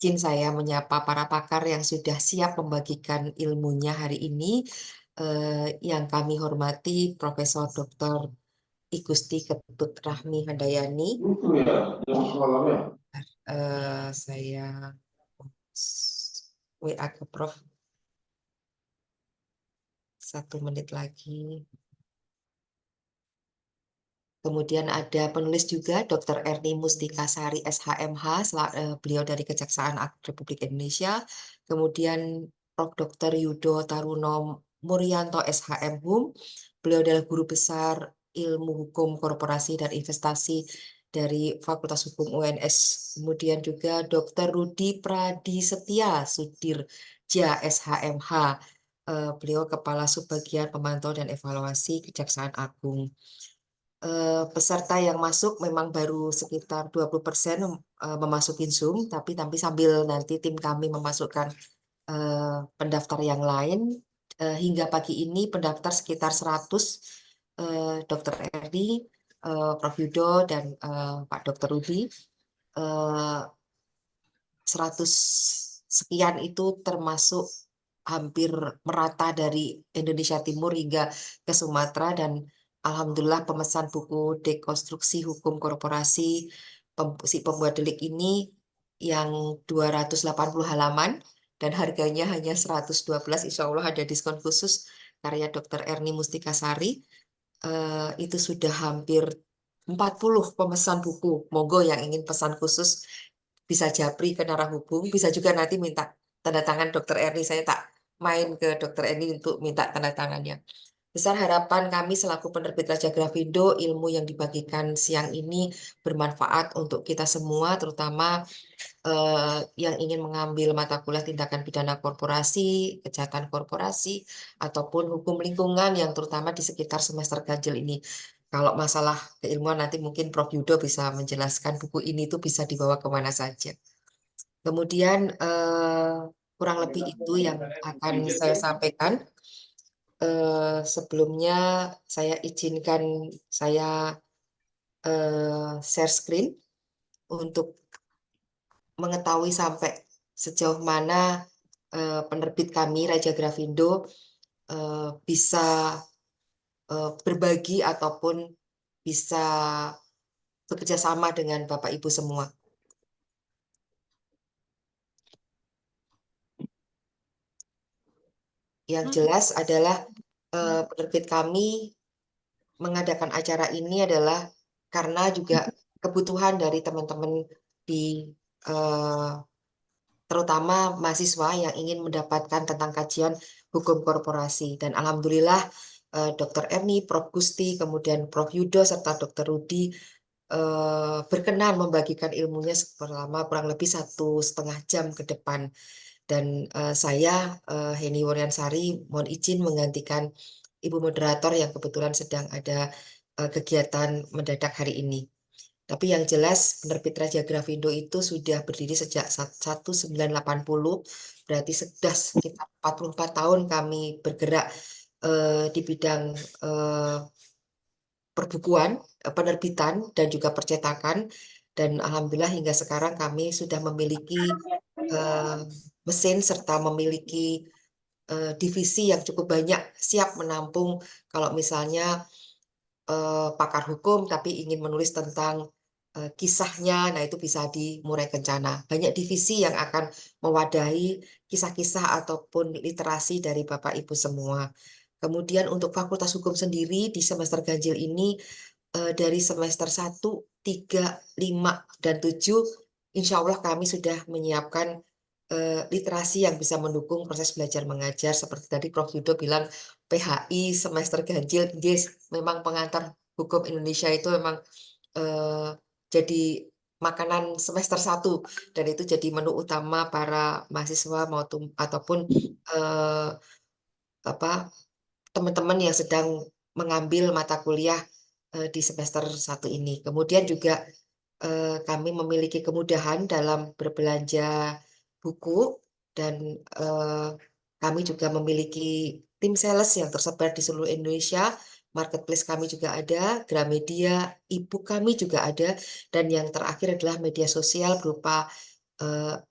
Izin saya menyapa para pakar yang sudah siap membagikan ilmunya hari ini. Yang kami hormati Profesor Dr. Igusti Ketut Rahmi Handayani. Itu ya, jam semalamnya. Saya WA ke Prof 1 menit lagi. Kemudian ada penulis juga Dr. Erni Mustikasari SHMH, beliau dari Kejaksaan Republik Indonesia. Kemudian Prof. Dr. Yudo Taruno Muryanto SHM HUM, beliau adalah guru besar Ilmu Hukum Korporasi dan Investasi dari Fakultas Hukum UNS. Kemudian juga Dr. Rudi Pradisetia Sudirja SHMH, beliau Kepala Subbagian Pemantau dan Evaluasi Kejaksaan Agung. Peserta yang masuk memang baru sekitar 20% memasuki Zoom, tapi sambil nanti tim kami memasukkan pendaftar yang lain. Hingga pagi ini pendaftar sekitar 100, Dr. Erdi, Prof. Yudo, dan Pak Dr. Rudi. 100 sekian itu termasuk hampir merata dari Indonesia Timur hingga ke Sumatera, dan alhamdulillah pemesan buku Dekonstruksi Hukum Korporasi si pembuat delik ini yang 280 halaman dan harganya hanya 112, insya Allah ada diskon khusus, karya Dr. Erni Mustikasari. Itu sudah hampir 40 pemesan buku. Monggo yang ingin pesan khusus bisa japri ke Narah Hubung, bisa juga nanti minta tanda tangan Dr. Erni. Saya tak main ke Dr. Erni untuk minta tanda tangannya. Besar harapan kami selaku penerbit Raja Grafindo, ilmu yang dibagikan siang ini bermanfaat untuk kita semua, terutama yang ingin mengambil mata kuliah tindakan pidana korporasi, kejahatan korporasi, ataupun hukum lingkungan yang terutama di sekitar semester ganjil ini. Kalau masalah keilmuan nanti mungkin Prof. Yudo bisa menjelaskan buku ini tuh bisa dibawa kemana saja. Kemudian kurang lebih itu yang akan saya sampaikan. Sebelumnya saya izinkan saya share screen untuk mengetahui sampai sejauh mana penerbit kami Raja Grafindo bisa berbagi ataupun bisa bekerja sama dengan Bapak Ibu semua. Yang jelas adalah penerbit kami mengadakan acara ini adalah karena juga kebutuhan dari teman-teman di terutama mahasiswa yang ingin mendapatkan tentang kajian hukum korporasi. Dan alhamdulillah Dr. Erni, Prof. Gusti, kemudian Prof. Yudo, serta Dr. Rudi berkenan membagikan ilmunya selama kurang lebih 1,5 jam ke depan. Dan saya, Heni Waryansari, mohon izin menggantikan Ibu Moderator yang kebetulan sedang ada kegiatan mendadak hari ini. Tapi yang jelas penerbit Raja Grafindo itu sudah berdiri sejak 1980, berarti sudah sekitar 44 tahun kami bergerak di bidang perbukuan, penerbitan, dan juga percetakan. Dan alhamdulillah hingga sekarang kami sudah memiliki mesin serta memiliki divisi yang cukup banyak siap menampung kalau misalnya pakar hukum tapi ingin menulis tentang kisahnya, nah itu bisa di Murai Kencana. Banyak divisi yang akan mewadahi kisah-kisah ataupun literasi dari Bapak Ibu semua. Kemudian untuk Fakultas Hukum sendiri di semester ganjil ini dari semester 1, 3, 5, dan 7, insya Allah kami sudah menyiapkan literasi yang bisa mendukung proses belajar mengajar. Seperti tadi Prof. Yudo bilang, PHI semester ganjil, yes, memang pengantar hukum Indonesia itu memang jadi makanan semester 1, dan itu jadi menu utama para mahasiswa ataupun apa teman-teman yang sedang mengambil mata kuliah di semester 1 ini. Kemudian juga kami memiliki kemudahan dalam berbelanja buku, dan kami juga memiliki tim sales yang tersebar di seluruh Indonesia. Marketplace kami juga ada, Gramedia, e-book kami juga ada, dan yang terakhir adalah media sosial berupa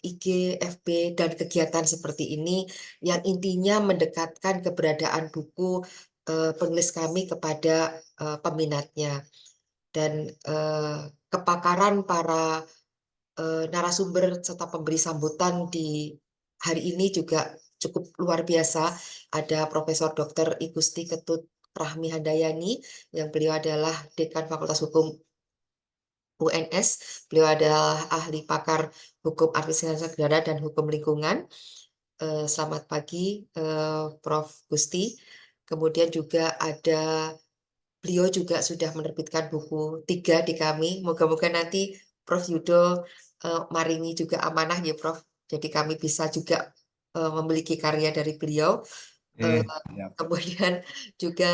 IG, FB, dan kegiatan seperti ini yang intinya mendekatkan keberadaan buku penulis kami kepada peminatnya. Dan kepakaran para narasumber serta pemberi sambutan di hari ini juga cukup luar biasa. Ada Profesor Dr. Igusti Ketut Rahmi Handayani, yang beliau adalah Dekan Fakultas Hukum UNS. Beliau adalah ahli pakar hukum administrasi negara dan hukum lingkungan. Selamat pagi, Prof. Gusti. Kemudian juga ada beliau juga sudah menerbitkan buku 3 di kami. Moga-moga nanti Prof. Yudo maringi juga amanah ya, Prof. Jadi kami bisa juga memiliki karya dari beliau. Kemudian juga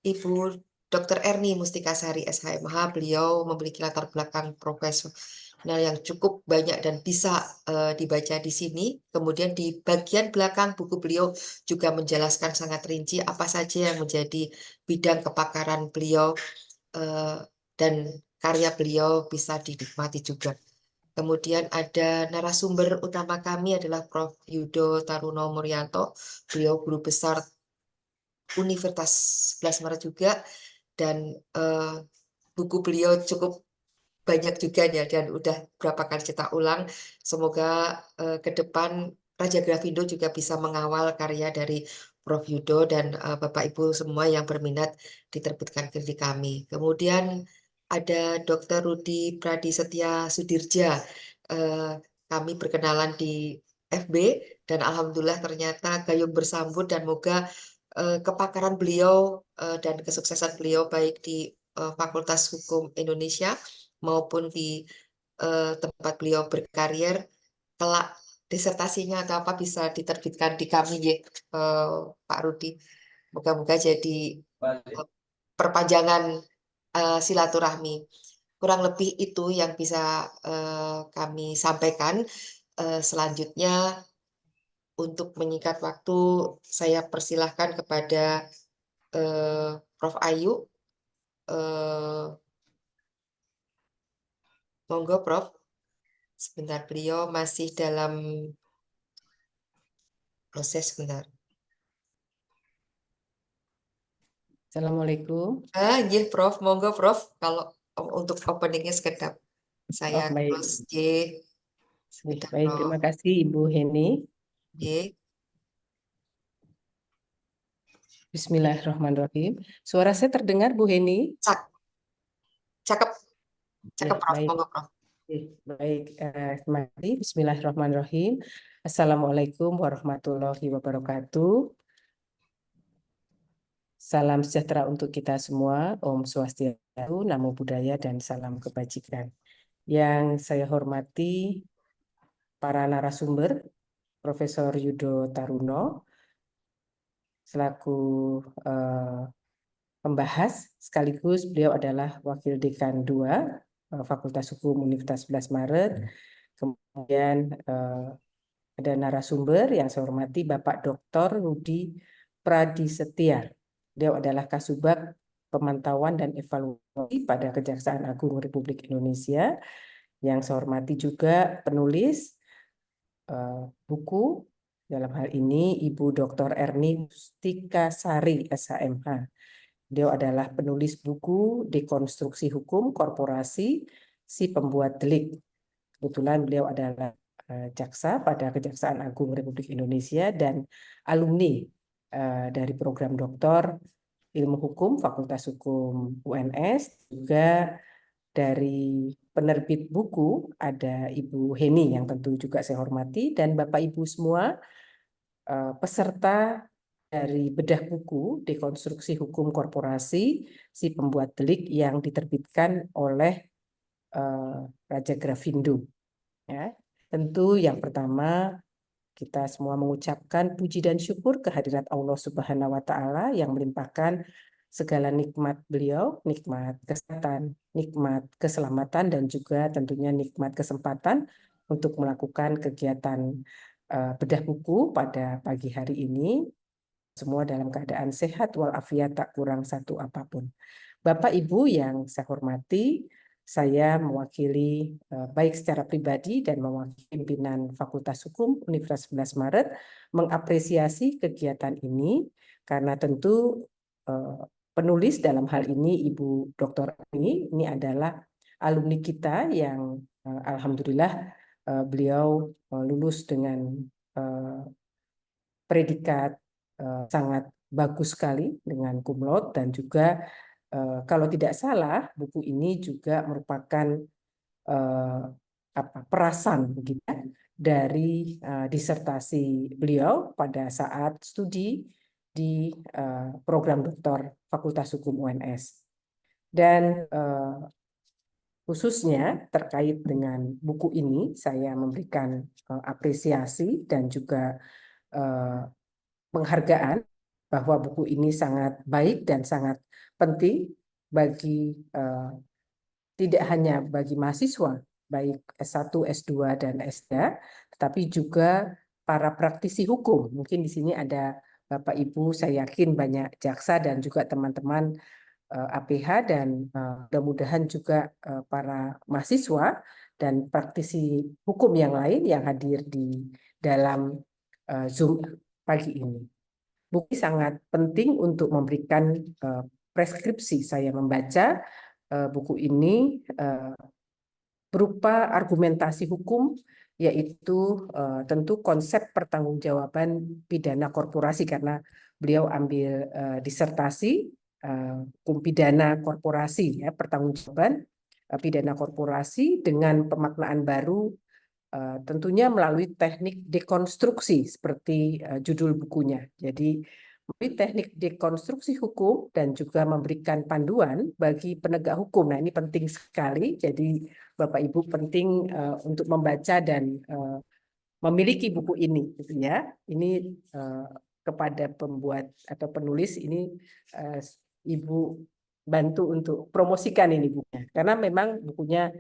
Ibu Dr. Erni Mustikasari SHMH, beliau memiliki latar belakang profesional yang cukup banyak dan bisa dibaca di sini. Kemudian di bagian belakang buku beliau juga menjelaskan sangat rinci apa saja yang menjadi bidang kepakaran beliau, dan karya beliau bisa dinikmati juga. Kemudian ada narasumber utama kami adalah Prof. Yudo Taruno Muryanto. Beliau guru besar Universitas 11 Maret juga, dan buku beliau cukup banyak juga ya, dan udah berapa kali cetak ulang. Semoga ke depan Raja Grafindo juga bisa mengawal karya dari Prof. Yudo dan Bapak Ibu semua yang berminat diterbitkan di kami. Kemudian ada Dr. Rudi Pradisetya Sudirja. Kami berkenalan di FB dan alhamdulillah ternyata gayung bersambut, dan moga kepakaran beliau dan kesuksesan beliau baik di Fakultas Hukum Indonesia maupun di tempat beliau berkarir, kelak disertasinya atau apa bisa diterbitkan di kami ya, Pak Rudi. Moga-moga jadi perpanjangan silaturahmi. Kurang lebih itu yang bisa kami sampaikan. Selanjutnya untuk menyingkat waktu, saya persilahkan kepada Prof. Ayu. Monggo, Prof. Sebentar, beliau masih dalam proses sebentar. Assalamualaikum. Iya, Prof. Monggo, Prof. Kalau untuk openingnya sekedap. Saya Baik. close J. Sebentar, Baik, Prof. terima kasih Ibu Heni. J. Bismillahirrahmanirrahim. Suara saya terdengar, Bu Heni? Cak. Cakep. Cakep, Ya, Prof. baik. Monggo, Prof. Baik, mari. Bismillahirrahmanirrahim. Assalamualaikum warahmatullahi wabarakatuh. Salam sejahtera untuk kita semua. Om Swastiastu, Namo Buddhaya, dan salam kebajikan. Yang saya hormati para narasumber, Profesor Yudo Taruno, selaku pembahas, sekaligus beliau adalah Wakil Dekan 2 Fakultas Hukum Universitas 11 Maret. Kemudian ada narasumber yang saya hormati Bapak Dr. Rudi Pradisetya. Beliau adalah Kasubag Pemantauan dan Evaluasi pada Kejaksaan Agung Republik Indonesia. Yang saya hormati juga penulis buku, dalam hal ini Ibu Dr. Erni Mustikasari SHMH. Beliau adalah penulis buku Dekonstruksi Hukum Korporasi Si Pembuat Delik. Kebetulan beliau adalah jaksa pada Kejaksaan Agung Republik Indonesia dan alumni dari program doktor Ilmu Hukum Fakultas Hukum UNS. Juga dari penerbit buku ada Ibu Heni yang tentu juga saya hormati, dan Bapak Ibu semua peserta dari bedah buku Dekonstruksi Hukum Korporasi Si Pembuat Delik yang diterbitkan oleh Raja Grafindo. Ya, tentu yang pertama kita semua mengucapkan puji dan syukur kehadirat Allah Subhanahu wa Ta'ala yang melimpahkan segala nikmat beliau, nikmat kesehatan, nikmat keselamatan, dan juga tentunya nikmat kesempatan untuk melakukan kegiatan bedah buku pada pagi hari ini. Semua dalam keadaan sehat walafiat, tak kurang satu apapun. Bapak Ibu yang saya hormati, saya mewakili baik secara pribadi dan mewakili pimpinan Fakultas Hukum Universitas 11 Maret mengapresiasi kegiatan ini karena tentu penulis dalam hal ini Ibu Dr. ini adalah alumni kita yang alhamdulillah beliau lulus dengan predikat sangat bagus sekali dengan cum laude dan juga kalau tidak salah buku ini juga merupakan perasan begitu dari disertasi beliau pada saat studi di program doktor Fakultas Hukum UNS. Dan khususnya terkait dengan buku ini saya memberikan apresiasi dan juga penghargaan bahwa buku ini sangat baik dan sangat penting bagi tidak hanya bagi mahasiswa baik S1, S2 dan S3, tetapi juga para praktisi hukum. Mungkin di sini ada Bapak Ibu, saya yakin banyak jaksa dan juga teman-teman APH dan mudah-mudahan juga para mahasiswa dan praktisi hukum yang lain yang hadir di dalam Zoom pagi ini. Buku sangat penting untuk memberikan preskripsi. Saya membaca buku ini berupa argumentasi hukum, yaitu tentu konsep pertanggungjawaban pidana korporasi karena beliau ambil disertasi hukum pidana korporasi, ya, pertanggungjawaban pidana korporasi dengan pemaknaan baru. Tentunya melalui teknik dekonstruksi seperti judul bukunya. Jadi melalui teknik dekonstruksi hukum dan juga memberikan panduan bagi penegak hukum. Nah, ini penting sekali. Jadi Bapak Ibu penting untuk membaca dan memiliki buku ini, gitu ya. Ini kepada pembuat atau penulis ini Ibu bantu untuk promosikan ini bukunya karena memang bukunya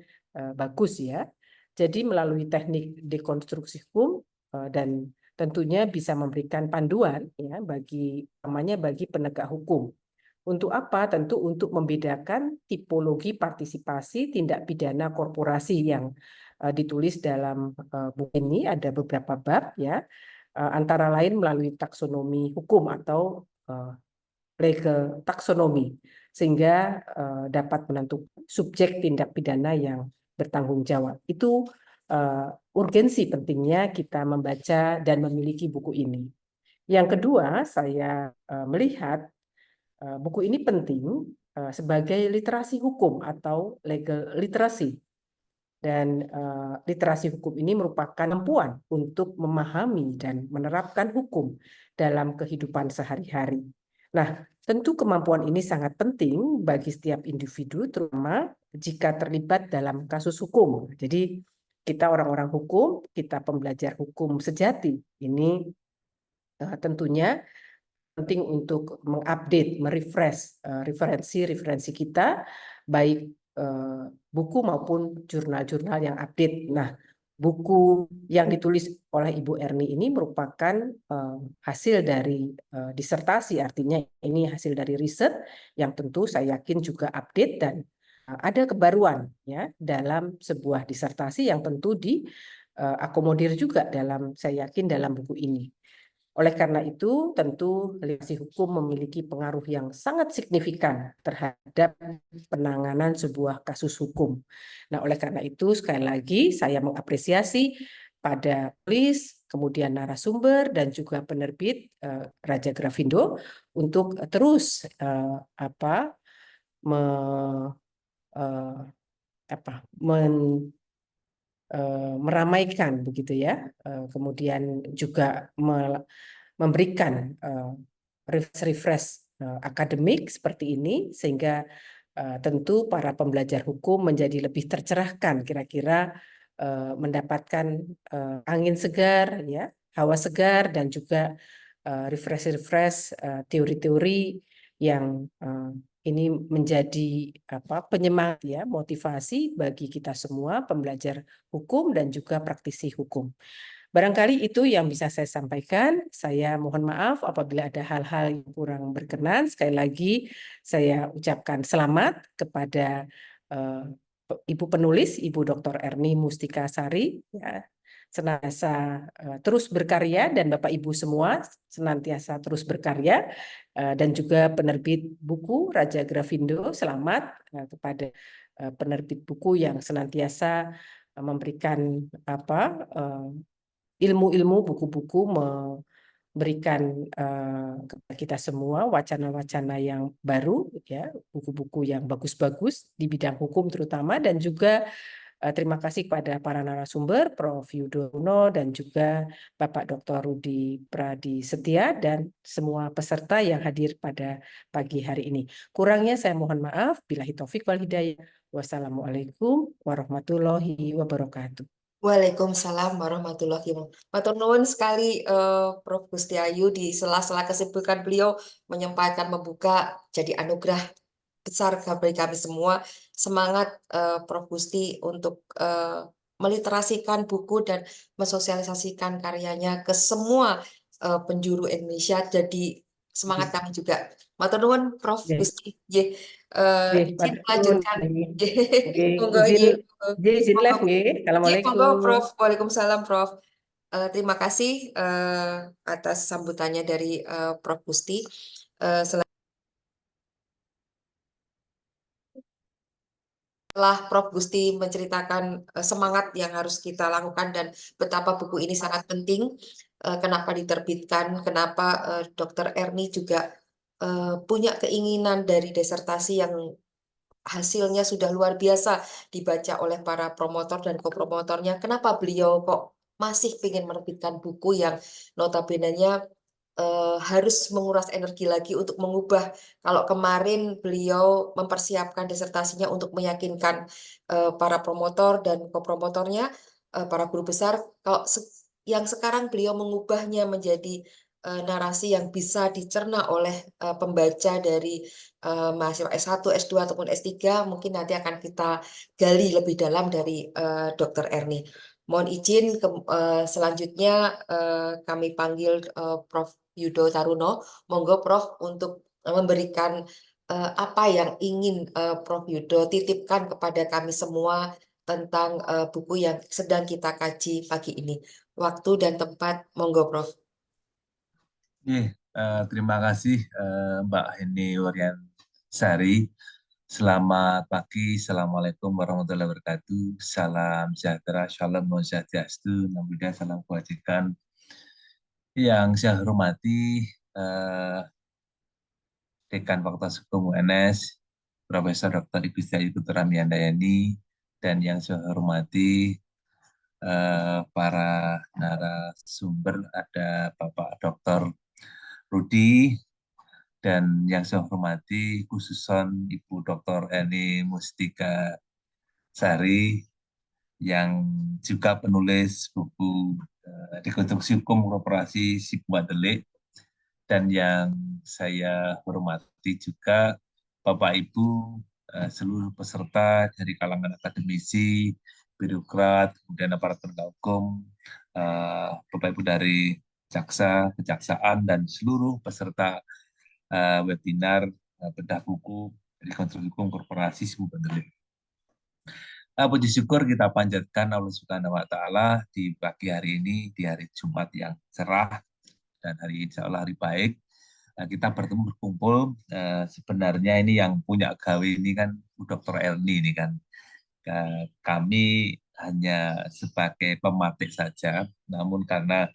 bagus ya. Jadi melalui teknik dekonstruksi hukum dan tentunya bisa memberikan panduan ya bagi penegak hukum. Untuk apa? Tentu untuk membedakan tipologi partisipasi tindak pidana korporasi yang ditulis dalam buku ini. Ada beberapa bab ya, antara lain melalui taksonomi hukum atau legal taksonomi, sehingga dapat menentukan subjek tindak pidana yang bertanggung jawab. Itu urgensi pentingnya kita membaca dan memiliki buku ini. Yang kedua, saya melihat buku ini penting sebagai literasi hukum atau legal literacy. Dan literasi hukum ini merupakan kemampuan untuk memahami dan menerapkan hukum dalam kehidupan sehari-hari. Nah, tentu kemampuan ini sangat penting bagi setiap individu, terutama jika terlibat dalam kasus hukum. Jadi, kita orang-orang hukum, kita pembelajar hukum sejati. Ini tentunya penting untuk mengupdate, merefresh referensi kita, baik buku maupun jurnal-jurnal yang update. Nah, buku yang ditulis oleh Ibu Erni ini merupakan hasil dari disertasi, artinya ini hasil dari riset yang tentu saya yakin juga update dan ada kebaruan ya dalam sebuah disertasi yang tentu diakomodir juga dalam, saya yakin, dalam buku ini. Oleh karena itu, tentu literasi hukum memiliki pengaruh yang sangat signifikan terhadap penanganan sebuah kasus hukum. Nah, oleh karena itu, sekali lagi saya mengapresiasi pada penulis, kemudian narasumber, dan juga penerbit Raja Grafindo untuk terus meramaikan begitu ya, kemudian juga memberikan refresh akademik seperti ini sehingga tentu para pembelajar hukum menjadi lebih tercerahkan, kira-kira mendapatkan angin segar ya, hawa segar dan juga refresh teori-teori yang ini menjadi penyemangat ya, motivasi bagi kita semua pembelajar hukum dan juga praktisi hukum. Barangkali itu yang bisa saya sampaikan. Saya mohon maaf apabila ada hal-hal yang kurang berkenan. Sekali lagi saya ucapkan selamat kepada Ibu penulis, Ibu Dr. Erni Mustika Sari, ya, senantiasa terus berkarya, dan Bapak Ibu semua senantiasa terus berkarya, dan juga penerbit buku Raja Grafindo. Selamat kepada penerbit buku yang senantiasa memberikan ilmu-ilmu, buku-buku, memberikan kepada kita semua wacana-wacana yang baru, ya, buku-buku yang bagus-bagus di bidang hukum terutama, dan juga terima kasih kepada para narasumber, Prof. Yudono dan juga Bapak Dr. Rudi Pradisetia dan semua peserta yang hadir pada pagi hari ini. Kurangnya saya mohon maaf. Billahi taufik wal hidayah. Wassalamualaikum warahmatullahi wabarakatuh. Waalaikumsalam warahmatullahi wabarakatuh. Matur nuwun sekali Prof. Gustiayu, di sela-sela kesibukan beliau menyempatkan membuka, jadi anugerah besar bagi kami semua. Semangat Prof. Gusti untuk meliterasikan buku dan mensosialisasikan karyanya ke semua penjuru Indonesia. Jadi semangat kami juga. Matur nuwun Prof. Gusti. Izin melanjutkan. Monggo Izin nggih. live nggih. Iya, monggo Prof. Assalamualaikum. Waalaikumsalam Prof. Terima kasih atas sambutannya dari Prof. Gusti. Setelah Prof. Gusti menceritakan semangat yang harus kita lakukan dan betapa buku ini sangat penting, kenapa diterbitkan, kenapa Dr. Erni juga punya keinginan dari disertasi yang hasilnya sudah luar biasa dibaca oleh para promotor dan kopromotornya. Kenapa beliau kok masih ingin menerbitkan buku yang notabene-nya harus menguras energi lagi untuk mengubah. Kalau kemarin beliau mempersiapkan disertasinya untuk meyakinkan para promotor dan kopromotornya, para guru besar, kalau yang sekarang beliau mengubahnya menjadi narasi yang bisa dicerna oleh pembaca dari mahasiswa S1, S2 ataupun S3, mungkin nanti akan kita gali lebih dalam dari Dr. Erni. Mohon izin selanjutnya kami panggil Prof. Yudo Taruno. Monggo Prof untuk memberikan apa yang ingin Prof. Yudo titipkan kepada kami semua tentang buku yang sedang kita kaji pagi ini. Waktu dan tempat, monggo Prof. Terima kasih Mbak Heni Wuryansari. Selamat pagi, Assalamualaikum warahmatullahi wabarakatuh. Salam sejahtera, Shalom, Om Swastiastu, Namo Buddhaya, salam kebajikan. Yang saya hormati Dekan Fakultas Hukum UNS, Profesor Dr. Ibu Siti Putra Miandayani, dan yang saya hormati para narasumber, ada Bapak Dr. Rudi, dan yang saya hormati khususon Ibu Dr. Erni Mustika Sari, yang juga penulis buku Dekonstruksi Hukum Korporasi Si Pembandel, dan yang saya hormati juga Bapak Ibu seluruh peserta dari kalangan akademisi, birokrat, kemudian aparat penegak hukum, Bapak Ibu dari jaksa, kejaksaan, dan seluruh peserta webinar bedah buku Rekonstruksi Hukum Korporasi Si Pembandel. Puji syukur kita panjatkan Allah Subhanahu wa Ta'ala di pagi hari ini, di hari Jumat yang cerah dan hari insya Allah hari baik. Kita bertemu berkumpul. Sebenarnya ini yang punya gawe ini kan Dr. Erni ini kan. Kami hanya sebagai pematik saja, namun karena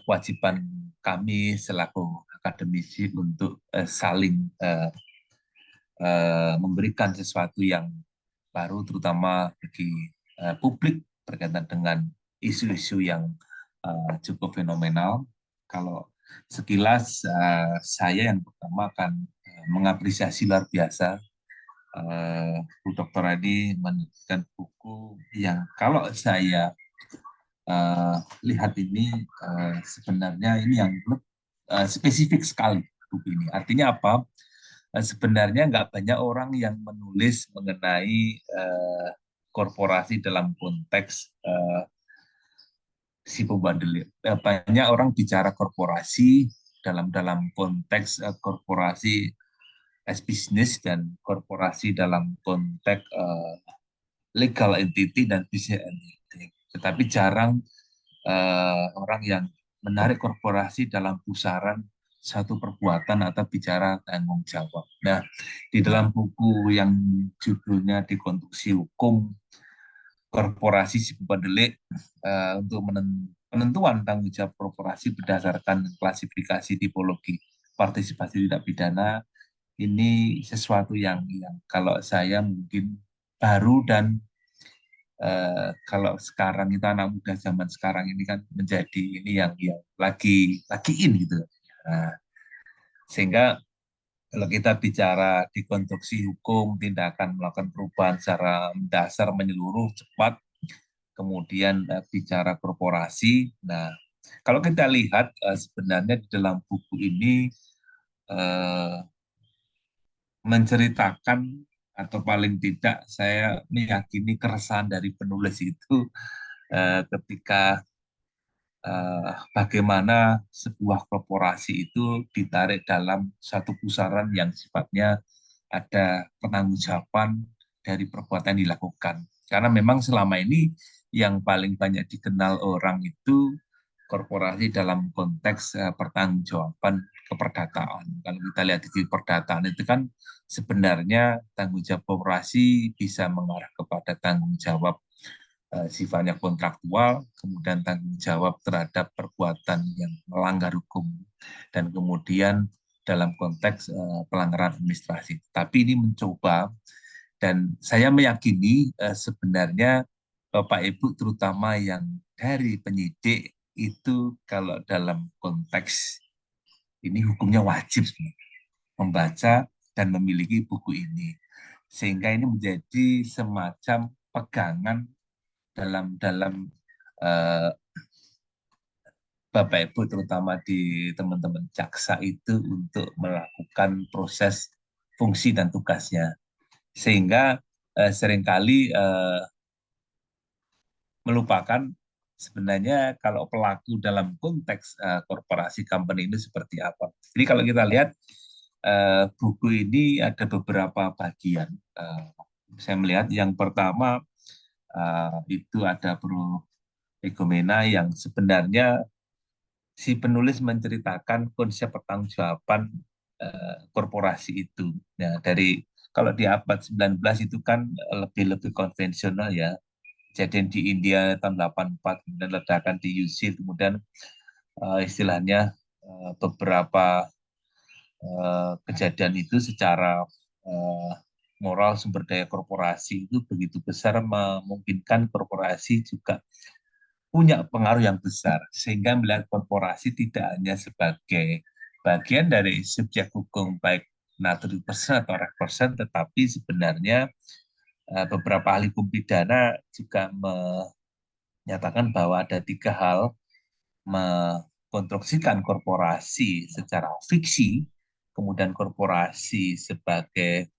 kewajiban kami selaku akademisi untuk saling memberikan sesuatu yang baru, terutama bagi publik berkaitan dengan isu-isu yang cukup fenomenal. Kalau sekilas saya yang pertama akan mengapresiasi luar biasa Bu Dr. Adi menuliskan buku yang kalau saya lihat ini sebenarnya ini yang spesifik sekali buku ini. Artinya apa? Sebenarnya nggak banyak orang yang menulis mengenai korporasi dalam konteks si pembandel. Banyak orang bicara korporasi dalam konteks korporasi as business dan korporasi dalam konteks legal entity dan business entity. Tetapi jarang orang yang menarik korporasi dalam pusaran satu perbuatan atau bicara tanggung jawab. Nah, di dalam buku yang judulnya Dekonstruksi Hukum Korporasi si Delik untuk penentuan tanggung jawab korporasi berdasarkan klasifikasi tipologi partisipasi tidak pidana, ini sesuatu yang kalau saya mungkin baru dan kalau sekarang itu anak muda zaman sekarang ini kan menjadi ini yang lagi in gitu. Nah, sehingga kalau kita bicara dekonstruksi hukum, tindakan melakukan perubahan secara mendasar, menyeluruh, cepat, kemudian bicara korporasi. Nah, kalau kita lihat sebenarnya di dalam buku ini menceritakan atau paling tidak saya meyakini keresahan dari penulis itu ketika bagaimana sebuah korporasi itu ditarik dalam satu pusaran yang sifatnya ada penangguhjawaban dari perbuatan yang dilakukan. Karena memang selama ini yang paling banyak dikenal orang itu korporasi dalam konteks pertanggungjawaban keperdataan. Kalau kita lihat di perdataan itu kan sebenarnya tanggung jawab korporasi bisa mengarah kepada tanggung jawab sifatnya kontraktual, kemudian tanggung jawab terhadap perbuatan yang melanggar hukum, dan kemudian dalam konteks pelanggaran administrasi. Tapi ini mencoba, dan saya meyakini sebenarnya Bapak Ibu terutama yang dari penyidik itu kalau dalam konteks ini hukumnya wajib membaca dan memiliki buku ini. Sehingga ini menjadi semacam pegangan dalam Bapak Ibu terutama di teman-teman jaksa itu untuk melakukan proses fungsi dan tugasnya. Sehingga seringkali melupakan sebenarnya kalau pelaku dalam konteks korporasi company ini seperti apa. Jadi kalau kita lihat buku ini ada beberapa bagian. Saya melihat yang pertama itu ada prolegomena yang sebenarnya si penulis menceritakan konsep pertanggungjawaban korporasi itu. Nah, dari kalau di abad 19 itu kan lebih konvensional ya. Kejadian di India tahun 84, kemudian ledakan di UC, kemudian istilahnya beberapa kejadian itu secara moral sumber daya korporasi itu begitu besar memungkinkan korporasi juga punya pengaruh yang besar, sehingga melihat korporasi tidak hanya sebagai bagian dari subjek hukum baik naturil person atau rek person, tetapi sebenarnya beberapa ahli hukum pidana juga menyatakan bahwa ada 3 hal mengkonstruksikan korporasi secara fiksi, kemudian korporasi sebagai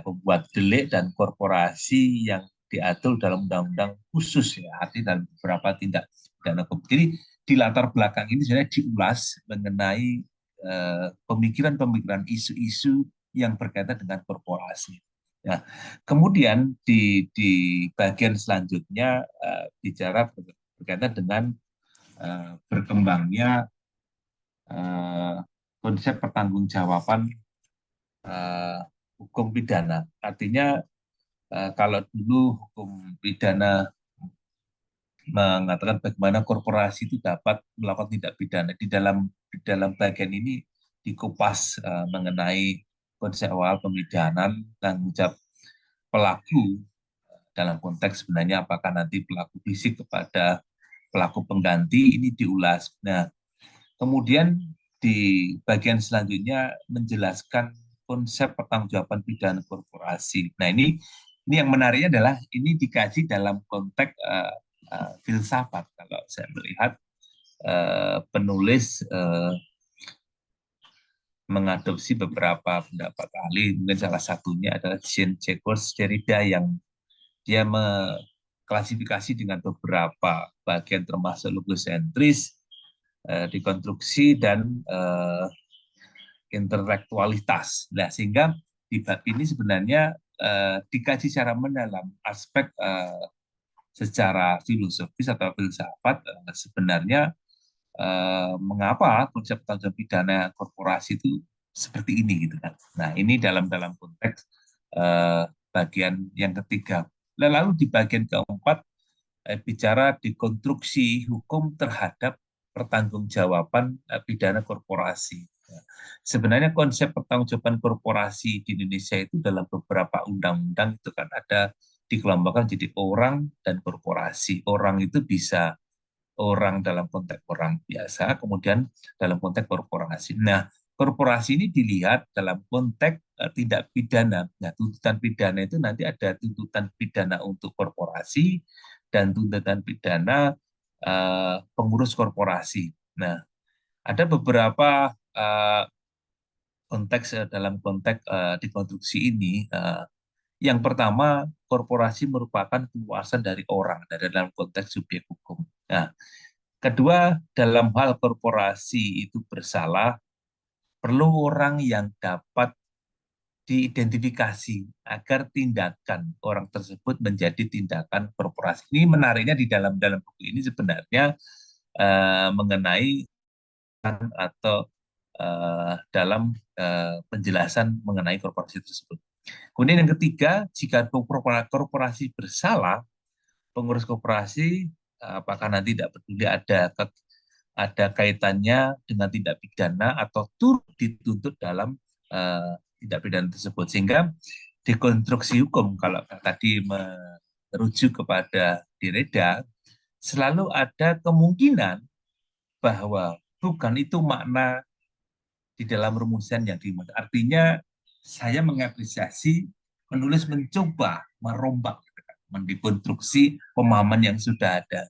pembuat delik, dan korporasi yang diatur dalam undang-undang khusus ya, artinya dalam beberapa tindak pidana hukum. Jadi di latar belakang ini sebenarnya diulas mengenai pemikiran-pemikiran isu-isu yang berkaitan dengan korporasi. Nah, kemudian di bagian selanjutnya bicara berkaitan dengan berkembangnya konsep pertanggungjawaban hukum pidana. Artinya kalau dulu hukum pidana mengatakan bagaimana korporasi itu dapat melakukan tindak pidana, di dalam bagian ini dikupas mengenai konsep awal pemidanan, tanggung jawab pelaku dalam konteks sebenarnya apakah nanti pelaku fisik kepada pelaku pengganti, ini diulas. Nah, kemudian di bagian selanjutnya menjelaskan konsep pertanggungjawaban pidana korporasi. Nah, ini yang menariknya adalah ini dikaji dalam konteks filsafat. Kalau saya melihat penulis mengadopsi beberapa pendapat ahli, mungkin salah satunya adalah Jean-Jacques Derrida yang dia mengklasifikasi dengan beberapa bagian termasuk logosentris, dekonstruksi, dan intelektualitas. Nah, sehingga di bab ini sebenarnya dikaji secara mendalam aspek secara filosofis atau filsafat sebenarnya mengapa konsep tanggung jawab pidana korporasi itu seperti ini gitu kan. Nah, ini dalam konteks bagian yang ketiga. Lalu di bagian keempat bicara dekonstruksi hukum terhadap pertanggungjawaban pidana korporasi. Sebenarnya konsep pertanggungjawaban korporasi di Indonesia itu dalam beberapa undang-undang itu kan ada dikelompokkan jadi orang dan korporasi. Orang itu bisa orang dalam konteks orang biasa, kemudian dalam konteks korporasi. Nah, korporasi ini dilihat dalam konteks tindak pidana. Nah, tuntutan pidana itu nanti ada tuntutan pidana untuk korporasi dan tuntutan pidana pengurus korporasi. Nah, ada beberapa konteks dalam konteks dekonstruksi ini. Yang pertama, korporasi merupakan keluasan dari orang dalam konteks subjek hukum. Nah, kedua, dalam hal korporasi itu bersalah, perlu orang yang dapat diidentifikasi agar tindakan orang tersebut menjadi tindakan korporasi. Ini menariknya di dalam buku ini sebenarnya mengenai atau dalam penjelasan mengenai korporasi tersebut. Kemudian yang ketiga, jika korporasi bersalah, pengurus korporasi apakah nanti tidak peduli ada kaitannya dengan tindak pidana atau turut dituntut dalam tindak pidana tersebut. Sehingga dekonstruksi hukum, kalau tadi merujuk kepada Derrida, selalu ada kemungkinan bahwa bukan itu makna di dalam rumusan yang dimaksud. Artinya saya mengapresiasi penulis mencoba merombak, mendekonstruksi pemahaman yang sudah ada.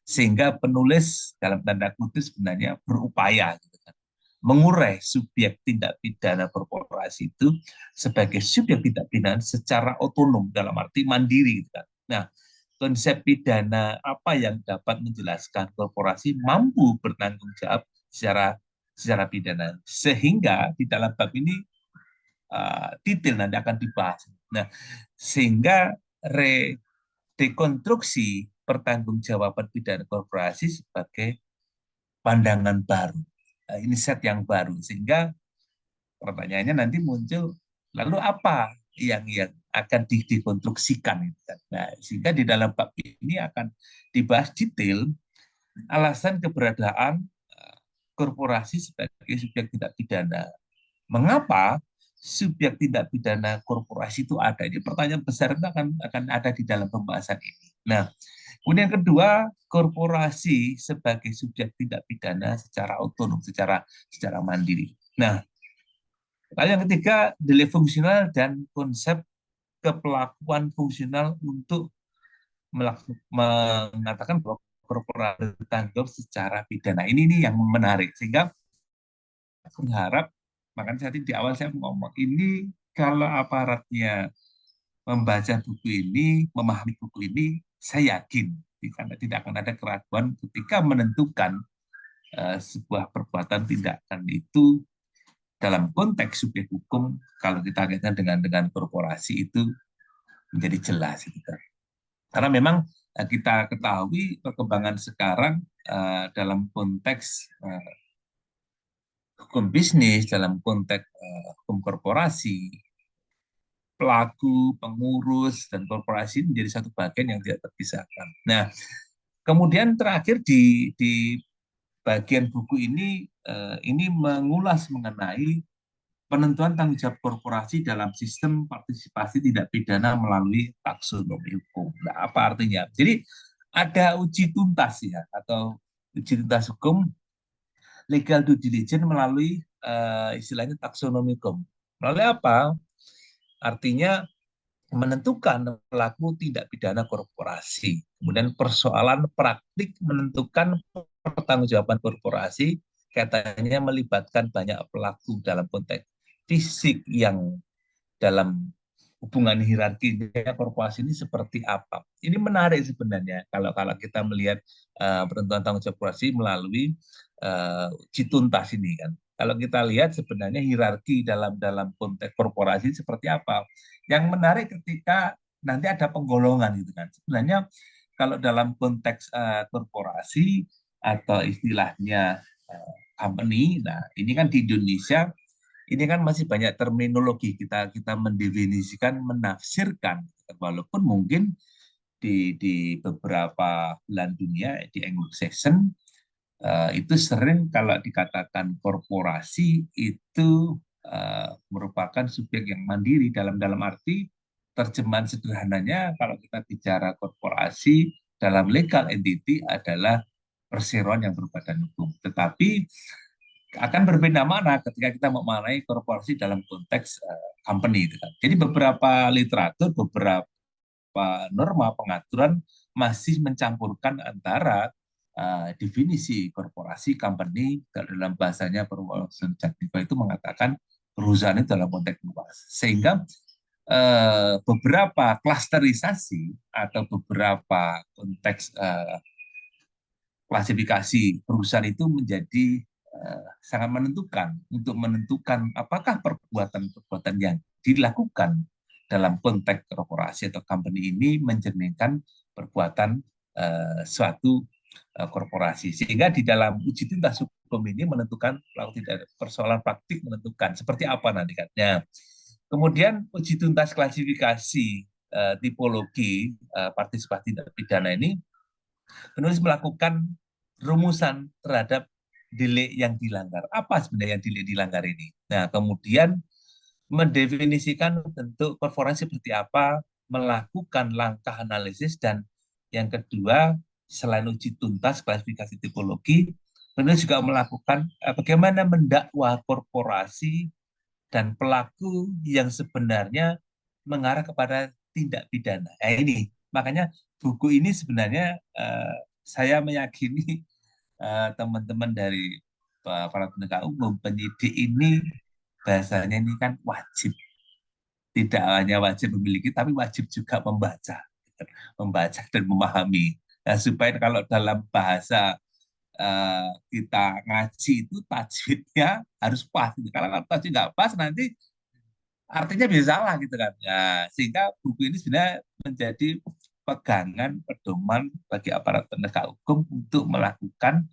Sehingga penulis dalam tanda kutip sebenarnya berupaya mengurai subjek tindak pidana korporasi itu sebagai subjek tindak pidana secara otonom dalam arti mandiri. Nah, konsep pidana apa yang dapat menjelaskan korporasi mampu bertanggung jawab secara pidana, sehingga di dalam bab ini detail nanti akan dibahas. Nah, sehingga dekonstruksi pertanggungjawaban pidana korporasi sebagai pandangan baru. Ini set yang baru, sehingga pertanyaannya nanti muncul, lalu apa yang akan dikonstruksikan? Nah, sehingga di dalam bab ini akan dibahas detail alasan keberadaan korporasi sebagai subjek tindak pidana. Mengapa subjek tindak pidana korporasi itu ada? Ini pertanyaan besar itu akan ada di dalam pembahasan ini. Nah, kemudian kedua, korporasi sebagai subjek tindak pidana secara otonom, secara mandiri. Nah, lalu yang ketiga, nilai fungsional dan konsep kepelakuan fungsional untuk mengatakan bahwa korporasi bertanggung jawab secara pidana. Ini yang menarik, sehingga aku berharap, makanya tadi di awal saya ngomong, ini kalau aparatnya membaca buku ini, memahami buku ini, saya yakin tidak akan ada keraguan ketika menentukan sebuah perbuatan tindakan itu dalam konteks subjek hukum. Kalau kita kaitkan dengan korporasi itu menjadi jelas. Karena memang kita ketahui perkembangan sekarang dalam konteks hukum bisnis, dalam konteks hukum korporasi, pelaku, pengurus, dan korporasi menjadi satu bagian yang tidak terpisahkan. Nah, kemudian terakhir di bagian buku ini mengulas mengenai penentuan tanggung jawab korporasi dalam sistem partisipasi tindak pidana melalui taksonomi hukum. Nah, apa artinya? Jadi ada uji tuntas ya, atau uji tuntas hukum legal due diligence melalui istilahnya taksonomi hukum. Melalui apa? Artinya menentukan pelaku tindak pidana korporasi. Kemudian persoalan praktik menentukan pertanggungjawaban korporasi katanya melibatkan banyak pelaku dalam konteks fisik yang dalam hubungan hierarkinya korporasi ini seperti apa. Ini menarik sebenarnya kalau kita melihat penentuan tanggung jawab korporasi melalui uji tuntas ini kan. kalau kita lihat sebenarnya hierarki dalam konteks korporasi seperti apa. Yang menarik ketika nanti ada penggolongan gitu kan. Sebenarnya kalau dalam konteks korporasi atau istilahnya company, nah ini kan di Indonesia ini kan masih banyak terminologi kita mendefinisikan, menafsirkan, walaupun mungkin di beberapa belahan dunia di Anglo-Saxon itu sering kalau dikatakan korporasi itu merupakan subjek yang mandiri dalam arti terjemahan sederhananya kalau kita bicara korporasi dalam legal entity adalah perseroan yang berbadan hukum. Tetapi akan berbeda mana ketika kita memaknai korporasi dalam konteks company itu kan. Jadi beberapa literatur, beberapa norma pengaturan masih mencampurkan antara definisi korporasi, company, dalam bahasanya Perwakilan Jaktiba itu mengatakan perusahaan itu dalam konteks luas. Sehingga beberapa klasterisasi atau beberapa konteks klasifikasi perusahaan itu menjadi sangat menentukan untuk menentukan apakah perbuatan-perbuatan yang dilakukan dalam konteks korporasi atau company ini mencerminkan perbuatan suatu korporasi. Sehingga di dalam uji tuntas hukum ini menentukan tidak persoalan praktik menentukan seperti apa nanti kan. Kemudian uji tuntas klasifikasi tipologi partisipasi tindak pidana ini penulis melakukan rumusan terhadap delik yang dilanggar. Apa sebenarnya yang delik dilanggar ini? Nah, kemudian mendefinisikan bentuk korporasi seperti apa, melakukan langkah analisis, dan yang kedua, selain uji tuntas klasifikasi tipologi, penulis juga melakukan bagaimana mendakwa korporasi dan pelaku yang sebenarnya mengarah kepada tindak pidana. Nah, ini makanya buku ini sebenarnya saya meyakini teman-teman dari para penegak hukum, penyidik ini bahasanya ini kan wajib, tidak hanya wajib memiliki, tapi wajib juga membaca dan memahami. Nah, supaya kalau dalam bahasa kita ngaji itu tajwidnya harus pas. Kalau tajwid nggak pas nanti artinya bisa salah gitu kan. Ya, sehingga buku ini sebenarnya menjadi pegangan pedoman bagi aparat penegak hukum untuk melakukan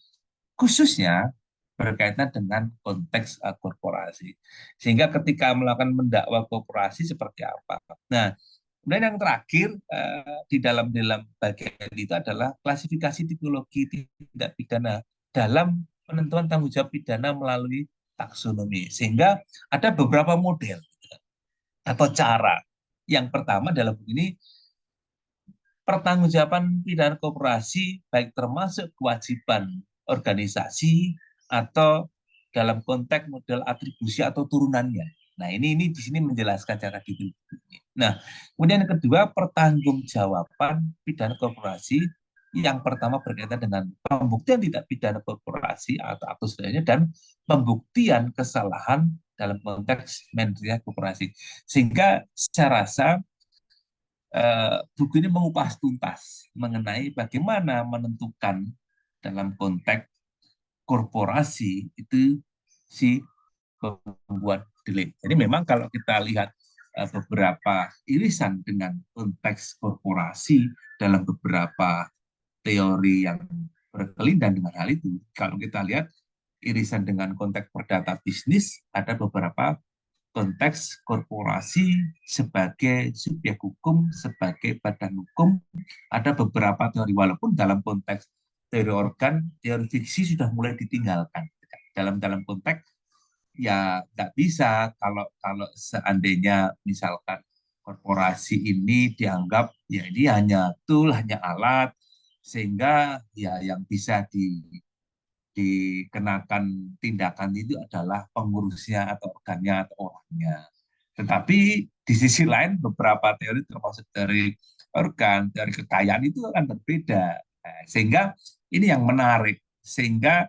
khususnya berkaitan dengan konteks korporasi. Sehingga ketika melakukan mendakwa korporasi seperti apa. Nah, kemudian yang terakhir di dalam bagian itu adalah klasifikasi tipologi tindak pidana dalam penentuan tanggung jawab pidana melalui taksonomi. Sehingga ada beberapa model atau cara. Yang pertama dalam buku ini pertanggungjawaban pidana korporasi baik termasuk kewajiban organisasi atau dalam konteks model atribusi atau turunannya. Nah, ini di sini menjelaskan cara detail. Nah, kemudian yang kedua pertanggungjawaban pidana korporasi yang pertama berkaitan dengan pembuktian tidak pidana korporasi atau aktus lainnya dan pembuktian kesalahan dalam konteks manajemen korporasi. Sehingga saya rasa buku ini mengupas tuntas mengenai bagaimana menentukan dalam konteks korporasi itu si pembuat delik. Jadi memang kalau kita lihat beberapa irisan dengan konteks korporasi dalam beberapa teori yang berkelindan dengan hal itu, kalau kita lihat irisan dengan konteks perdata bisnis, ada beberapa konteks korporasi sebagai subjek hukum, sebagai badan hukum, ada beberapa teori, walaupun dalam konteks teori organ, teori fiksi sudah mulai ditinggalkan. Dalam konteks ya nggak bisa kalau seandainya misalkan korporasi ini dianggap ya ini hanya tool, hanya alat, sehingga ya yang bisa dikenakan tindakan itu adalah pengurusnya atau organnya atau orangnya. Tetapi di sisi lain beberapa teori termasuk dari organ, dari kekayaan itu akan berbeda. Nah, sehingga ini yang menarik. Sehingga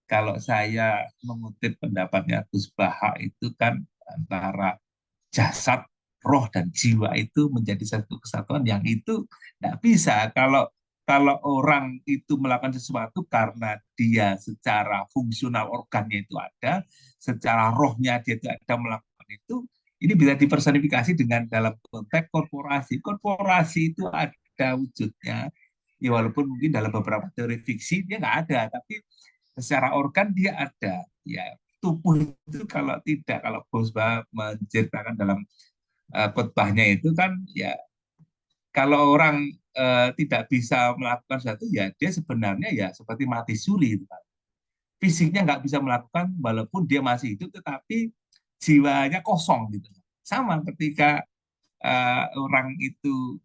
kalau saya mengutip pendapatnya Gus Baha itu kan antara jasad, roh, dan jiwa itu menjadi satu kesatuan yang itu tidak bisa kalau kalau orang itu melakukan sesuatu karena dia secara fungsional organnya itu ada, secara rohnya dia itu ada melakukan itu, ini bisa dipersonifikasi dengan dalam konteks korporasi. Korporasi itu ada wujudnya, ya walaupun mungkin dalam beberapa teori fiksi dia nggak ada, tapi secara organ dia ada. Ya, tubuh itu kalau Bosba menceritakan dalam khotbahnya itu kan ya kalau orang tidak bisa melakukan sesuatu ya dia sebenarnya ya seperti mati suri itu kan. Fisiknya nggak bisa melakukan walaupun dia masih hidup tetapi jiwanya kosong gitu. Sama ketika orang itu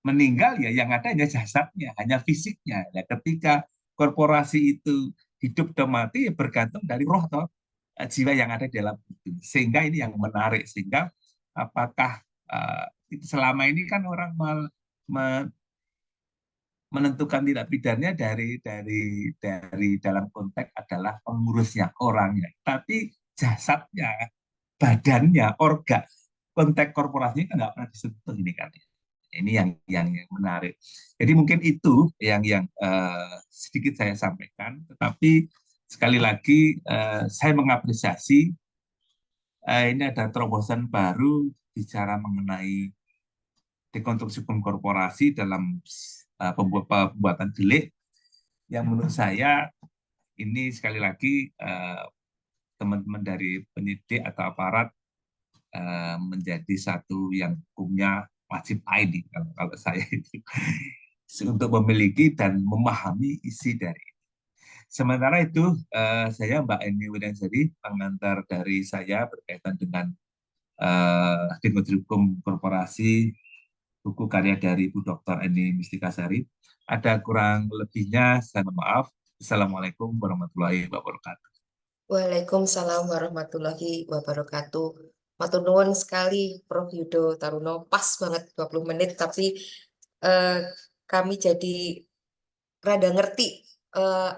meninggal ya yang ada hanya jasadnya, hanya fisiknya. Ya, ketika korporasi itu hidup dan mati ya bergantung dari roh atau jiwa yang ada di dalam itu. Sehingga ini yang menarik sehingga apakah selama ini kan orang menentukan tindak pidana dari dalam konteks adalah pengurusnya orangnya, tapi jasadnya, badannya, organ, konteks korporasinya kan nggak pernah disentuh ini kan. Ini yang menarik. Jadi mungkin itu yang sedikit saya sampaikan. Tetapi sekali lagi saya mengapresiasi ini ada terobosan baru bicara mengenai dekonstruksi hukum korporasi dalam pembuatan delik yang menurut saya ini sekali lagi teman-teman dari penyidik atau aparat menjadi satu yang hukumnya wajib ID kalau saya itu untuk memiliki dan memahami isi dari. Sementara itu saya Mbak Eni Widiansari, pengantar dari saya berkaitan dengan dekonstruksi hukum korporasi buku karya dari Bu Dr. Eni Mustikasari. Ada kurang lebihnya saya mohon maaf. Assalamualaikum warahmatullahi wabarakatuh. Waalaikumsalam warahmatullahi wabarakatuh. Matur nuwun sekali Prof. Yudo Taruno, pas banget 20 menit, tapi kami jadi rada ngerti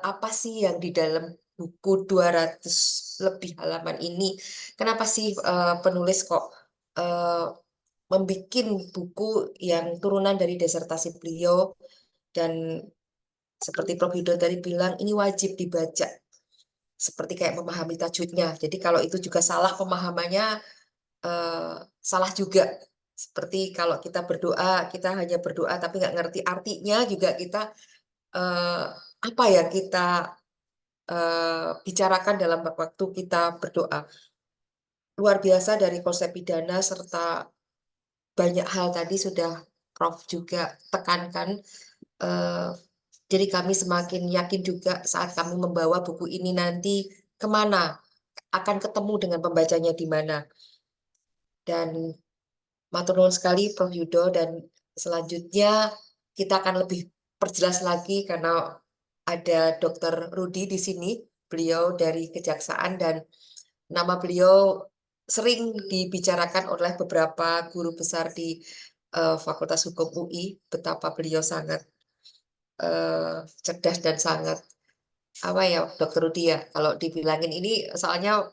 apa sih yang di dalam buku 200 lebih halaman ini. Kenapa sih penulis kok membuat buku yang turunan dari disertasi beliau, dan seperti Prof. Yudo tadi bilang, ini wajib dibaca. Seperti kayak memahami tajwidnya. Jadi kalau itu juga salah pemahamannya, salah juga. Seperti kalau kita berdoa, kita hanya berdoa tapi nggak ngerti artinya, juga kita apa ya kita bicarakan dalam waktu kita berdoa. Luar biasa dari konsep pidana serta banyak hal tadi sudah Prof juga tekankan. Jadi kami semakin yakin juga saat kami membawa buku ini nanti kemana, akan ketemu dengan pembacanya di mana. Dan matur nuwun sekali Prof. Yudo, dan selanjutnya kita akan lebih perjelas lagi karena ada Dr. Rudi di sini, beliau dari Kejaksaan, dan nama beliau sering dibicarakan oleh beberapa guru besar di Fakultas Hukum UI, betapa beliau sangat cerdas dan sangat apa ya Dokter Rudi ya, kalau dibilangin ini soalnya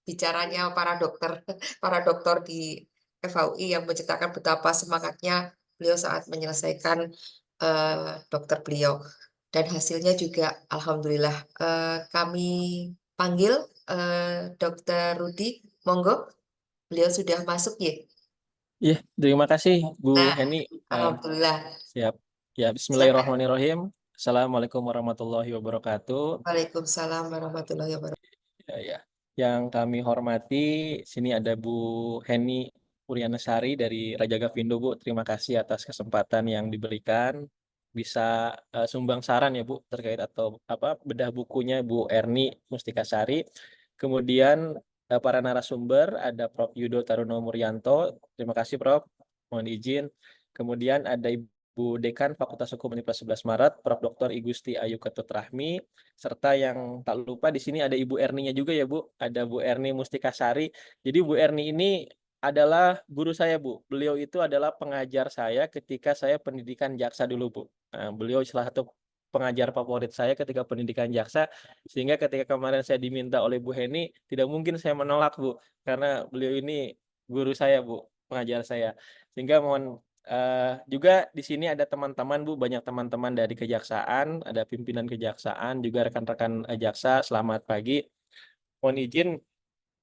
bicaranya para dokter para dokter di FHUI yang menceritakan betapa semangatnya beliau saat menyelesaikan dokter beliau, dan hasilnya juga alhamdulillah. Kami panggil Dokter Rudi, monggo, beliau sudah masuk ya. Iya, terima kasih Bu Nah, Heni. alhamdulillah. Siap. Ya, Silakan. Bismillahirrahmanirrahim. Assalamualaikum warahmatullahi wabarakatuh. Waalaikumsalam warahmatullahi wabarakatuh. Ya. Yang kami hormati, sini ada Bu Heni Puryanasari dari Raja Gavindo, Bu. Terima kasih atas kesempatan yang diberikan. Bisa sumbang saran ya Bu terkait atau apa bedah bukunya Bu Erni Mustikasari. Kemudian para narasumber ada Prof. Yudo Taruno Muryanto. Terima kasih Prof. Mohon izin. Kemudian ada Ibu Dekan Fakultas Hukum Universitas 11 Maret, Prof. Dr. Igusti Ayu Ketut Rahmi, serta yang tak lupa di sini ada Ibu Erninya juga ya Bu. Ada Bu Erni Mustikasari. Jadi Bu Erni ini adalah guru saya Bu. Beliau itu adalah pengajar saya ketika saya pendidikan jaksa dulu Bu. Nah, beliau salah satu pengajar favorit saya ketika pendidikan jaksa, sehingga ketika kemarin saya diminta oleh Bu Heni, tidak mungkin saya menolak Bu, karena beliau ini guru saya Bu, pengajar saya. Sehingga mohon Juga di sini ada teman-teman Bu, banyak teman-teman dari kejaksaan, ada pimpinan kejaksaan, juga rekan-rekan jaksa. Selamat pagi. Mohon izin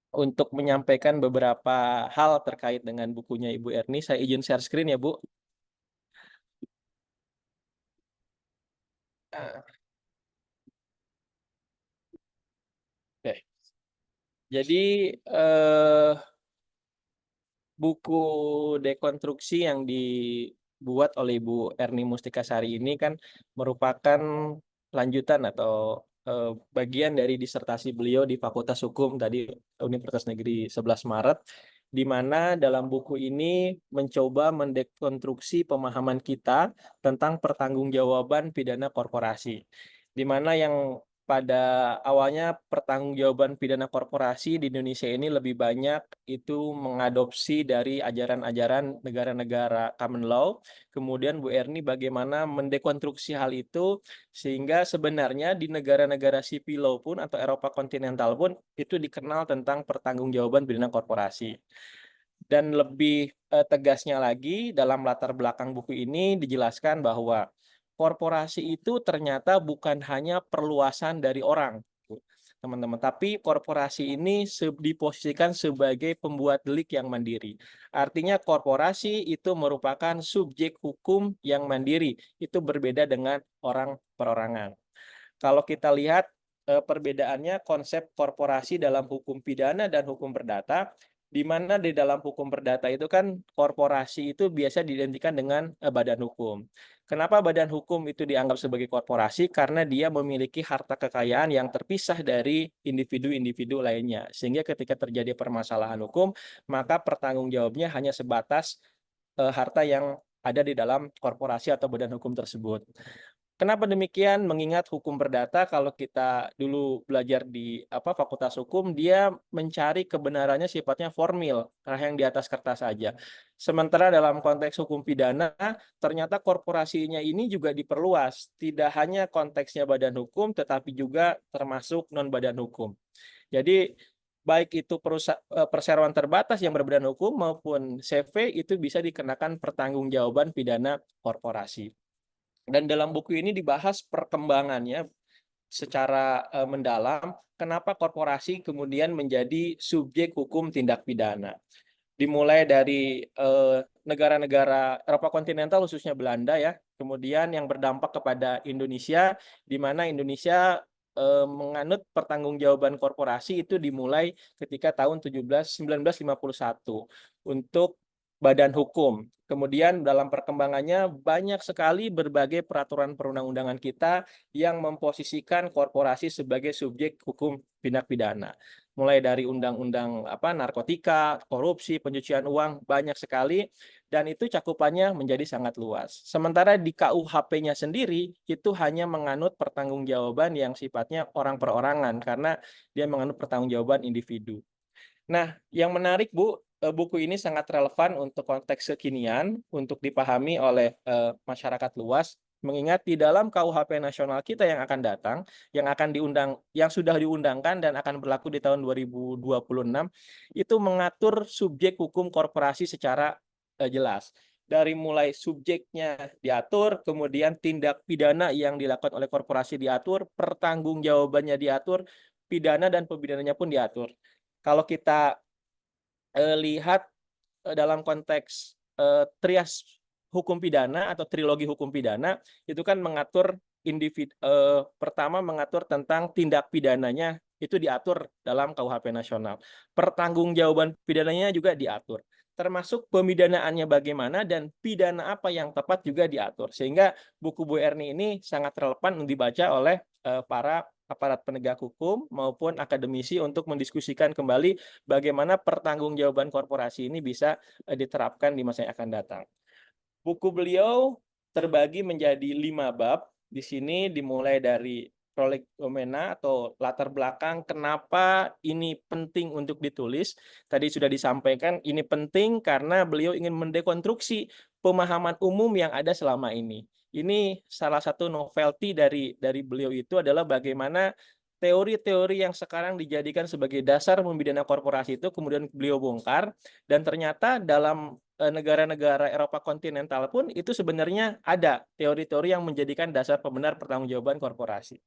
untuk menyampaikan beberapa hal terkait dengan bukunya Ibu Erni. Saya izin share screen ya Bu. Oke. Jadi buku dekonstruksi yang dibuat oleh Ibu Erni Mustikasari ini kan merupakan lanjutan atau bagian dari disertasi beliau di Fakultas Hukum tadi Universitas Negeri 11 Maret, di mana dalam buku ini mencoba mendekonstruksi pemahaman kita tentang pertanggungjawaban pidana korporasi, di mana yang pada awalnya pertanggungjawaban pidana korporasi di Indonesia ini lebih banyak itu mengadopsi dari ajaran-ajaran negara-negara common law. Kemudian Bu Erni bagaimana mendekonstruksi hal itu sehingga sebenarnya di negara-negara sipil law pun atau Eropa kontinental pun itu dikenal tentang pertanggungjawaban pidana korporasi. Dan lebih tegasnya lagi dalam latar belakang buku ini dijelaskan bahwa korporasi itu ternyata bukan hanya perluasan dari orang, teman-teman, tapi korporasi ini diposisikan sebagai pembuat delik yang mandiri. Artinya korporasi itu merupakan subjek hukum yang mandiri. Itu berbeda dengan orang perorangan. Kalau kita lihat perbedaannya konsep korporasi dalam hukum pidana dan hukum perdata, di mana di dalam hukum perdata itu kan korporasi itu biasa diidentikan dengan badan hukum. Kenapa badan hukum itu dianggap sebagai korporasi? Karena dia memiliki harta kekayaan yang terpisah dari individu-individu lainnya. Sehingga ketika terjadi permasalahan hukum, maka pertanggungjawabnya hanya sebatas harta yang ada di dalam korporasi atau badan hukum tersebut. Kenapa demikian? Mengingat hukum perdata kalau kita dulu belajar di Fakultas Hukum, dia mencari kebenarannya sifatnya formil, yang di atas kertas saja. Sementara dalam konteks hukum pidana, ternyata korporasinya ini juga diperluas, tidak hanya konteksnya badan hukum, tetapi juga termasuk non badan hukum. Jadi baik itu perseroan terbatas yang berbadan hukum maupun CV itu bisa dikenakan pertanggungjawaban pidana korporasi. Dan dalam buku ini dibahas perkembangannya secara mendalam, kenapa korporasi kemudian menjadi subjek hukum tindak pidana. Dimulai dari negara-negara Eropa kontinental khususnya Belanda ya, kemudian yang berdampak kepada Indonesia, di mana Indonesia menganut pertanggungjawaban korporasi itu dimulai ketika tahun 1951 untuk badan hukum. Kemudian dalam perkembangannya banyak sekali berbagai peraturan perundang-undangan kita yang memposisikan korporasi sebagai subjek hukum tindak pidana. Mulai dari undang-undang narkotika, korupsi, pencucian uang, banyak sekali, dan itu cakupannya menjadi sangat luas. Sementara di KUHP-nya sendiri itu hanya menganut pertanggungjawaban yang sifatnya orang perorangan karena dia menganut pertanggungjawaban individu. Nah, yang menarik Bu, buku ini sangat relevan untuk konteks kekinian untuk dipahami oleh masyarakat luas, mengingat di dalam KUHP nasional kita yang akan datang, yang sudah diundangkan dan akan berlaku di tahun 2026, itu mengatur subjek hukum korporasi secara jelas. Dari mulai subjeknya diatur, kemudian tindak pidana yang dilakukan oleh korporasi diatur, pertanggungjawabannya diatur, pidana dan pembidananya pun diatur. Kalau kita lihat dalam konteks trias hukum pidana atau trilogi hukum pidana, itu kan mengatur pertama mengatur tentang tindak pidananya itu diatur dalam KUHP nasional. Pertanggungjawaban pidananya juga diatur. Termasuk pemidanaannya bagaimana dan pidana apa yang tepat juga diatur. Sehingga buku Bu Erni ini sangat relevan untuk dibaca oleh para aparat penegak hukum maupun akademisi untuk mendiskusikan kembali bagaimana pertanggungjawaban korporasi ini bisa diterapkan di masa yang akan datang. Buku beliau terbagi menjadi 5 bab. Di sini dimulai dari prolegomena atau latar belakang kenapa ini penting untuk ditulis. Tadi sudah disampaikan ini penting karena beliau ingin mendekonstruksi pemahaman umum yang ada selama ini. Ini salah satu novelty dari beliau itu adalah bagaimana teori-teori yang sekarang dijadikan sebagai dasar membidana korporasi itu kemudian beliau bongkar, dan ternyata dalam negara-negara Eropa kontinental pun itu sebenarnya ada teori-teori yang menjadikan dasar pembenar pertanggungjawaban korporasi.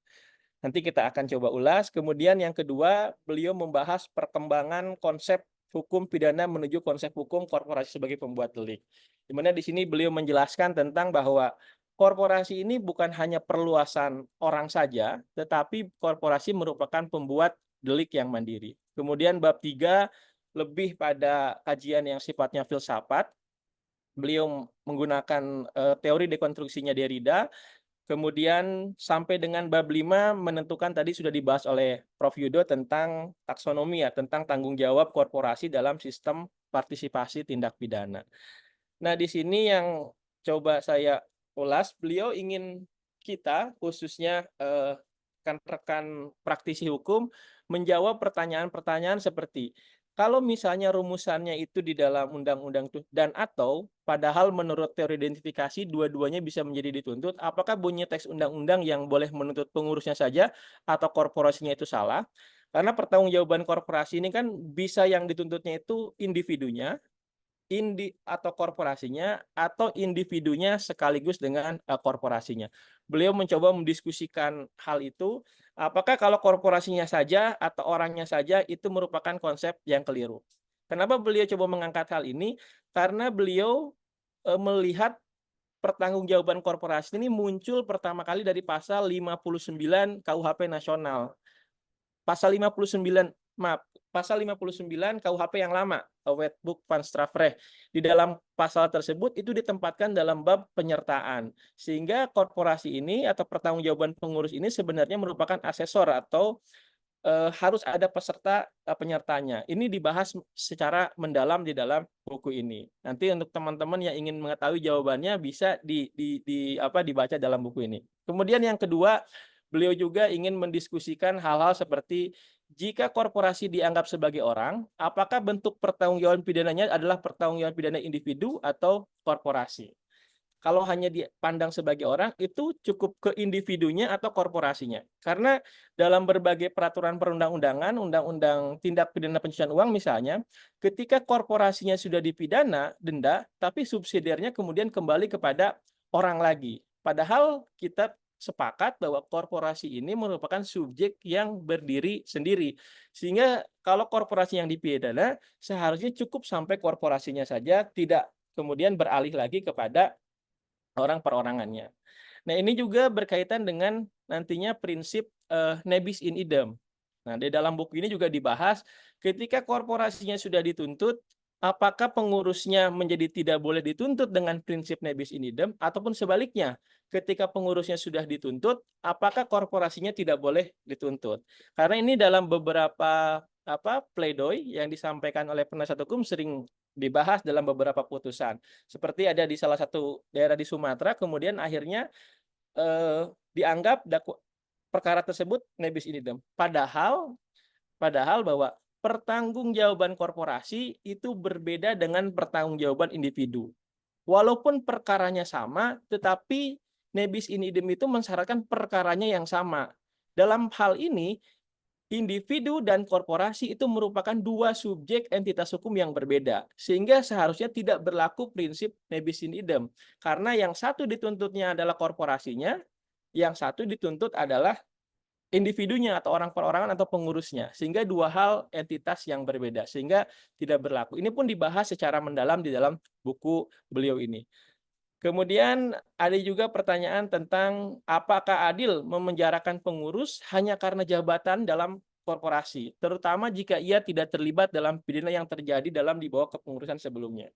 Nanti kita akan coba ulas. Kemudian yang kedua, beliau membahas perkembangan konsep hukum pidana menuju konsep hukum korporasi sebagai pembuat delik. Di mana di sini beliau menjelaskan tentang bahwa korporasi ini bukan hanya perluasan orang saja, tetapi korporasi merupakan pembuat delik yang mandiri. Kemudian bab 3 lebih pada kajian yang sifatnya filsafat. Beliau menggunakan teori dekonstruksinya Derrida. Kemudian sampai dengan bab 5 menentukan tadi sudah dibahas oleh Prof. Yudo tentang taksonomi ya, tentang tanggung jawab korporasi dalam sistem partisipasi tindak pidana. Nah, di sini yang coba saya ulas, beliau ingin kita khususnya rekan-rekan praktisi hukum menjawab pertanyaan-pertanyaan seperti kalau misalnya rumusannya itu di dalam undang-undang dan atau padahal menurut teori identifikasi dua-duanya bisa menjadi dituntut, apakah bunyi teks undang-undang yang boleh menuntut pengurusnya saja atau korporasinya itu salah? Karena pertanggungjawaban korporasi ini kan bisa yang dituntutnya itu individunya, atau korporasinya atau individunya sekaligus dengan korporasinya. Beliau mencoba mendiskusikan hal itu, apakah kalau korporasinya saja atau orangnya saja itu merupakan konsep yang keliru. Kenapa beliau coba mengangkat hal ini? Karena beliau melihat pertanggungjawaban korporasi ini muncul pertama kali dari pasal 59 KUHP nasional. Pasal 59 KUHP yang lama, Wetboek van Strafrecht. Di dalam pasal tersebut itu ditempatkan dalam bab penyertaan. Sehingga korporasi ini atau pertanggungjawaban pengurus ini sebenarnya merupakan asesor atau harus ada peserta penyertanya. Ini dibahas secara mendalam di dalam buku ini. Nanti untuk teman-teman yang ingin mengetahui jawabannya bisa dibaca dalam buku ini. Kemudian yang kedua, beliau juga ingin mendiskusikan hal-hal seperti jika korporasi dianggap sebagai orang, apakah bentuk pertanggungjawaban pidananya adalah pertanggungjawaban pidana individu atau korporasi? Kalau hanya dipandang sebagai orang, itu cukup ke individunya atau korporasinya. Karena dalam berbagai peraturan perundang-undangan, undang-undang tindak pidana pencucian uang misalnya, ketika korporasinya sudah dipidana, denda, tapi subsidiarnya kemudian kembali kepada orang lagi. Padahal kita sepakat bahwa korporasi ini merupakan subjek yang berdiri sendiri. Sehingga kalau korporasi yang dipidana, seharusnya cukup sampai korporasinya saja, tidak kemudian beralih lagi kepada orang perorangannya. Nah, ini juga berkaitan dengan nantinya prinsip nebis in idem. Nah, di dalam buku ini juga dibahas ketika korporasinya sudah dituntut, apakah pengurusnya menjadi tidak boleh dituntut dengan prinsip nebis in idem ataupun sebaliknya, ketika pengurusnya sudah dituntut, apakah korporasinya tidak boleh dituntut? Karena ini dalam beberapa pledoi yang disampaikan oleh penasihat hukum sering dibahas dalam beberapa putusan. Seperti ada di salah satu daerah di Sumatera, kemudian akhirnya dianggap perkara tersebut nebis in idem. Padahal bahwa pertanggungjawaban korporasi itu berbeda dengan pertanggungjawaban individu. Walaupun perkaranya sama, tetapi nebis in idem itu mensyaratkan perkaranya yang sama. Dalam hal ini, individu dan korporasi itu merupakan dua subjek entitas hukum yang berbeda. Sehingga seharusnya tidak berlaku prinsip nebis in idem. Karena yang satu dituntutnya adalah korporasinya, yang satu dituntut adalah individunya atau orang perorangan atau pengurusnya. Sehingga dua hal entitas yang berbeda. Sehingga tidak berlaku. Ini pun dibahas secara mendalam di dalam buku beliau ini. Kemudian ada juga pertanyaan tentang apakah adil memenjarakan pengurus hanya karena jabatan dalam korporasi, terutama jika ia tidak terlibat dalam pidana yang terjadi dalam di bawah kepengurusan sebelumnya.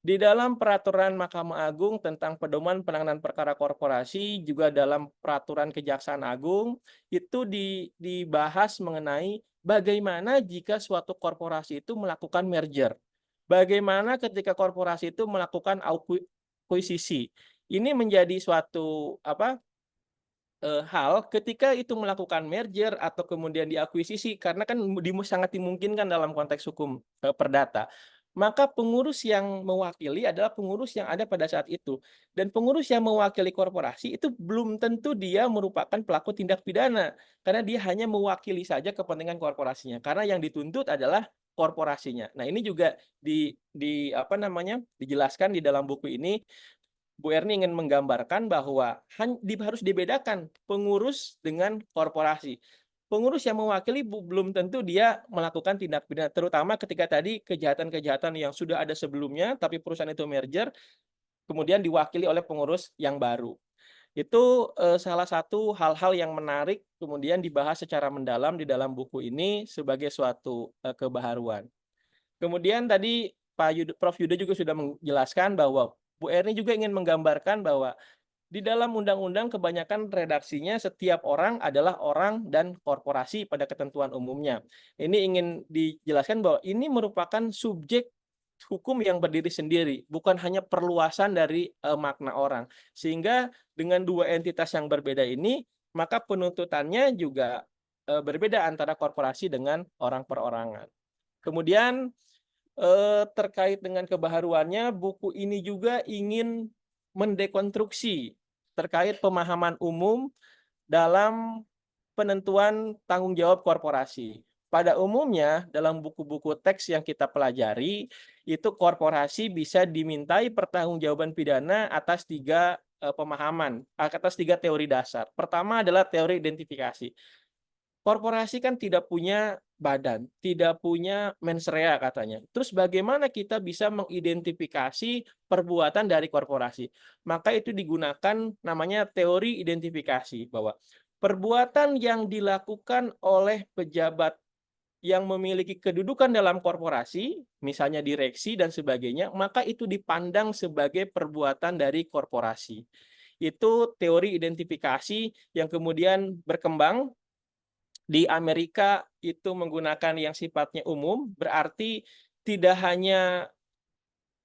Di dalam peraturan Mahkamah Agung tentang pedoman penanganan perkara korporasi, juga dalam peraturan Kejaksaan Agung, itu dibahas mengenai bagaimana jika suatu korporasi itu melakukan merger. Bagaimana ketika korporasi itu melakukan akuisisi. Ini menjadi suatu hal ketika itu melakukan merger atau kemudian diakuisisi, karena kan sangat dimungkinkan dalam konteks hukum perdata. Maka pengurus yang mewakili adalah pengurus yang ada pada saat itu. Dan pengurus yang mewakili korporasi itu belum tentu dia merupakan pelaku tindak pidana. Karena dia hanya mewakili saja kepentingan korporasinya. Karena yang dituntut adalah korporasinya. Nah, ini juga dijelaskan di dalam buku ini. Bu Erni ingin menggambarkan bahwa harus dibedakan pengurus dengan korporasi. Pengurus yang mewakili belum tentu dia melakukan tindak pidana, terutama ketika tadi kejahatan-kejahatan yang sudah ada sebelumnya, tapi perusahaan itu merger, kemudian diwakili oleh pengurus yang baru. Itu salah satu hal-hal yang menarik kemudian dibahas secara mendalam di dalam buku ini sebagai suatu kebaharuan. Kemudian tadi Prof. Yuda juga sudah menjelaskan bahwa Bu Erni juga ingin menggambarkan bahwa di dalam undang-undang kebanyakan redaksinya setiap orang adalah orang dan korporasi pada ketentuan umumnya. Ini ingin dijelaskan bahwa ini merupakan subjek hukum yang berdiri sendiri, bukan hanya perluasan dari makna orang. Sehingga dengan dua entitas yang berbeda ini, maka penuntutannya juga berbeda antara korporasi dengan orang perorangan. Kemudian terkait dengan kebaharuannya, buku ini juga ingin mendekonstruksi terkait pemahaman umum dalam penentuan tanggung jawab korporasi. Pada umumnya, dalam buku-buku teks yang kita pelajari, itu korporasi bisa dimintai pertanggungjawaban pidana atas tiga pemahaman, atas tiga teori dasar. Pertama adalah teori identifikasi. Korporasi kan tidak punya badan, tidak punya mens rea katanya. Terus bagaimana kita bisa mengidentifikasi perbuatan dari korporasi? Maka itu digunakan namanya teori identifikasi, bahwa perbuatan yang dilakukan oleh pejabat yang memiliki kedudukan dalam korporasi, misalnya direksi dan sebagainya, maka itu dipandang sebagai perbuatan dari korporasi. Itu teori identifikasi yang kemudian berkembang. Di Amerika itu menggunakan yang sifatnya umum, berarti tidak hanya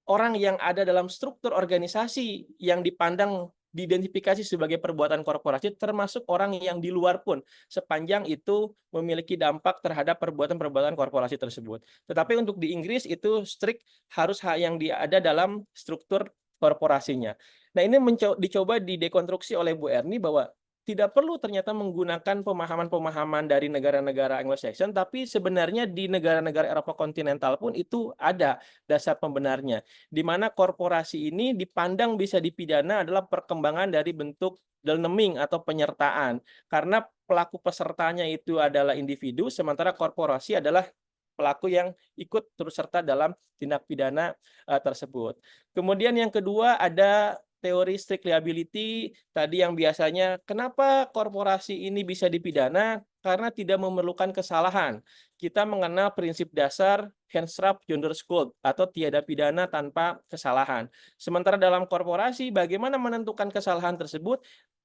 orang yang ada dalam struktur organisasi yang dipandang diidentifikasi sebagai perbuatan korporasi, termasuk orang yang di luar pun, sepanjang itu memiliki dampak terhadap perbuatan-perbuatan korporasi tersebut. Tetapi untuk di Inggris itu strict harus yang ada dalam struktur korporasinya. Nah, ini dicoba didekonstruksi oleh Bu Erni bahwa tidak perlu ternyata menggunakan pemahaman-pemahaman dari negara-negara Anglo-Saxon, tapi sebenarnya di negara-negara Eropa kontinental pun itu ada dasar pembenarnya, di mana korporasi ini dipandang bisa dipidana adalah perkembangan dari bentuk naming atau penyertaan, karena pelaku pesertanya itu adalah individu, sementara korporasi adalah pelaku yang ikut turut serta dalam tindak pidana tersebut. Kemudian yang kedua ada teori strict liability tadi yang biasanya kenapa korporasi ini bisa dipidana karena tidak memerlukan kesalahan. Kita mengenal prinsip dasar Henstrap Jonderskuld atau tiada pidana tanpa kesalahan. Sementara dalam korporasi bagaimana menentukan kesalahan tersebut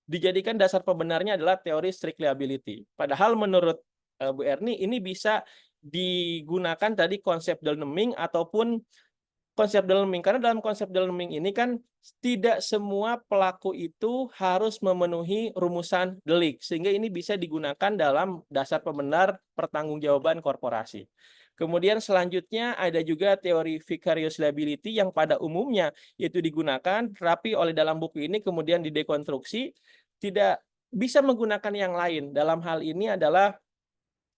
dijadikan dasar pembenarnya adalah teori strict liability. Padahal menurut Bu Erni ini bisa digunakan tadi konsep naming ataupun konsep naming, karena dalam konsep naming ini kan tidak semua pelaku itu harus memenuhi rumusan delik, sehingga ini bisa digunakan dalam dasar pembenar pertanggungjawaban korporasi. Kemudian selanjutnya ada juga teori vicarious liability yang pada umumnya itu digunakan, tapi oleh dalam buku ini kemudian didekonstruksi, tidak bisa menggunakan yang lain. Dalam hal ini adalah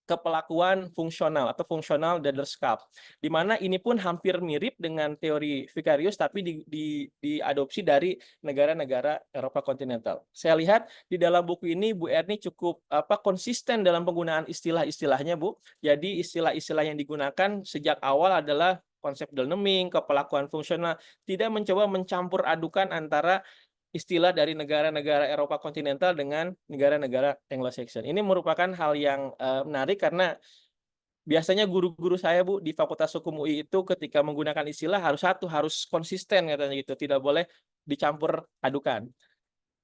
kepelakuan fungsional atau fungsional Dederskap, di mana ini pun hampir mirip dengan teori vicarious tapi diadopsi dari negara-negara Eropa kontinental. Saya lihat di dalam buku ini Bu Erni cukup konsisten dalam penggunaan istilah-istilahnya, Bu. Jadi istilah-istilah yang digunakan sejak awal adalah konsep naming, kepelakuan fungsional, tidak mencoba mencampur adukan antara istilah dari negara-negara Eropa kontinental dengan negara-negara Anglo-Saxon. Ini merupakan hal yang menarik karena biasanya guru-guru saya, Bu, di Fakultas Hukum UI itu ketika menggunakan istilah harus konsisten katanya gitu, tidak boleh dicampur adukan.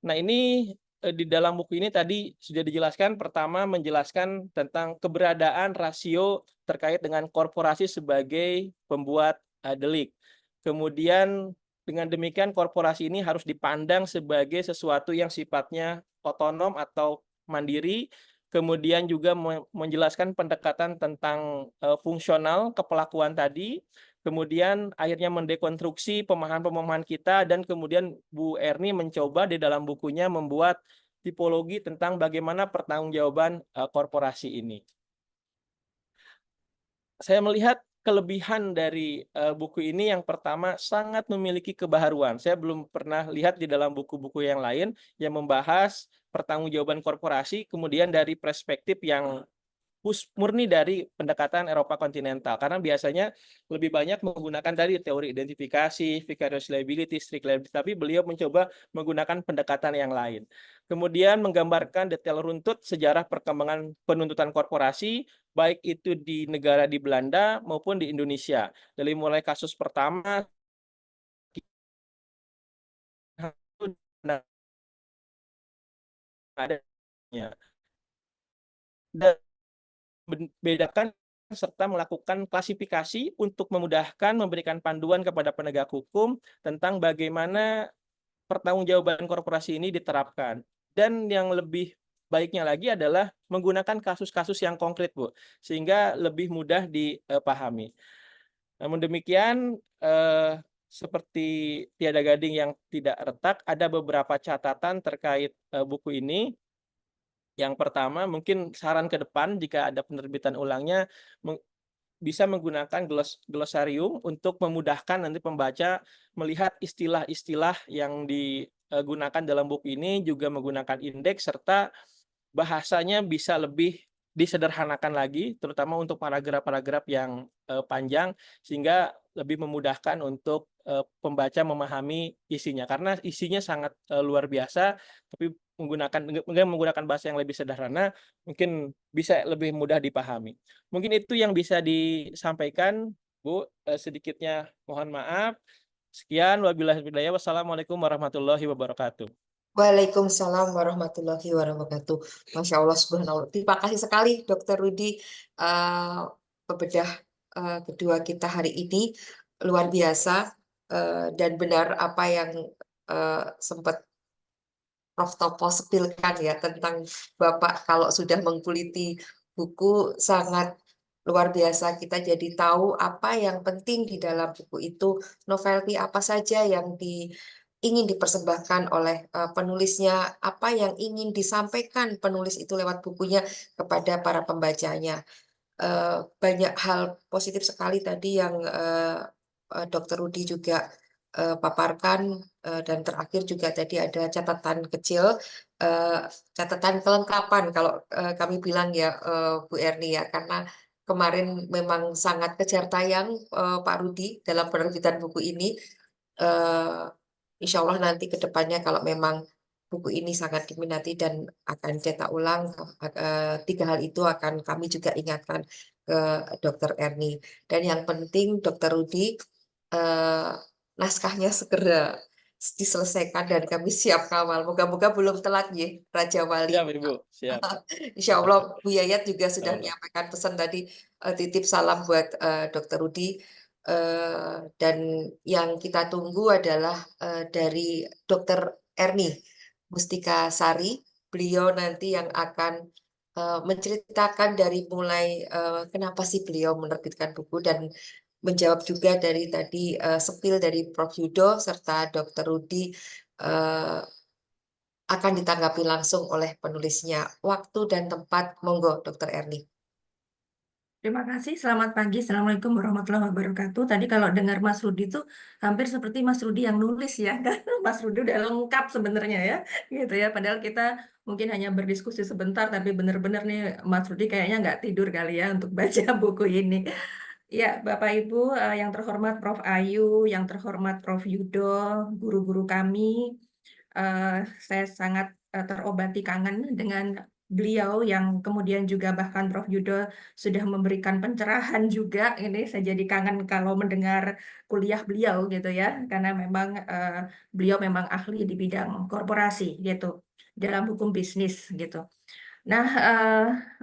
Nah, ini di dalam buku ini tadi sudah dijelaskan, pertama menjelaskan tentang keberadaan rasio terkait dengan korporasi sebagai pembuat delik. Kemudian dengan demikian korporasi ini harus dipandang sebagai sesuatu yang sifatnya otonom atau mandiri. Kemudian juga menjelaskan pendekatan tentang fungsional kepelakuan tadi. Kemudian akhirnya mendekonstruksi pemahaman-pemahaman kita dan kemudian Bu Erni mencoba di dalam bukunya membuat tipologi tentang bagaimana pertanggungjawaban korporasi ini. Saya melihat kelebihan dari buku ini yang pertama sangat memiliki kebaharuan. Saya belum pernah lihat di dalam buku-buku yang lain yang membahas pertanggungjawaban korporasi kemudian dari perspektif yang murni dari pendekatan Eropa kontinental. Karena biasanya lebih banyak menggunakan tadi teori identifikasi, vicarious liability, strict liability, tapi beliau mencoba menggunakan pendekatan yang lain. Kemudian menggambarkan detail runtut sejarah perkembangan penuntutan korporasi, baik itu di negara di Belanda maupun di Indonesia. Dari mulai kasus pertama, adanya. Dan bedakan serta melakukan klasifikasi untuk memudahkan memberikan panduan kepada penegak hukum tentang bagaimana pertanggungjawaban korporasi ini diterapkan. Dan yang lebih baiknya lagi adalah menggunakan kasus-kasus yang konkret, Bu, sehingga lebih mudah dipahami. Namun demikian, seperti tiada gading yang tidak retak, ada beberapa catatan terkait buku ini. Yang pertama, mungkin saran ke depan jika ada penerbitan ulangnya, bisa menggunakan glosarium untuk memudahkan nanti pembaca melihat istilah-istilah yang digunakan dalam buku ini, juga menggunakan indeks serta bahasanya bisa lebih disederhanakan lagi, terutama untuk paragraf-paragraf yang panjang, sehingga lebih memudahkan untuk pembaca memahami isinya. Karena isinya sangat luar biasa, tapi menggunakan bahasa yang lebih sederhana, mungkin bisa lebih mudah dipahami. Mungkin itu yang bisa disampaikan, Bu. Sedikitnya mohon maaf. Sekian, wabillahi hidayah. Wassalamualaikum warahmatullahi wabarakatuh. Waalaikumsalam warahmatullahi wabarakatuh. Masya Allah, subhanallah. Terima kasih sekali, Dr. Rudi, pembedah kedua kita hari ini. Luar biasa, dan benar apa yang sempat Prof. Topo sepilkan ya tentang Bapak kalau sudah mengkuliti buku sangat luar biasa. Kita jadi tahu apa yang penting di dalam buku itu, novelty apa saja yang ingin dipersembahkan oleh penulisnya, apa yang ingin disampaikan penulis itu lewat bukunya kepada para pembacanya. Banyak hal positif sekali tadi yang Dr. Rudi juga paparkan, dan terakhir juga tadi ada catatan kecil, catatan kelengkapan kalau kami bilang ya, Bu Erni ya, karena kemarin memang sangat kejar tayang Pak Rudi dalam penerbitan buku ini. Insya Allah nanti ke depannya kalau memang buku ini sangat diminati dan akan cetak ulang, 3 hal itu akan kami juga ingatkan ke Dr. Erni. Dan yang penting Dr. Rudi, naskahnya segera diselesaikan dan kami siap kawal. Moga-moga belum telat ya, Raja Wali. Siap, Ibu. Siap. Insya Allah Bu Yayat juga sudah Allah. menyampaikan pesan tadi, titip salam buat Dr. Rudi. Dan yang kita tunggu adalah dari Dr. Erni Mustika Sari. Beliau nanti yang akan menceritakan dari mulai kenapa sih beliau menerbitkan buku, dan menjawab juga dari tadi sepil dari Prof. Yudo serta Dr. Rudi akan ditanggapi langsung oleh penulisnya. Waktu dan tempat, monggo Dr. Erni. Terima kasih, selamat pagi. Assalamualaikum warahmatullahi wabarakatuh. Tadi kalau dengar Mas Rudi itu hampir seperti Mas Rudi yang nulis ya, kan Mas Rudi udah lengkap sebenarnya ya, gitu ya. Padahal kita mungkin hanya berdiskusi sebentar, tapi benar-benar nih Mas Rudi kayaknya nggak tidur kali ya untuk baca buku ini. Ya, Bapak Ibu yang terhormat Prof. Ayu, yang terhormat Prof. Yudo, guru-guru kami, saya sangat terobati kangen dengan beliau yang kemudian juga bahkan Prof. Yudo sudah memberikan pencerahan juga. Ini saya jadi kangen kalau mendengar kuliah beliau gitu ya, karena memang beliau memang ahli di bidang korporasi gitu, dalam hukum bisnis gitu. Nah,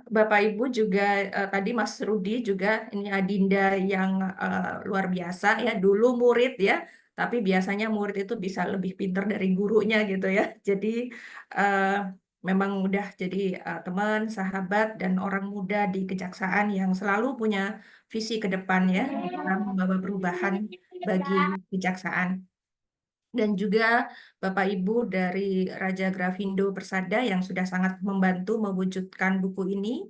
Bapak Ibu juga tadi Mas Rudi juga ini Adinda yang luar biasa ya, dulu murid ya, tapi biasanya murid itu bisa lebih pintar dari gurunya gitu ya. Jadi memang udah jadi teman, sahabat, dan orang muda di Kejaksaan yang selalu punya visi ke depan ya, dalam membawa perubahan bagi Kejaksaan. Dan juga Bapak Ibu dari Raja Grafindo Persada yang sudah sangat membantu mewujudkan buku ini.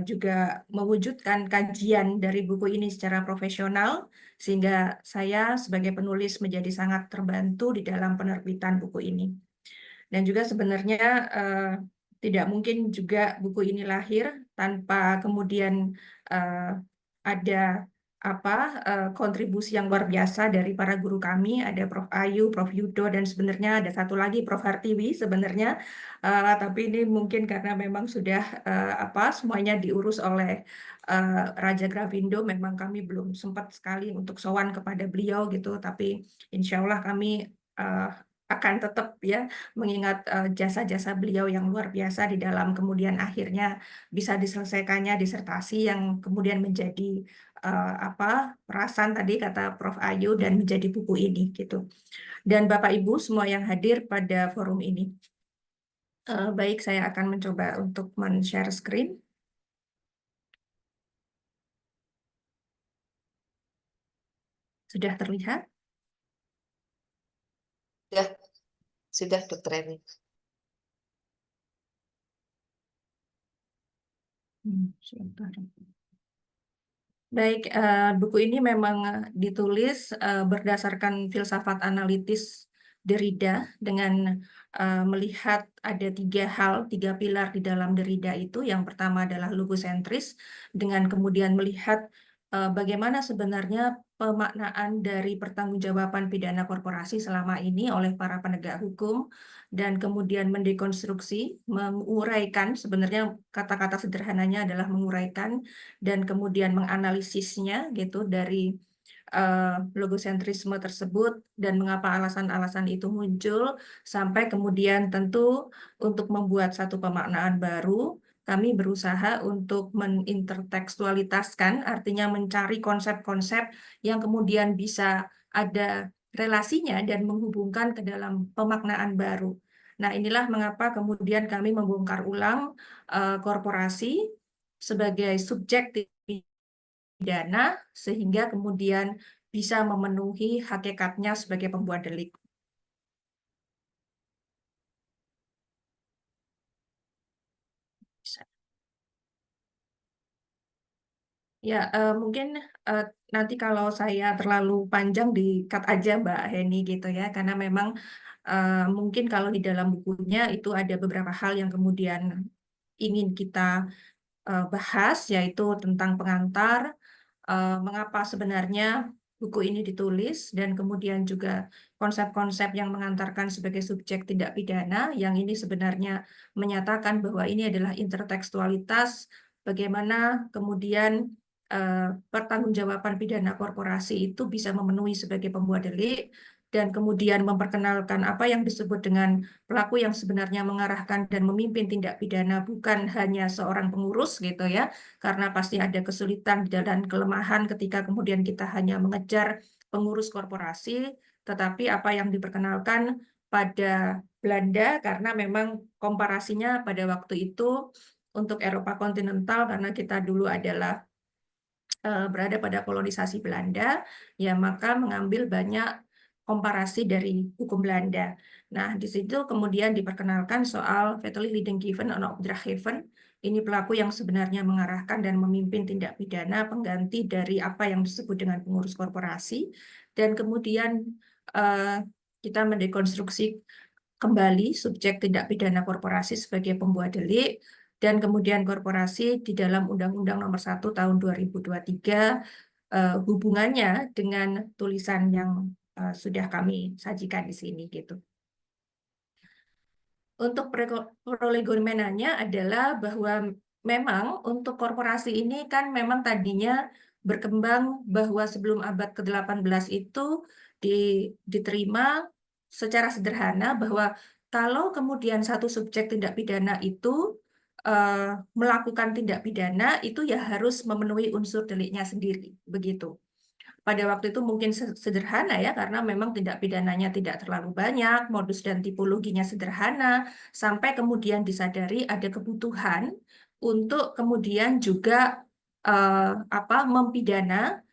juga mewujudkan kajian dari buku ini secara profesional, sehingga saya sebagai penulis menjadi sangat terbantu di dalam penerbitan buku ini. Dan juga sebenarnya tidak mungkin juga buku ini lahir tanpa kemudian ada kontribusi yang luar biasa dari para guru kami, ada Prof. Ayu, Prof. Yudo, dan sebenarnya ada satu lagi Prof. Hartiwi sebenarnya, tapi ini mungkin karena memang sudah semuanya diurus oleh Raja Grafindo, memang kami belum sempat sekali untuk sowan kepada beliau gitu, tapi insya Allah kami akan tetap ya mengingat jasa-jasa beliau yang luar biasa di dalam kemudian akhirnya bisa diselesaikannya disertasi yang kemudian menjadi perasan tadi kata Prof. Ayu dan menjadi buku ini gitu. Dan Bapak Ibu semua yang hadir pada forum ini. Baik, saya akan mencoba untuk men-share screen. Sudah terlihat? Sudah Dokter Eni. Sebentar. Baik, buku ini memang ditulis berdasarkan filsafat analitis Derrida dengan melihat ada tiga pilar di dalam Derrida itu. Yang pertama adalah logosentris, dengan kemudian melihat bagaimana sebenarnya pemaknaan dari pertanggungjawaban pidana korporasi selama ini oleh para penegak hukum, dan kemudian mendekonstruksi, menguraikan, sebenarnya kata-kata sederhananya adalah menguraikan, dan kemudian menganalisisnya gitu dari logosentrisme tersebut dan mengapa alasan-alasan itu muncul, sampai kemudian tentu untuk membuat satu pemaknaan baru, kami berusaha untuk menintertekstualitaskan, artinya mencari konsep-konsep yang kemudian bisa ada relasinya dan menghubungkan ke dalam pemaknaan baru. Nah, inilah mengapa kemudian kami membongkar ulang korporasi sebagai subjek pidana, sehingga kemudian bisa memenuhi hakikatnya sebagai pembuat delik. Ya, mungkin nanti kalau saya terlalu panjang di-cut aja Mbak Heni gitu ya, karena memang mungkin kalau di dalam bukunya itu ada beberapa hal yang kemudian ingin kita bahas, yaitu tentang pengantar, mengapa sebenarnya buku ini ditulis, dan kemudian juga konsep-konsep yang mengantarkan sebagai subjek tindak pidana, yang ini sebenarnya menyatakan bahwa ini adalah intertekstualitas, bagaimana kemudian pertanggungjawaban pidana korporasi itu bisa memenuhi sebagai pembuat delik, dan kemudian memperkenalkan apa yang disebut dengan pelaku yang sebenarnya mengarahkan dan memimpin tindak pidana, bukan hanya seorang pengurus gitu ya, karena pasti ada kesulitan dan kelemahan ketika kemudian kita hanya mengejar pengurus korporasi, tetapi apa yang diperkenalkan pada Belanda, karena memang komparasinya pada waktu itu untuk Eropa kontinental, karena kita dulu adalah berada pada kolonisasi Belanda, ya maka mengambil banyak komparasi dari hukum Belanda. Nah, di situ kemudian diperkenalkan soal fatally leading given on opdrachtgever. Ini pelaku yang sebenarnya mengarahkan dan memimpin tindak pidana pengganti dari apa yang disebut dengan pengurus korporasi. Dan kemudian kita mendekonstruksi kembali subjek tindak pidana korporasi sebagai pembuat delik, dan kemudian korporasi di dalam Undang-Undang Nomor 1 Tahun 2023 hubungannya dengan tulisan yang sudah kami sajikan di sini gitu. Untuk prolegomenanya adalah bahwa memang untuk korporasi ini kan memang tadinya berkembang bahwa sebelum abad ke-18 itu diterima secara sederhana bahwa kalau kemudian satu subjek tindak pidana itu melakukan tindak pidana, itu ya harus memenuhi unsur deliknya sendiri, begitu. Pada waktu itu mungkin sederhana ya, karena memang tindak pidananya tidak terlalu banyak, modus dan tipologinya sederhana, sampai kemudian disadari ada kebutuhan untuk kemudian juga mempidana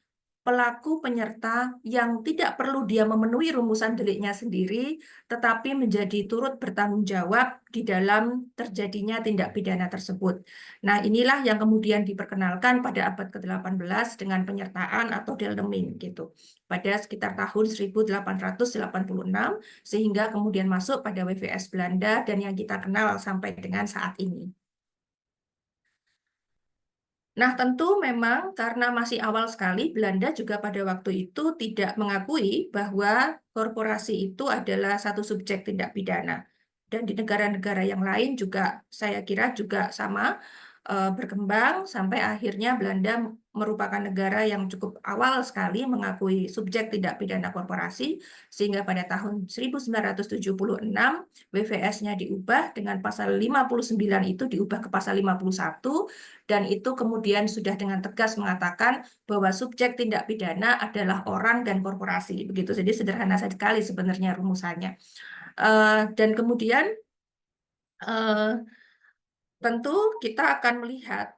pelaku penyerta yang tidak perlu dia memenuhi rumusan deliknya sendiri, tetapi menjadi turut bertanggung jawab di dalam terjadinya tindak pidana tersebut. Nah, inilah yang kemudian diperkenalkan pada abad ke-18 dengan penyertaan atau delteming gitu. Pada sekitar tahun 1886 sehingga kemudian masuk pada WVS Belanda dan yang kita kenal sampai dengan saat ini. Nah, tentu memang karena masih awal sekali, Belanda juga pada waktu itu tidak mengakui bahwa korporasi itu adalah satu subjek tindak pidana. Dan di negara-negara yang lain juga, saya kira juga sama, berkembang sampai akhirnya Belanda merupakan negara yang cukup awal sekali mengakui subjek tindak pidana korporasi, sehingga pada tahun 1976 WVS-nya diubah dengan pasal 59 itu diubah ke pasal 51, dan itu kemudian sudah dengan tegas mengatakan bahwa subjek tindak pidana adalah orang dan korporasi. Begitu, jadi sederhana sekali sebenarnya rumusannya. Dan kemudian tentu kita akan melihat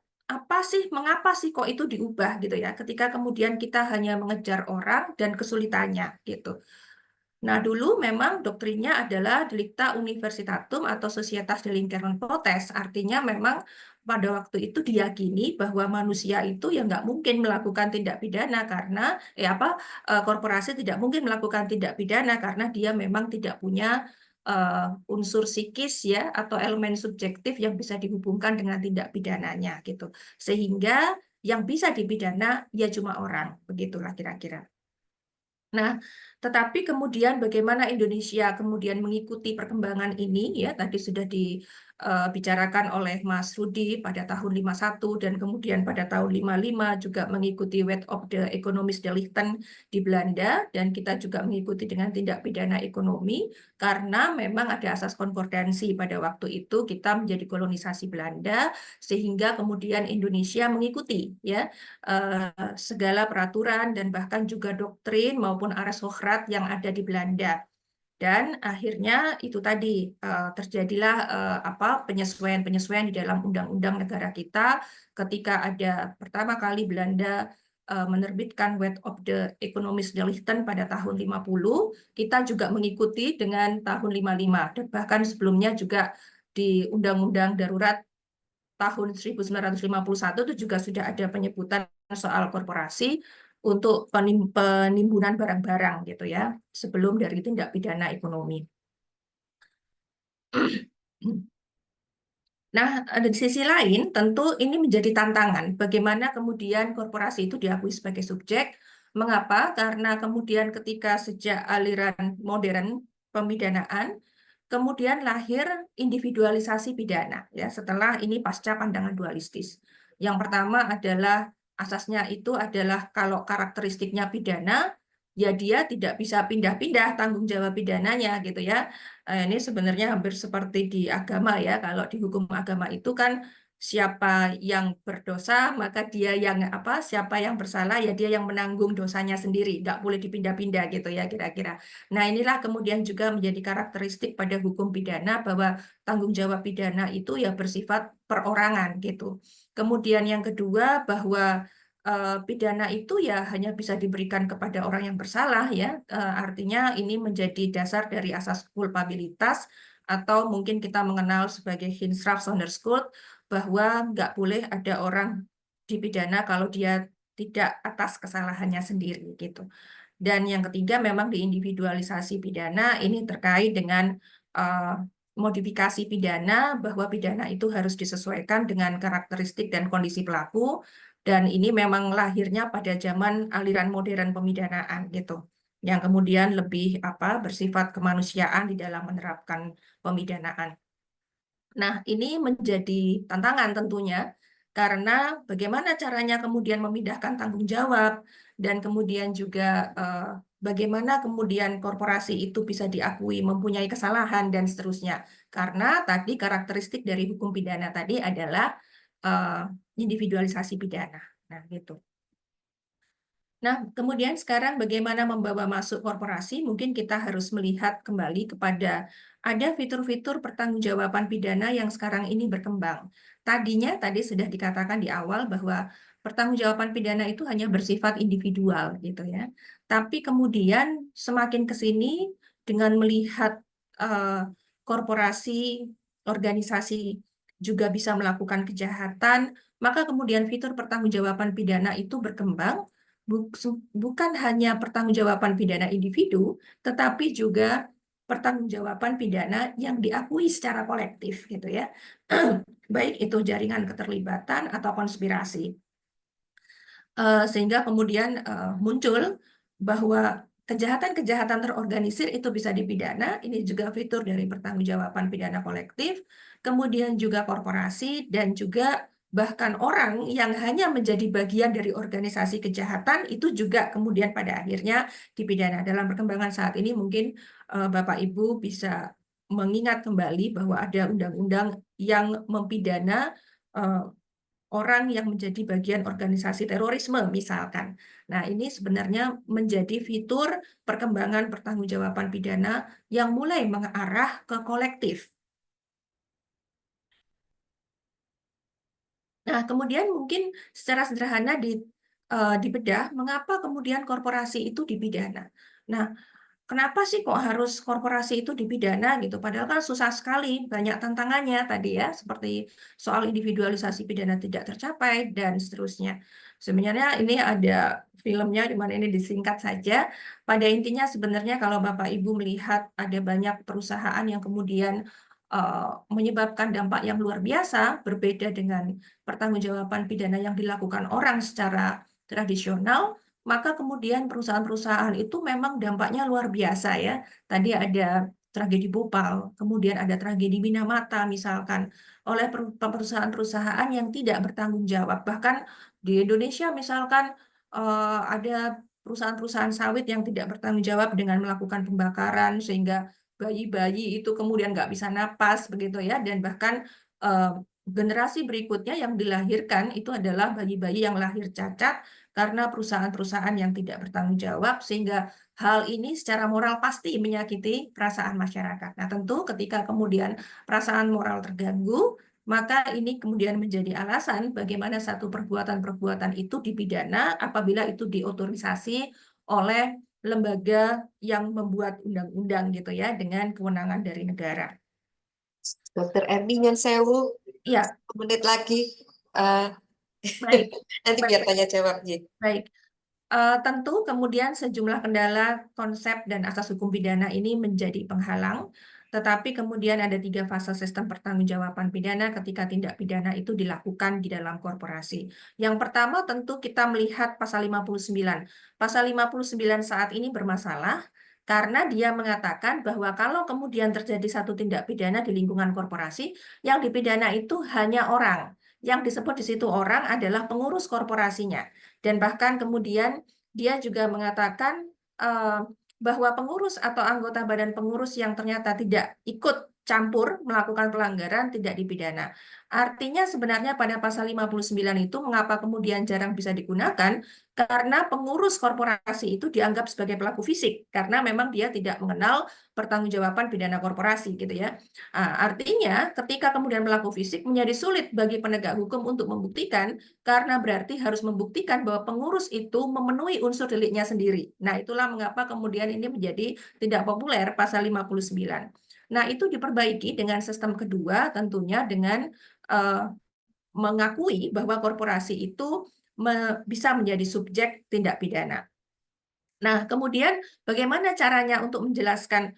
mengapa sih kok itu diubah gitu ya, ketika kemudian kita hanya mengejar orang dan kesulitannya gitu. Nah, dulu memang doktrinnya adalah delicta universitatum atau societas delinquere potest, artinya memang pada waktu itu diyakini bahwa manusia itu ya nggak mungkin melakukan tindak pidana karena korporasi tidak mungkin melakukan tindak pidana karena dia memang tidak punya unsur psikis ya atau elemen subjektif yang bisa dihubungkan dengan tindak pidananya gitu. Sehingga yang bisa dipidana ya cuma orang, begitulah kira-kira. Nah, tetapi kemudian bagaimana Indonesia kemudian mengikuti perkembangan ini ya tadi sudah dibicarakan oleh Mas Rudi pada tahun 51 dan kemudian pada tahun 55 juga mengikuti Wet of the Economische Delichten di Belanda dan kita juga mengikuti dengan tindak pidana ekonomi karena memang ada asas konkordansi pada waktu itu kita menjadi kolonisasi Belanda sehingga kemudian Indonesia mengikuti ya segala peraturan dan bahkan juga doktrin maupun aristokrat yang ada di Belanda. Dan akhirnya itu tadi terjadilah penyesuaian-penyesuaian di dalam undang-undang negara kita ketika ada pertama kali Belanda menerbitkan Wet of the Economische Delichten pada tahun 50, kita juga mengikuti dengan tahun 55 dan bahkan sebelumnya juga di Undang-Undang Darurat tahun 1951 itu juga sudah ada penyebutan soal korporasi untuk penimbunan barang-barang gitu ya, sebelum dari tindak pidana ekonomi. Nah, di sisi lain tentu ini menjadi tantangan bagaimana kemudian korporasi itu diakui sebagai subjek. Mengapa? Karena kemudian ketika sejak aliran modern pemidanaan kemudian lahir individualisasi pidana ya setelah ini pasca pandangan dualistis. Yang pertama adalah asasnya itu adalah kalau karakteristiknya pidana ya dia tidak bisa pindah-pindah tanggung jawab pidananya gitu ya. Ini sebenarnya hampir seperti di agama ya. Kalau di hukum agama itu kan siapa yang berdosa maka dia yang siapa yang bersalah ya dia yang menanggung dosanya sendiri, nggak boleh dipindah-pindah gitu ya kira-kira. Nah, inilah kemudian juga menjadi karakteristik pada hukum pidana bahwa tanggung jawab pidana itu ya bersifat perorangan gitu. Kemudian yang kedua bahwa pidana itu ya hanya bisa diberikan kepada orang yang bersalah ya. Artinya ini menjadi dasar dari asas kulpabilitas atau mungkin kita mengenal sebagai Hirschsprung bahwa nggak boleh ada orang dipidana kalau dia tidak atas kesalahannya sendiri gitu. Dan yang ketiga memang diindividualisasi pidana ini terkait dengan modifikasi pidana bahwa pidana itu harus disesuaikan dengan karakteristik dan kondisi pelaku dan ini memang lahirnya pada zaman aliran modern pemidanaan gitu yang kemudian lebih bersifat kemanusiaan di dalam menerapkan pemidanaan. Nah, ini menjadi tantangan tentunya karena bagaimana caranya kemudian memindahkan tanggung jawab dan kemudian juga bagaimana kemudian korporasi itu bisa diakui mempunyai kesalahan dan seterusnya. Karena tadi karakteristik dari hukum pidana tadi adalah individualisasi pidana. Nah, gitu. Nah, kemudian sekarang bagaimana membawa masuk korporasi? Mungkin kita harus melihat kembali kepada ada fitur-fitur pertanggungjawaban pidana yang sekarang ini berkembang. Tadi sudah dikatakan di awal bahwa pertanggungjawaban pidana itu hanya bersifat individual gitu ya. Tapi kemudian semakin ke sini dengan melihat korporasi, organisasi juga bisa melakukan kejahatan, maka kemudian fitur pertanggungjawaban pidana itu berkembang, bukan hanya pertanggungjawaban pidana individu, tetapi juga pertanggungjawaban pidana yang diakui secara kolektif gitu ya. Baik itu jaringan keterlibatan atau konspirasi. Sehingga kemudian muncul bahwa kejahatan-kejahatan terorganisir itu bisa dipidana, ini juga fitur dari pertanggungjawaban pidana kolektif, kemudian juga korporasi, dan juga bahkan orang yang hanya menjadi bagian dari organisasi kejahatan itu juga kemudian pada akhirnya dipidana. Dalam perkembangan saat ini mungkin Bapak Ibu bisa mengingat kembali bahwa ada undang-undang yang mempidana orang yang menjadi bagian organisasi terorisme misalkan. Nah, ini sebenarnya menjadi fitur perkembangan pertanggungjawaban pidana yang mulai mengarah ke kolektif. Nah, kemudian mungkin secara sederhana dibedah mengapa kemudian korporasi itu dipidana. Nah, kenapa sih kok harus korporasi itu dipidana gitu? Padahal kan susah sekali, banyak tantangannya tadi ya, seperti soal individualisasi pidana tidak tercapai dan seterusnya. Sebenarnya ini ada filmnya di mana ini disingkat saja. Pada intinya sebenarnya kalau Bapak Ibu melihat ada banyak perusahaan yang kemudian menyebabkan dampak yang luar biasa, berbeda dengan pertanggungjawaban pidana yang dilakukan orang secara tradisional, maka kemudian perusahaan-perusahaan itu memang dampaknya luar biasa ya. Tadi ada tragedi Bhopal, kemudian ada tragedi Minamata misalkan, oleh perusahaan-perusahaan yang tidak bertanggung jawab. Bahkan di Indonesia misalkan ada perusahaan-perusahaan sawit yang tidak bertanggung jawab dengan melakukan pembakaran sehingga bayi-bayi itu kemudian nggak bisa napas begitu ya, dan bahkan generasi berikutnya yang dilahirkan itu adalah bayi-bayi yang lahir cacat karena perusahaan-perusahaan yang tidak bertanggung jawab, sehingga hal ini secara moral pasti menyakiti perasaan masyarakat. Nah, tentu ketika kemudian perasaan moral terganggu, maka ini kemudian menjadi alasan bagaimana satu perbuatan-perbuatan itu dipidana apabila itu diotorisasi oleh lembaga yang membuat undang-undang gitu ya, dengan kewenangan dari negara. Dokter Erni nyun sewu, Iya, 1 menit lagi. Eh, baik. nanti biar tanya jawab, Ji. Baik. Tentu kemudian sejumlah kendala konsep dan asas hukum pidana ini menjadi penghalang, tetapi kemudian ada 3 fase sistem pertanggungjawaban pidana ketika tindak pidana itu dilakukan di dalam korporasi. Yang pertama tentu kita melihat pasal 59. Pasal 59 saat ini bermasalah karena dia mengatakan bahwa kalau kemudian terjadi satu tindak pidana di lingkungan korporasi, yang dipidana itu hanya orang. Yang disebut di situ orang adalah pengurus korporasinya. Dan bahkan kemudian dia juga mengatakan bahwa pengurus atau anggota badan pengurus yang ternyata tidak ikut campur melakukan pelanggaran tidak dipidana. Artinya sebenarnya pada pasal 59 itu mengapa kemudian jarang bisa digunakan, karena pengurus korporasi itu dianggap sebagai pelaku fisik, karena memang dia tidak mengenal pertanggungjawaban pidana korporasi gitu ya. Artinya ketika kemudian pelaku fisik menjadi sulit bagi penegak hukum untuk membuktikan, karena berarti harus membuktikan bahwa pengurus itu memenuhi unsur deliknya sendiri. Nah, itulah mengapa kemudian ini menjadi tidak populer pasal 59. Nah, itu diperbaiki dengan sistem kedua tentunya dengan mengakui bahwa korporasi itu bisa menjadi subjek tindak pidana. Nah, kemudian bagaimana caranya untuk menjelaskan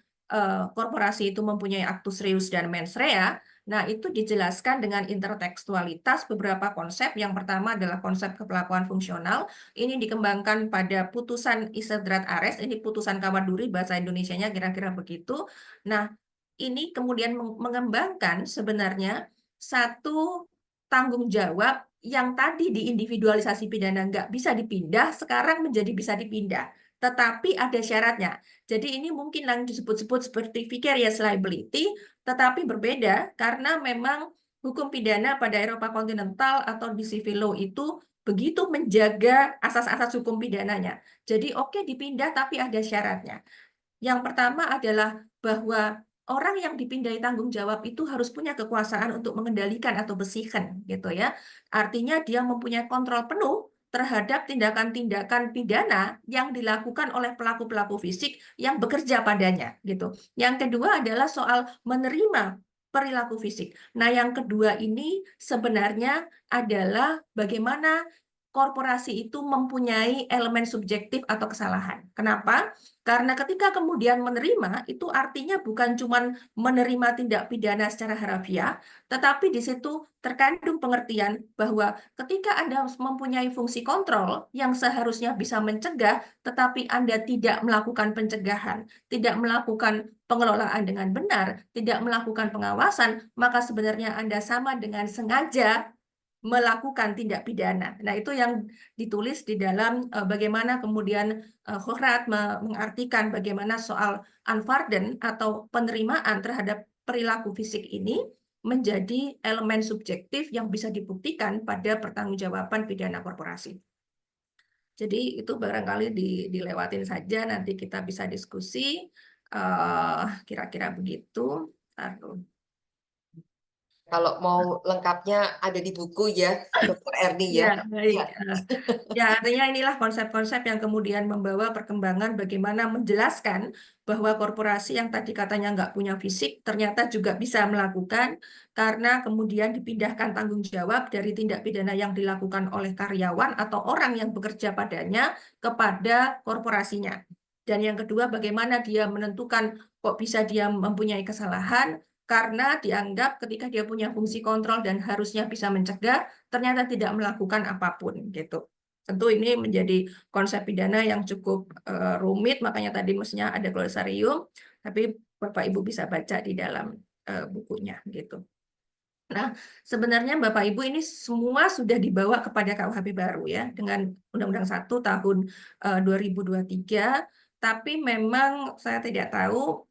korporasi itu mempunyai actus reus dan mens rea? Nah, itu dijelaskan dengan intertekstualitas beberapa konsep. Yang pertama adalah konsep kepelakuan fungsional. Ini dikembangkan pada putusan Isedrat Ares. Ini putusan Kawat Duri, bahasa Indonesianya kira-kira begitu. Nah, ini kemudian mengembangkan sebenarnya satu tanggung jawab yang tadi diindividualisasi pidana nggak bisa dipindah, sekarang menjadi bisa dipindah. Tetapi ada syaratnya. Jadi ini mungkin yang disebut-sebut seperti vicarious liability, tetapi berbeda karena memang hukum pidana pada Eropa kontinental atau di civil law itu begitu menjaga asas-asas hukum pidananya. Jadi oke dipindah tapi ada syaratnya. Yang pertama adalah bahwa orang yang dipindai tanggung jawab itu harus punya kekuasaan untuk mengendalikan atau bersihkan gitu ya. Artinya dia mempunyai kontrol penuh terhadap tindakan-tindakan pidana yang dilakukan oleh pelaku-pelaku fisik yang bekerja padanya gitu. Yang kedua adalah soal menerima perilaku fisik. Nah, yang kedua ini sebenarnya adalah bagaimana korporasi itu mempunyai elemen subjektif atau kesalahan. Kenapa? Karena ketika kemudian menerima, itu artinya bukan cuma menerima tindak pidana secara harafiah, tetapi di situ terkandung pengertian bahwa ketika Anda mempunyai fungsi kontrol yang seharusnya bisa mencegah, tetapi Anda tidak melakukan pencegahan, tidak melakukan pengelolaan dengan benar, tidak melakukan pengawasan, maka sebenarnya Anda sama dengan sengaja melakukan tindak pidana. Nah, itu yang ditulis di dalam bagaimana kemudian Khorat mengartikan bagaimana soal unpardon atau penerimaan terhadap perilaku fisik ini menjadi elemen subjektif yang bisa dibuktikan pada pertanggungjawaban pidana korporasi. Jadi itu barangkali dilewatin saja, nanti kita bisa diskusi. Kira-kira begitu. Kalau mau lengkapnya ada di buku ya, Dr. Erni ya. Ya, baik. Ya. Ya, artinya inilah konsep-konsep yang kemudian membawa perkembangan bagaimana menjelaskan bahwa korporasi yang tadi katanya nggak punya fisik, ternyata juga bisa melakukan karena kemudian dipindahkan tanggung jawab dari tindak pidana yang dilakukan oleh karyawan atau orang yang bekerja padanya kepada korporasinya. Dan yang kedua, bagaimana dia menentukan kok bisa dia mempunyai kesalahan, karena dianggap ketika dia punya fungsi kontrol dan harusnya bisa mencegah, ternyata tidak melakukan apapun gitu. Tentu ini menjadi konsep pidana yang cukup rumit, makanya tadi mestinya ada glosarium, tapi Bapak Ibu bisa baca di dalam bukunya gitu. Nah, sebenarnya Bapak Ibu ini semua sudah dibawa kepada KUHP baru ya dengan Undang-Undang 1 tahun 2023, tapi memang saya tidak tahu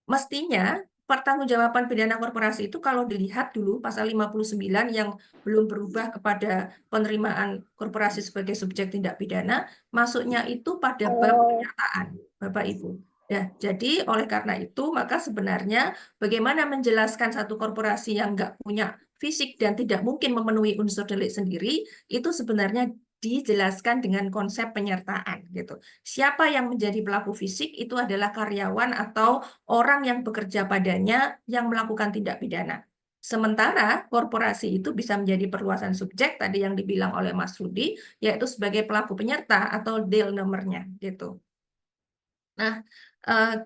mestinya pertanggungjawaban pidana korporasi itu kalau dilihat dulu pasal 59 yang belum berubah kepada penerimaan korporasi sebagai subjek tindak pidana, masuknya itu pada bab penyertaan, Bapak Ibu. Ya, jadi oleh karena itu maka sebenarnya bagaimana menjelaskan satu korporasi yang nggak punya fisik dan tidak mungkin memenuhi unsur delik sendiri, itu sebenarnya dijelaskan dengan konsep penyertaan gitu. Siapa yang menjadi pelaku fisik itu adalah karyawan atau orang yang bekerja padanya yang melakukan tindak pidana. Sementara korporasi itu bisa menjadi perluasan subjek tadi yang dibilang oleh Mas Rudi, yaitu sebagai pelaku penyerta atau deal number-nya gitu. Nah,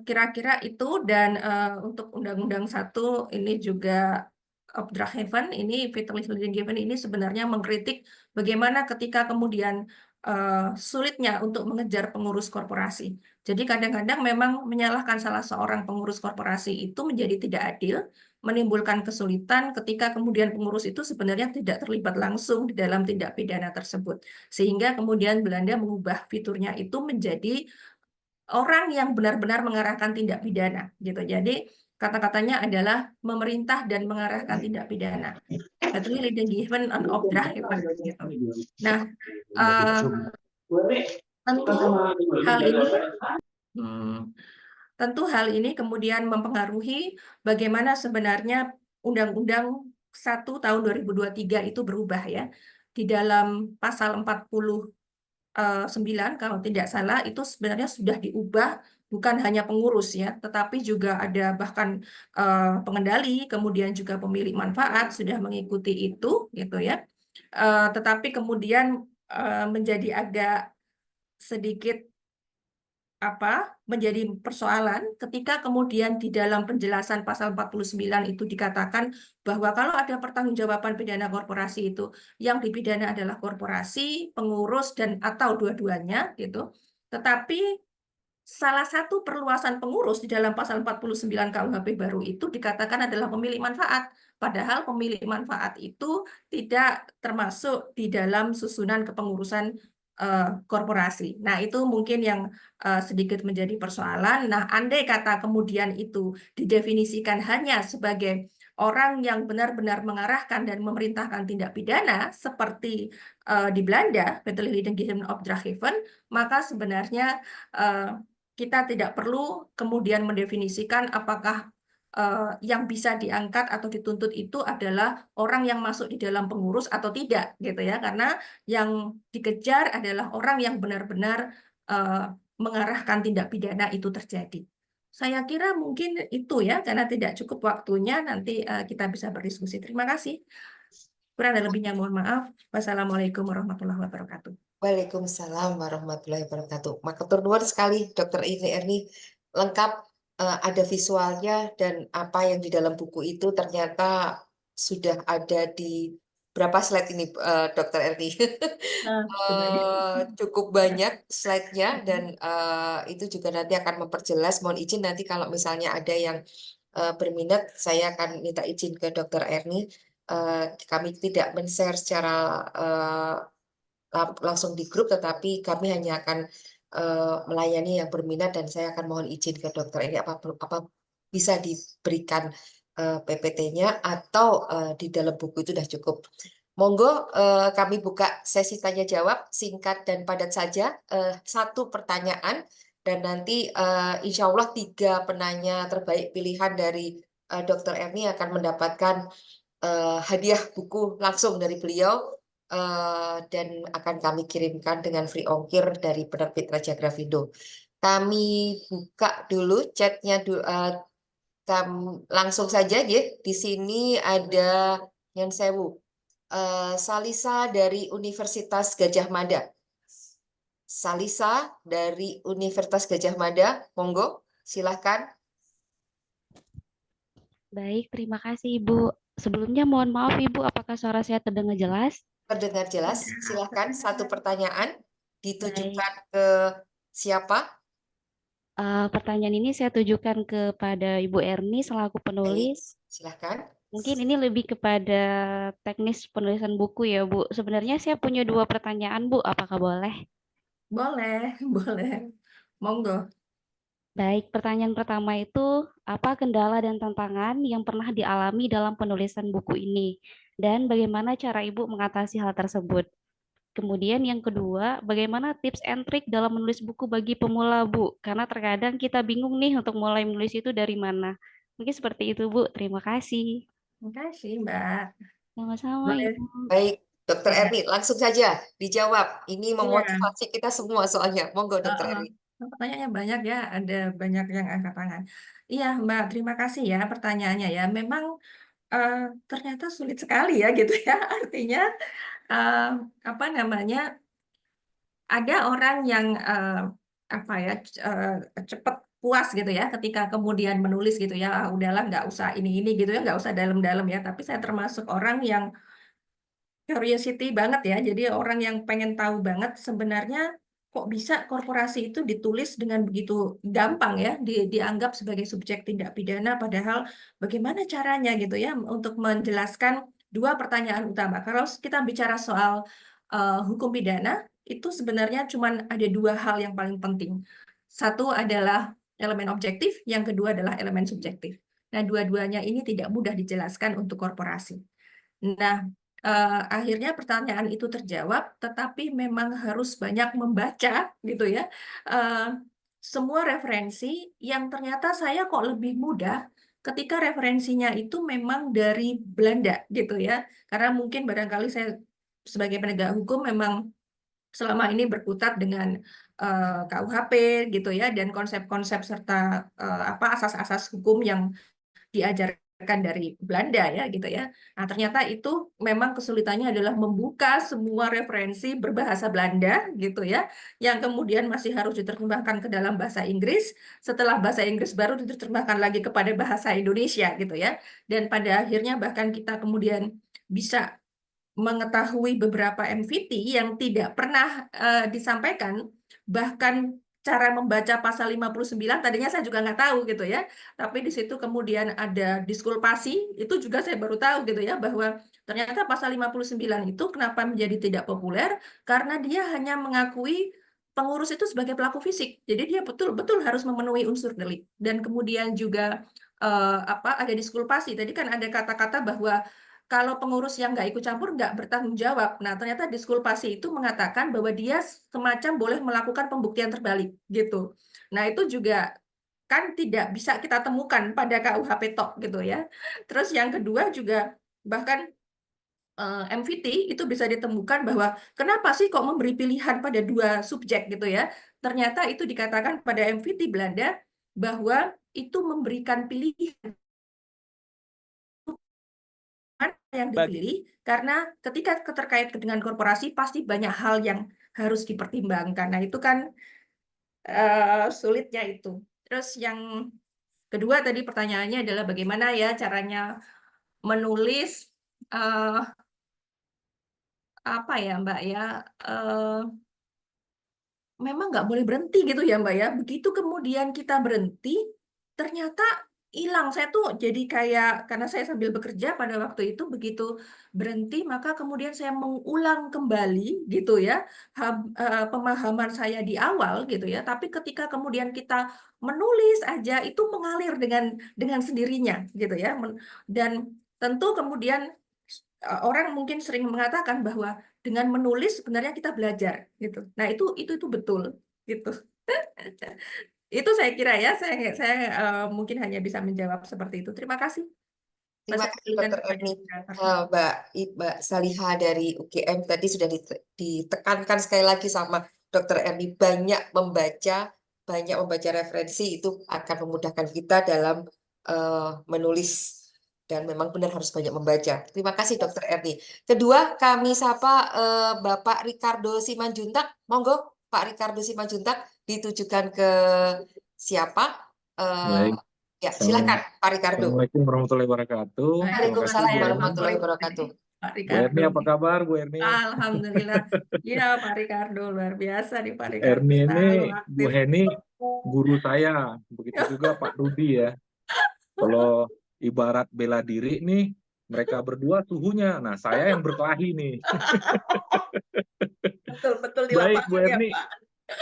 kira-kira itu dan untuk Undang-Undang 1 ini juga Opdrachtgeven ini Vitally Given ini sebenarnya mengkritik bagaimana ketika kemudian sulitnya untuk mengejar pengurus korporasi. Jadi kadang-kadang memang menyalahkan salah seorang pengurus korporasi itu menjadi tidak adil, menimbulkan kesulitan ketika kemudian pengurus itu sebenarnya tidak terlibat langsung di dalam tindak pidana tersebut. Sehingga kemudian Belanda mengubah fiturnya itu menjadi orang yang benar-benar mengarahkan tindak pidana gitu. Jadi kata-katanya adalah memerintah dan mengarahkan tindak pidana. Itu leading given and Opdrachtgeven gitu. Nah, tentu hal ini kemudian mempengaruhi bagaimana sebenarnya Undang-Undang 1 tahun 2023 itu berubah ya. Di dalam pasal 49 kalau tidak salah itu sebenarnya sudah diubah bukan hanya pengurus ya, tetapi juga ada bahkan pengendali, kemudian juga pemilik manfaat sudah mengikuti itu gitu ya. Tetapi kemudian menjadi agak sedikit menjadi persoalan ketika kemudian di dalam penjelasan pasal 49 itu dikatakan bahwa kalau ada pertanggungjawaban pidana korporasi itu yang dipidana adalah korporasi, pengurus dan atau dua-duanya gitu. Tetapi salah satu perluasan pengurus di dalam pasal 49 KUHP baru itu dikatakan adalah pemilik manfaat. Padahal pemilik manfaat itu tidak termasuk di dalam susunan kepengurusan korporasi. Nah, itu mungkin yang sedikit menjadi persoalan. Nah, andai kata kemudian itu didefinisikan hanya sebagai orang yang benar-benar mengarahkan dan memerintahkan tindak pidana seperti di Belanda, Wettelijk Opdrachtgeven, maka sebenarnya kita tidak perlu kemudian mendefinisikan apakah yang bisa diangkat atau dituntut itu adalah orang yang masuk di dalam pengurus atau tidak gitu ya, karena yang dikejar adalah orang yang benar-benar mengarahkan tindak pidana itu terjadi. Saya kira mungkin itu ya, karena tidak cukup waktunya, nanti kita bisa berdiskusi. Terima kasih. Kurang dan lebihnya mohon maaf. Wassalamualaikum warahmatullahi wabarakatuh. Waalaikumsalam warahmatullahi wabarakatuh. Matur nuwun sekali Dokter Erni, lengkap, ada visualnya dan apa yang di dalam buku itu ternyata sudah ada di berapa slide ini Dokter Erni? Cukup banyak slide-nya dan itu juga nanti akan memperjelas. Mohon izin nanti kalau misalnya ada yang berminat, saya akan minta izin ke Dokter Erni. Kami tidak men-share secara langsung di grup, tetapi kami hanya akan melayani yang berminat dan saya akan mohon izin ke dokter ini apa bisa diberikan PPT-nya atau di dalam buku itu sudah cukup. Monggo kami buka sesi tanya jawab singkat dan padat saja, satu pertanyaan dan nanti insya Allah 3 penanya terbaik pilihan dari Dokter Erni akan mendapatkan hadiah buku langsung dari beliau. Dan akan kami kirimkan dengan free ongkir dari penerbit Raja Grafindo. Kami buka dulu chatnya langsung saja ya. Di sini ada Nyan Sewu, Salisa dari Universitas Gajah Mada. Salisa dari Universitas Gajah Mada, monggo silahkan. Baik, terima kasih Ibu. Sebelumnya mohon maaf Ibu, apakah suara saya terdengar jelas? Terdengar jelas, silahkan. Satu pertanyaan ditujukan ke siapa? Pertanyaan ini saya tujukan kepada Ibu Erni selaku penulis. Silahkan. Mungkin ini lebih kepada teknis penulisan buku ya Bu. Sebenarnya saya punya 2 pertanyaan Bu, apakah boleh? Boleh, boleh. Monggo. Baik, pertanyaan pertama itu, apa kendala dan tantangan yang pernah dialami dalam penulisan buku ini? Dan bagaimana cara Ibu mengatasi hal tersebut? Kemudian yang kedua, bagaimana tips and trick dalam menulis buku bagi pemula, Bu? Karena terkadang kita bingung nih untuk mulai menulis itu dari mana. Mungkin seperti itu, Bu. Terima kasih. Terima kasih, Mbak. Sama-sama, Boleh. Ibu. Baik, Dokter Ya. Erni, langsung saja dijawab. Ini Iya. memotivasi kita semua soalnya. Monggo, Dokter Erni. Pertanyaannya banyak ya, ada banyak yang angkat tangan. Iya, Mbak, terima kasih ya pertanyaannya ya. Memang ternyata sulit sekali ya gitu ya. Artinya apa namanya? Ada orang yang apa ya cepat puas gitu ya ketika kemudian menulis gitu ya. "Ah, udahlah nggak usah ini gitu ya, nggak usah dalam-dalam ya." Tapi saya termasuk orang yang curiosity banget ya, jadi orang yang pengen tahu banget sebenarnya kok bisa korporasi itu ditulis dengan begitu gampang ya, dianggap sebagai subjek tindak pidana, padahal bagaimana caranya gitu ya untuk menjelaskan 2 pertanyaan utama. Kalau kita bicara soal hukum pidana, itu sebenarnya cuman ada 2 hal yang paling penting. Satu adalah elemen objektif, yang kedua adalah elemen subjektif. Nah, dua-duanya ini tidak mudah dijelaskan untuk korporasi. Nah, akhirnya pertanyaan itu terjawab, tetapi memang harus banyak membaca gitu ya, semua referensi yang ternyata saya kok lebih mudah ketika referensinya itu memang dari Belanda gitu ya. Karena mungkin barangkali saya sebagai penegak hukum memang selama ini berkutat dengan KUHP gitu ya, dan konsep-konsep serta asas-asas hukum yang diajarkan dari Belanda ya gitu ya. Nah, ternyata itu memang kesulitannya adalah membuka semua referensi berbahasa Belanda gitu ya, yang kemudian masih harus diterjemahkan ke dalam bahasa Inggris, setelah bahasa Inggris baru diterjemahkan lagi kepada bahasa Indonesia gitu ya. Dan pada akhirnya bahkan kita kemudian bisa mengetahui beberapa MVT yang tidak pernah disampaikan, bahkan cara membaca pasal 59 tadinya saya juga nggak tahu gitu ya. Tapi di situ kemudian ada diskulpasi, itu juga saya baru tahu gitu ya, bahwa ternyata pasal 59 itu kenapa menjadi tidak populer, karena dia hanya mengakui pengurus itu sebagai pelaku fisik. Jadi dia betul-betul harus memenuhi unsur delik. Dan kemudian juga ada diskulpasi. Tadi kan ada kata-kata bahwa kalau pengurus yang nggak ikut campur nggak bertanggung jawab. Nah, ternyata diskulpasi itu mengatakan bahwa dia semacam boleh melakukan pembuktian terbalik gitu. Nah, itu juga kan tidak bisa kita temukan pada KUHP tok gitu ya. Terus yang kedua juga bahkan MVT itu bisa ditemukan bahwa kenapa sih kok memberi pilihan pada dua subjek gitu ya. Ternyata itu dikatakan pada MVT Belanda bahwa itu memberikan pilihan yang Bagi dipilih karena ketika terkait dengan korporasi pasti banyak hal yang harus dipertimbangkan. Nah, itu kan sulitnya itu. Terus yang kedua tadi pertanyaannya adalah bagaimana ya caranya menulis apa ya Mbak ya, memang nggak boleh berhenti gitu ya Mbak ya. Begitu kemudian kita berhenti, ternyata hilang. Saya tuh jadi kayak, karena saya sambil bekerja pada waktu itu, begitu berhenti, maka kemudian saya mengulang kembali gitu ya, pemahaman saya di awal gitu ya. Tapi ketika kemudian kita menulis aja, itu mengalir dengan sendirinya gitu ya. Dan tentu kemudian orang mungkin sering mengatakan bahwa dengan menulis sebenarnya kita belajar gitu. Nah, itu betul gitu. Itu saya kira ya, saya mungkin hanya bisa menjawab seperti itu. Terima kasih. Terima Masih kasih diberikan Dr. kepada Erni. saya. Mbak Saliha dari UGM tadi sudah ditekankan sekali lagi sama Dr. Erni, banyak membaca referensi itu akan memudahkan kita dalam menulis, dan memang benar harus banyak membaca. Terima kasih Dr. Erni. Kedua, kami sapa Bapak Ricardo Simanjuntak. Monggo Pak Ricardo Simanjuntak, ditujukan ke siapa? Baik. Ya, silakan Pak Ricardo. Assalamualaikum warahmatullahi wabarakatuh. Terima kasih Waalaikumsalam Bu Erni. warahmatullahi wabarakatuh. Pak Bu Erni, Ricardo. apa kabar Bu Erni? Alhamdulillah. Ya, Pak Ricardo luar biasa nih Pak Bu Ricardo, Erni ini, selalu Bu aktif. Heni, guru saya. Begitu juga Pak Rudi ya. Kalau ibarat bela diri nih, mereka berdua suhunya. Nah, saya yang berkelahi nih. Betul di Baik Bu lapangan ya Erni, Pak.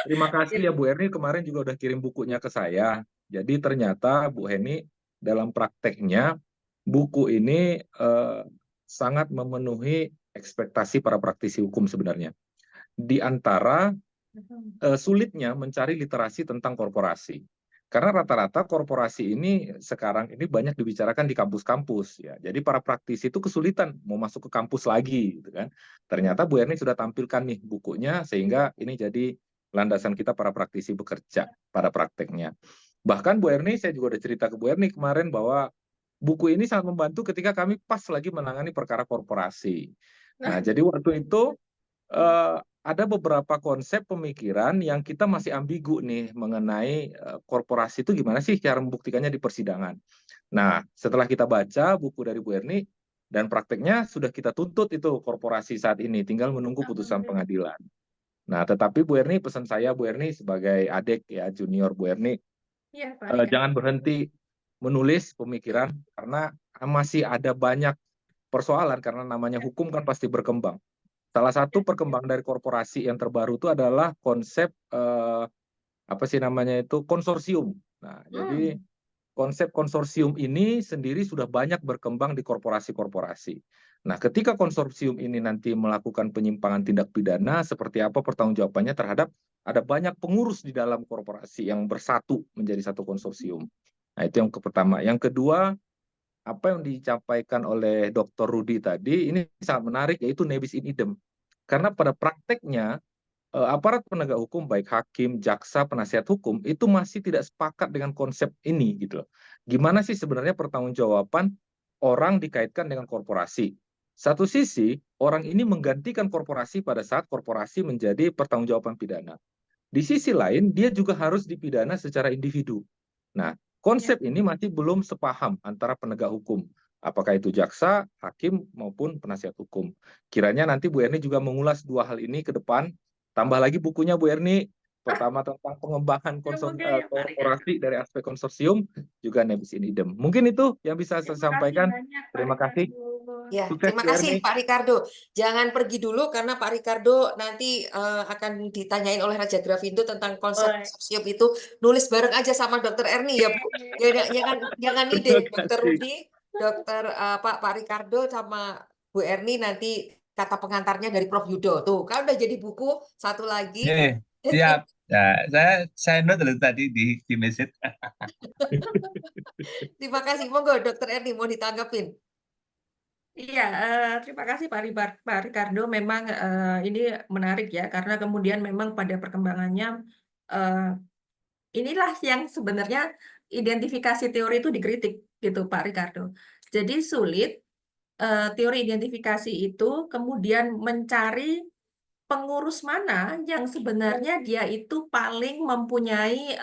terima kasih ya Bu Erni, kemarin juga udah kirim bukunya ke saya. Jadi ternyata Bu Heni dalam prakteknya buku ini sangat memenuhi ekspektasi para praktisi hukum sebenarnya. Di antara sulitnya mencari literasi tentang korporasi. Karena rata-rata korporasi ini sekarang ini banyak dibicarakan di kampus-kampus ya. Jadi para praktisi itu kesulitan mau masuk ke kampus lagi gitu kan. Ternyata Bu Erni sudah tampilkan nih bukunya sehingga ini jadi landasan kita para praktisi bekerja pada prakteknya. Bahkan Bu Erni, saya juga udah cerita ke Bu Erni kemarin bahwa buku ini sangat membantu ketika kami pas lagi menangani perkara korporasi. Nah, jadi waktu itu ada beberapa konsep pemikiran yang kita masih ambigu nih mengenai korporasi itu gimana sih cara membuktikannya di persidangan. Nah, setelah kita baca buku dari Bu Erni dan prakteknya sudah kita tuntut itu korporasi saat ini, tinggal menunggu putusan pengadilan. Nah, tetapi Bu Erni, pesan saya Bu Erni sebagai adik ya junior Bu Erni, Iya, Pak Ricardo. jangan berhenti menulis pemikiran karena masih ada banyak persoalan karena namanya hukum kan pasti berkembang. Salah satu perkembangan dari korporasi yang terbaru itu adalah konsep apa sih namanya itu konsorsium. Nah, jadi konsep konsorsium ini sendiri sudah banyak berkembang di korporasi-korporasi. Nah, ketika konsorsium ini nanti melakukan penyimpangan tindak pidana, seperti apa pertanggungjawabannya terhadap ada banyak pengurus di dalam korporasi yang bersatu menjadi satu konsorsium. Nah, itu yang pertama. Yang kedua, apa yang disampaikan oleh Dr. Rudi tadi ini sangat menarik, yaitu nebis in idem. Karena pada prakteknya aparat penegak hukum baik hakim, jaksa, penasihat hukum itu masih tidak sepakat dengan konsep ini gitu loh. Gimana sih sebenarnya pertanggungjawaban orang dikaitkan dengan korporasi? Satu sisi, orang ini menggantikan korporasi pada saat korporasi menjadi pertanggungjawaban pidana. Di sisi lain, dia juga harus dipidana secara individu. Nah, konsep ini masih belum sepaham antara penegak hukum. Apakah itu jaksa, hakim, maupun penasihat hukum. Kiranya nanti Bu Erni juga mengulas dua hal ini ke depan. Tambah lagi bukunya Bu Erni. Pertama tentang pengembangan korporasi dari aspek konsorsium, juga nebis in idem. Mungkin itu yang bisa saya sampaikan. Terima kasih. Ya, Sukses, terima Bu kasih Erni. Pak Ricardo. Jangan pergi dulu karena Pak Ricardo nanti akan ditanyain oleh Raja Grafindo tentang konsep konsorsium itu. Nulis bareng aja sama Dr. Erni ya Bu. Jangan ide Dr. Rudi. Pak Ricardo sama Bu Erni nanti kata pengantarnya dari Prof Yudo. Tuh, kan udah jadi buku satu lagi. Siap. Ya, saya note dulu tadi di message. Terima kasih. Monggo Dokter Erni mau ditanggapin. Iya, terima kasih Pak Ricardo. Memang ini menarik ya, karena kemudian memang pada perkembangannya inilah yang sebenarnya identifikasi teori itu dikritik gitu Pak Ricardo. Jadi sulit teori identifikasi itu kemudian mencari pengurus mana yang sebenarnya dia itu paling mempunyai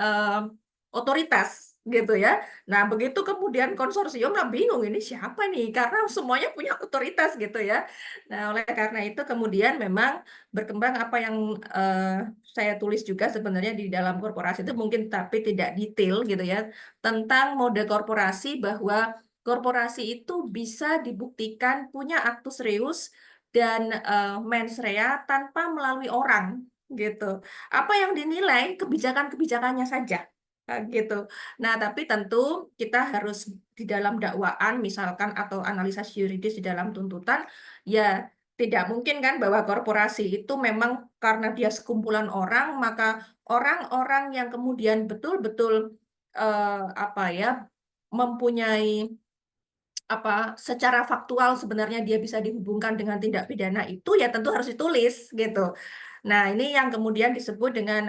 otoritas gitu ya. Nah, begitu kemudian konsorsium bingung ini siapa nih karena semuanya punya otoritas gitu ya. Nah, oleh karena itu kemudian memang berkembang apa yang saya tulis juga sebenarnya di dalam korporasi itu mungkin tapi tidak detail gitu ya tentang mode korporasi bahwa korporasi itu bisa dibuktikan punya actus reus dan mens rea tanpa melalui orang gitu. Apa yang dinilai kebijakan-kebijakannya saja gitu. Nah, tapi tentu kita harus di dalam dakwaan misalkan atau analisa yuridis di dalam tuntutan ya tidak mungkin kan bahwa korporasi itu memang karena dia sekumpulan orang maka orang-orang yang kemudian betul-betul apa ya mempunyai secara faktual sebenarnya dia bisa dihubungkan dengan tindak pidana itu ya tentu harus ditulis gitu. Nah, ini yang kemudian disebut dengan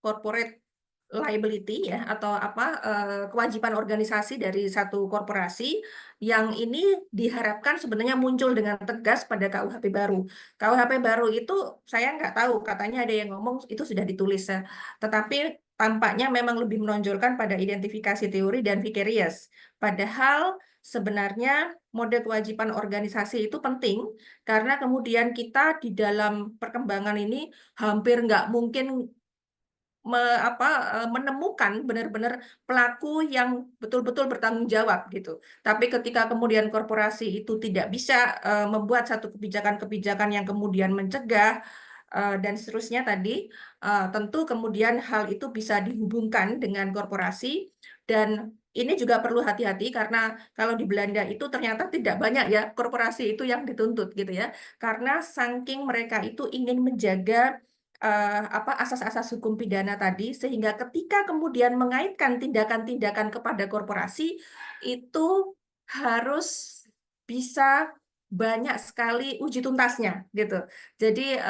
corporate liability ya atau kewajiban organisasi dari satu korporasi yang ini diharapkan sebenarnya muncul dengan tegas pada KUHP baru. KUHP baru itu saya nggak tahu, katanya ada yang ngomong itu sudah ditulis ya. Tetapi tampaknya memang lebih menonjolkan pada identifikasi teori dan vicarious. Padahal sebenarnya mode kewajiban organisasi itu penting karena kemudian kita di dalam perkembangan ini hampir nggak mungkin menemukan benar-benar pelaku yang betul-betul bertanggung jawab gitu. Tapi ketika kemudian korporasi itu tidak bisa membuat satu kebijakan-kebijakan yang kemudian mencegah dan seterusnya tadi, tentu kemudian hal itu bisa dihubungkan dengan korporasi dan ini juga perlu hati-hati karena kalau di Belanda itu ternyata tidak banyak ya korporasi itu yang dituntut gitu ya. Karena saking mereka itu ingin menjaga asas-asas hukum pidana tadi sehingga ketika kemudian mengaitkan tindakan-tindakan kepada korporasi itu harus bisa banyak sekali uji tuntasnya gitu. Jadi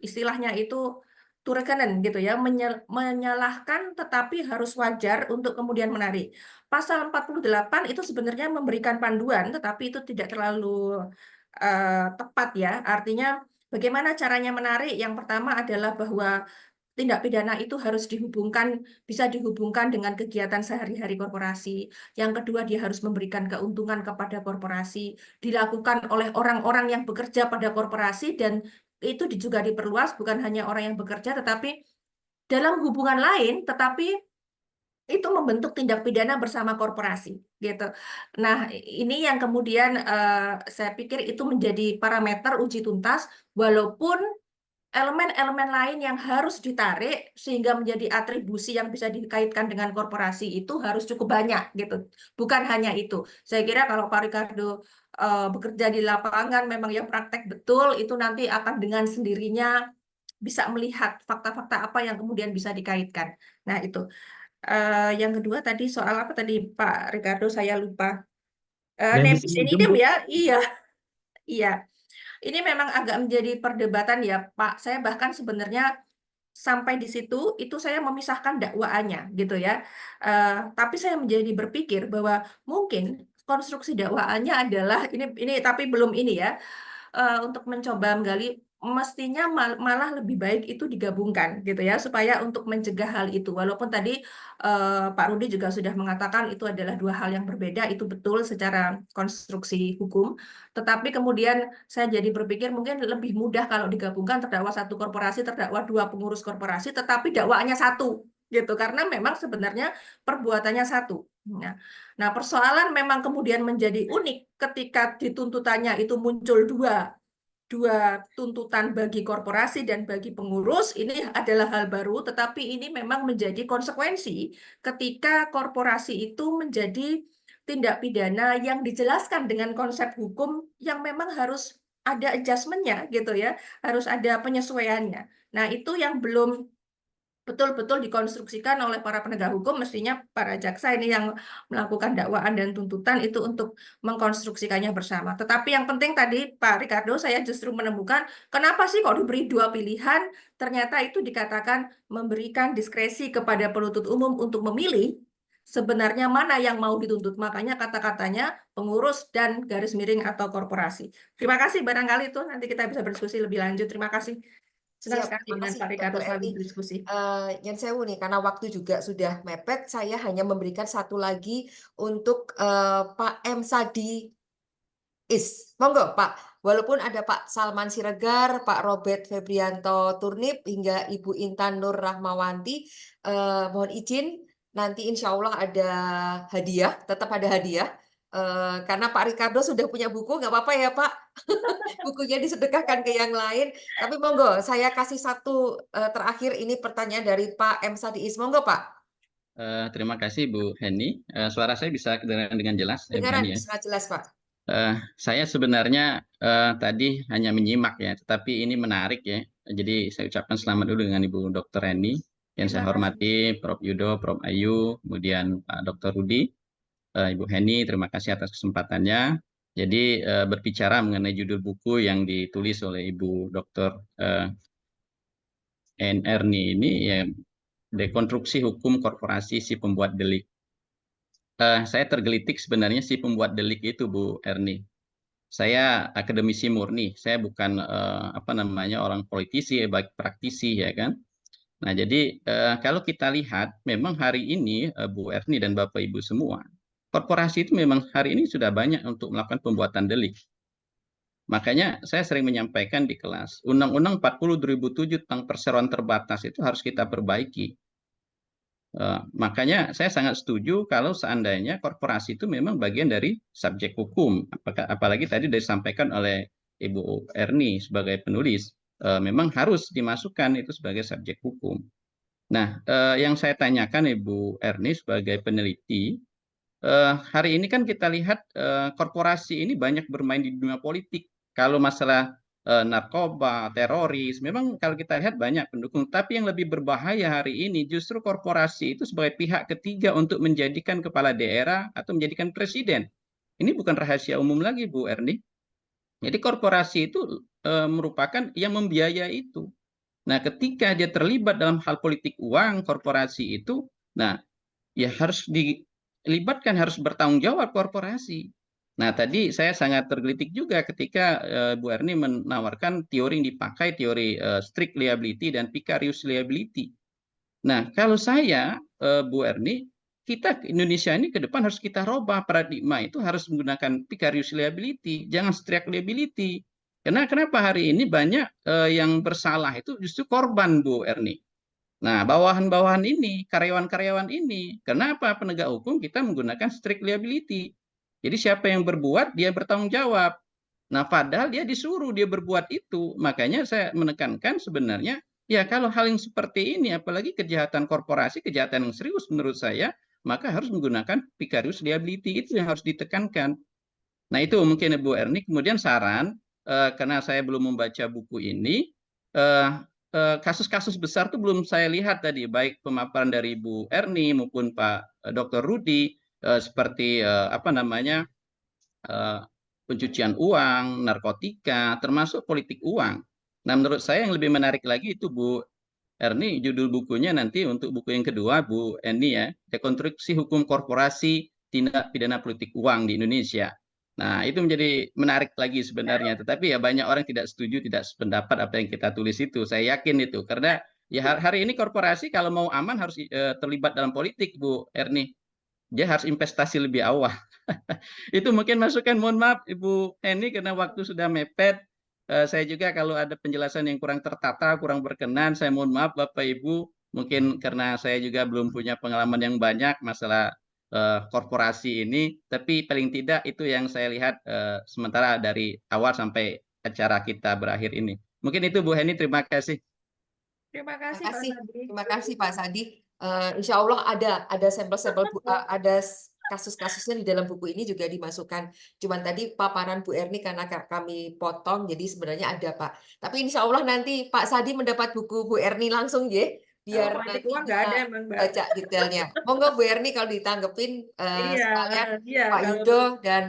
istilahnya itu Turkenen gitu ya, menyalahkan tetapi harus wajar untuk kemudian menarik. Pasal 48 itu sebenarnya memberikan panduan tetapi itu tidak terlalu tepat ya. Artinya bagaimana caranya menarik? Yang pertama adalah bahwa tindak pidana itu harus bisa dihubungkan dengan kegiatan sehari-hari korporasi. Yang kedua, dia harus memberikan keuntungan kepada korporasi, dilakukan oleh orang-orang yang bekerja pada korporasi, dan itu juga diperluas, bukan hanya orang yang bekerja, tetapi dalam hubungan lain, tetapi itu membentuk tindak pidana bersama korporasi, gitu. Nah, ini yang kemudian saya pikir itu menjadi parameter uji tuntas, walaupun elemen-elemen lain yang harus ditarik sehingga menjadi atribusi yang bisa dikaitkan dengan korporasi itu harus cukup banyak gitu. Bukan hanya itu. Saya kira kalau Pak Ricardo bekerja di lapangan memang yang praktek betul itu nanti akan dengan sendirinya bisa melihat fakta-fakta apa yang kemudian bisa dikaitkan. Nah, itu. Yang kedua tadi soal apa tadi Pak Ricardo saya lupa. Nebis in idem ya? Iya. Iya. Ini memang agak menjadi perdebatan ya, Pak. Saya bahkan sebenarnya sampai di situ itu saya memisahkan dakwaannya gitu ya. Tapi saya menjadi berpikir bahwa mungkin konstruksi dakwaannya adalah ini tapi belum ini ya. Untuk mencoba menggali mestinya malah lebih baik itu digabungkan gitu ya supaya untuk mencegah hal itu. Walaupun tadi Pak Rudi juga sudah mengatakan itu adalah dua hal yang berbeda, itu betul secara konstruksi hukum. Tetapi kemudian saya jadi berpikir mungkin lebih mudah kalau digabungkan terdakwa satu korporasi, terdakwa dua pengurus korporasi, tetapi dakwaannya satu gitu karena memang sebenarnya perbuatannya satu. Nah, persoalan memang kemudian menjadi unik ketika di tuntutannya itu muncul dua dua tuntutan bagi korporasi dan bagi pengurus ini adalah hal baru, tetapi ini memang menjadi konsekuensi ketika korporasi itu menjadi tindak pidana yang dijelaskan dengan konsep hukum yang memang harus ada adjustment-nya gitu ya, harus ada penyesuaiannya. Nah, itu yang belum betul-betul dikonstruksikan oleh para penegak hukum, mestinya para jaksa ini yang melakukan dakwaan dan tuntutan itu untuk mengkonstruksikannya bersama. Tetapi yang penting tadi Pak Ricardo, saya justru menemukan kenapa sih kok diberi dua pilihan, ternyata itu dikatakan memberikan diskresi kepada penuntut umum untuk memilih sebenarnya mana yang mau dituntut. Makanya kata-katanya pengurus dan garis miring atau korporasi. Terima kasih, barangkali itu nanti kita bisa berdiskusi lebih lanjut. Terima kasih. Senang Siap, sekali terima dengan kasih Pak Ricardo Dr. selalu Eni. berdiskusi. Nyen sewu nih, karena waktu juga sudah mepet, saya hanya memberikan satu lagi untuk Pak M. Sadi Is. Monggo Pak, walaupun ada Pak Salman Siregar, Pak Robert Febrianto Turnip, hingga Ibu Intan Nur Rahmawanti, mohon izin, nanti insya Allah ada hadiah, tetap ada hadiah. Karena Pak Ricardo sudah punya buku, nggak apa-apa ya Pak, bukunya disedekahkan ke yang lain. Tapi monggo, saya kasih satu terakhir, ini pertanyaan dari Pak M. Sadiis. Monggo Pak. Terima kasih Bu Heni. Suara saya bisa kedengaran dengan jelas ya Bu Dengaran Heni ya. sangat jelas Pak. Saya sebenarnya tadi hanya menyimak ya, tetapi ini menarik ya. Jadi saya ucapkan selamat dulu dengan Ibu Dr. Heni yang saya hormati, Prof. Yudo, Prof. Ayu, kemudian Pak Dr. Rudi, Ibu Heni, terima kasih atas kesempatannya. Jadi berbicara mengenai judul buku yang ditulis oleh Ibu Dr. Erni ini ya, Dekonstruksi Hukum Korporasi si Pembuat Delik. Saya tergelitik sebenarnya si pembuat delik itu Bu Erni. Saya akademisi murni, saya bukan orang politisi, baik praktisi ya kan. Nah jadi kalau kita lihat, memang hari ini Bu Erni dan Bapak Ibu semua, korporasi itu memang hari ini sudah banyak untuk melakukan pembuatan delik. Makanya saya sering menyampaikan di kelas, Undang-Undang 40 2007 tentang perseroan terbatas itu harus kita perbaiki. Makanya saya sangat setuju kalau seandainya korporasi itu memang bagian dari subjek hukum. Apalagi tadi disampaikan oleh Ibu Erni sebagai penulis, memang harus dimasukkan itu sebagai subjek hukum. Nah, yang saya tanyakan Ibu Erni sebagai peneliti, hari ini kan kita lihat korporasi ini banyak bermain di dunia politik. Kalau masalah narkoba, teroris, memang kalau kita lihat banyak pendukung. Tapi yang lebih berbahaya hari ini justru korporasi itu sebagai pihak ketiga untuk menjadikan kepala daerah atau menjadikan presiden. Ini bukan rahasia umum lagi, Bu Erni. Jadi korporasi itu merupakan yang membiayai itu. Nah, ketika dia terlibat dalam hal politik uang, korporasi itu, nah, ya harus dilibatkan, harus bertanggung jawab korporasi. Nah, tadi saya sangat tergelitik juga ketika Bu Erni menawarkan teori yang dipakai, teori strict liability dan vicarious liability. Nah, kalau saya, Bu Erni, kita Indonesia ini ke depan harus kita robah paradigma itu, harus menggunakan vicarious liability, jangan strict liability. Karena kenapa hari ini banyak yang bersalah itu justru korban, Bu Erni. Nah, bawahan-bawahan ini, karyawan-karyawan ini, kenapa penegak hukum kita menggunakan strict liability? Jadi siapa yang berbuat, dia bertanggung jawab. Nah, padahal dia disuruh dia berbuat itu. Makanya saya menekankan sebenarnya, ya kalau hal yang seperti ini, apalagi kejahatan korporasi, kejahatan yang serius menurut saya, maka harus menggunakan vicarious liability, itu yang harus ditekankan. Nah, itu mungkin Bu Erni. Kemudian saran, karena saya belum membaca buku ini, kasus-kasus besar itu belum saya lihat tadi, baik pemaparan dari Bu Erni maupun Pak Dr. Rudi, seperti pencucian uang, narkotika, termasuk politik uang. Nah, menurut saya yang lebih menarik lagi itu Bu Erni, judul bukunya nanti untuk buku yang kedua, Bu Eni ya, Dekonstruksi Hukum Korporasi Tindak Pidana Politik Uang di Indonesia. Nah, itu menjadi menarik lagi sebenarnya. Tetapi ya banyak orang tidak setuju, tidak sependapat apa yang kita tulis itu. Saya yakin itu. Karena ya hari ini korporasi kalau mau aman harus terlibat dalam politik, Bu Erni. Dia harus investasi lebih awal. Itu mungkin masukan, mohon maaf Ibu Eni karena waktu sudah mepet. Saya juga kalau ada penjelasan yang kurang tertata, kurang berkenan, saya mohon maaf Bapak Ibu. Mungkin karena saya juga belum punya pengalaman yang banyak masalah korporasi ini, tapi paling tidak itu yang saya lihat sementara dari awal sampai acara kita berakhir ini. Mungkin itu Bu Heni, terima kasih. Terima Terima kasih Pak kasih, Sadri. terima kasih Pak Sadi. Insya Allah ada sampel-sampel ada kasus-kasusnya di dalam buku ini juga dimasukkan. Cuman tadi paparan Bu Erni karena kami potong, jadi sebenarnya ada Pak. Tapi insya Allah nanti Pak Sadi mendapat buku Bu Erni langsung ya, biar Politik nanti uang nggak ada bisa emang Mbak. baca detailnya. Monggo Bu Erni kalau ditanggepin Iya, sekalian iya Pak kalau Yudo dan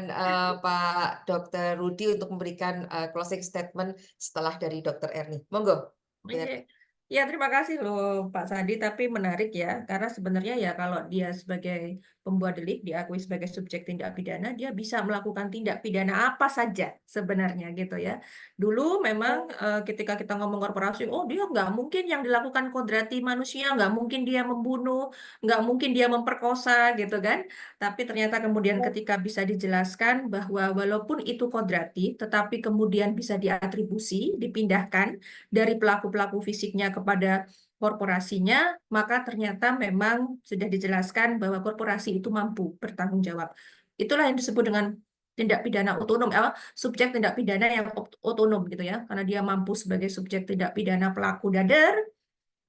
Pak Dr. Rudi untuk memberikan closing statement setelah dari Dr. Erni. Monggo. Bu Erni. Iya. Ya, terima kasih loh Pak Sadi, tapi menarik ya, karena sebenarnya ya kalau dia sebagai pembuat delik, diakui sebagai subjek tindak pidana, dia bisa melakukan tindak pidana apa saja sebenarnya gitu ya. Dulu memang ketika kita ngomong korporasi, oh dia nggak mungkin yang dilakukan kodrati manusia, nggak mungkin dia membunuh, nggak mungkin dia memperkosa gitu kan. Tapi ternyata kemudian ketika bisa dijelaskan bahwa walaupun itu kodrati, tetapi kemudian bisa diatribusi, dipindahkan dari pelaku-pelaku fisiknya kepada korporasinya, maka ternyata memang sudah dijelaskan bahwa korporasi itu mampu bertanggung jawab. Itulah yang disebut dengan tindak pidana otonom, subjek tindak pidana yang otonom gitu ya, karena dia mampu sebagai subjek tindak pidana pelaku dader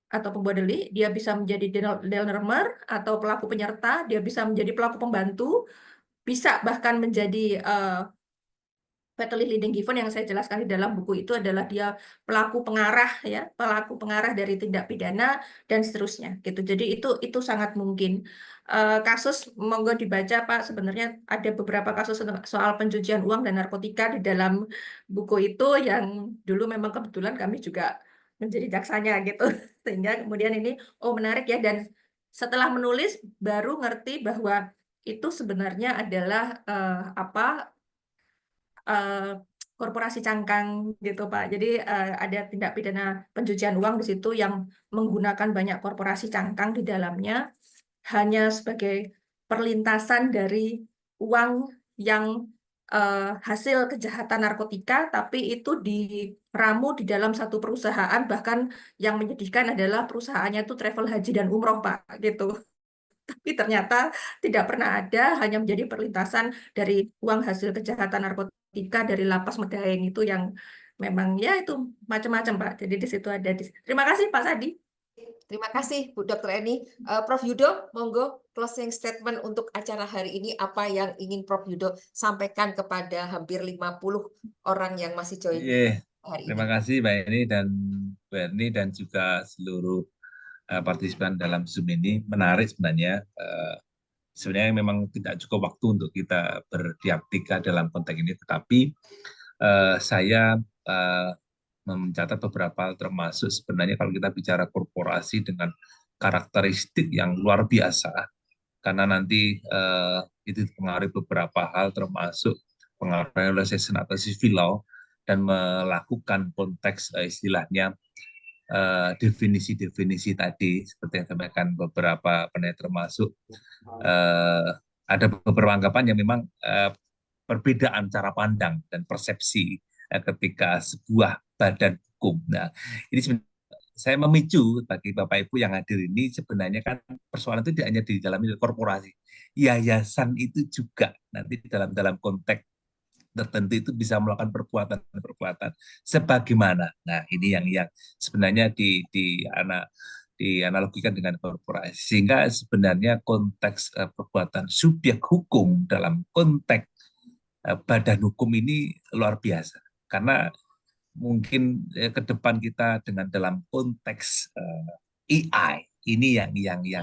atau pembuat delik, dia bisa menjadi delnermer atau pelaku penyerta, dia bisa menjadi pelaku pembantu, bisa bahkan menjadi fatally leading given yang saya jelaskan di dalam buku itu adalah dia pelaku pengarah ya, pelaku pengarah dari tindak pidana dan seterusnya gitu. Jadi itu sangat mungkin. Kasus monggo dibaca Pak, sebenarnya ada beberapa kasus soal pencucian uang dan narkotika di dalam buku itu yang dulu memang kebetulan kami juga menjadi jaksanya gitu. Sehingga kemudian ini menarik ya, dan setelah menulis baru ngerti bahwa itu sebenarnya adalah korporasi cangkang gitu Pak. Jadi ada tindak pidana pencucian uang di situ yang menggunakan banyak korporasi cangkang di dalamnya hanya sebagai perlintasan dari uang yang hasil kejahatan narkotika, tapi itu diramu di dalam satu perusahaan, bahkan yang menyedihkan adalah perusahaannya itu travel haji dan umroh Pak gitu. Tapi ternyata tidak pernah ada, hanya menjadi perlintasan dari uang hasil kejahatan narkotika dari lapas Medaeng itu yang memang ya itu macam-macam Pak. Jadi di situ ada. Terima kasih Pak Sadi. Terima kasih Bu Dr. Eni. Prof Yudo, monggo closing statement untuk acara hari ini. Apa yang ingin Prof Yudo sampaikan kepada hampir 50 orang yang masih join hari Terima ini? kasih Mbak Eni dan Bu Erni dan juga seluruh partisipan dalam Zoom ini. Menarik sebenarnya. Sebenarnya memang tidak cukup waktu untuk kita berdialektika dalam konteks ini, tetapi saya mencatat beberapa hal, termasuk sebenarnya kalau kita bicara korporasi dengan karakteristik yang luar biasa, karena nanti itu dipengaruhi beberapa hal, termasuk pengaruh oleh atau civil law, dan melakukan konteks istilahnya definisi-definisi tadi seperti yang disampaikan beberapa peneliti, termasuk ada beberapa anggapan yang memang perbedaan cara pandang dan persepsi ketika sebuah badan hukum. Nah, ini sebenarnya saya memicu bagi Bapak Ibu yang hadir ini, sebenarnya kan persoalan itu tidak hanya di dalam korporasi, yayasan itu juga nanti dalam konteks tertentu itu bisa melakukan perbuatan sebagaimana. Nah, ini yang sebenarnya dianalogikan dengan korporasi, sehingga sebenarnya konteks perbuatan subjek hukum dalam konteks badan hukum ini luar biasa, karena mungkin ke depan kita dengan dalam konteks AI ini yang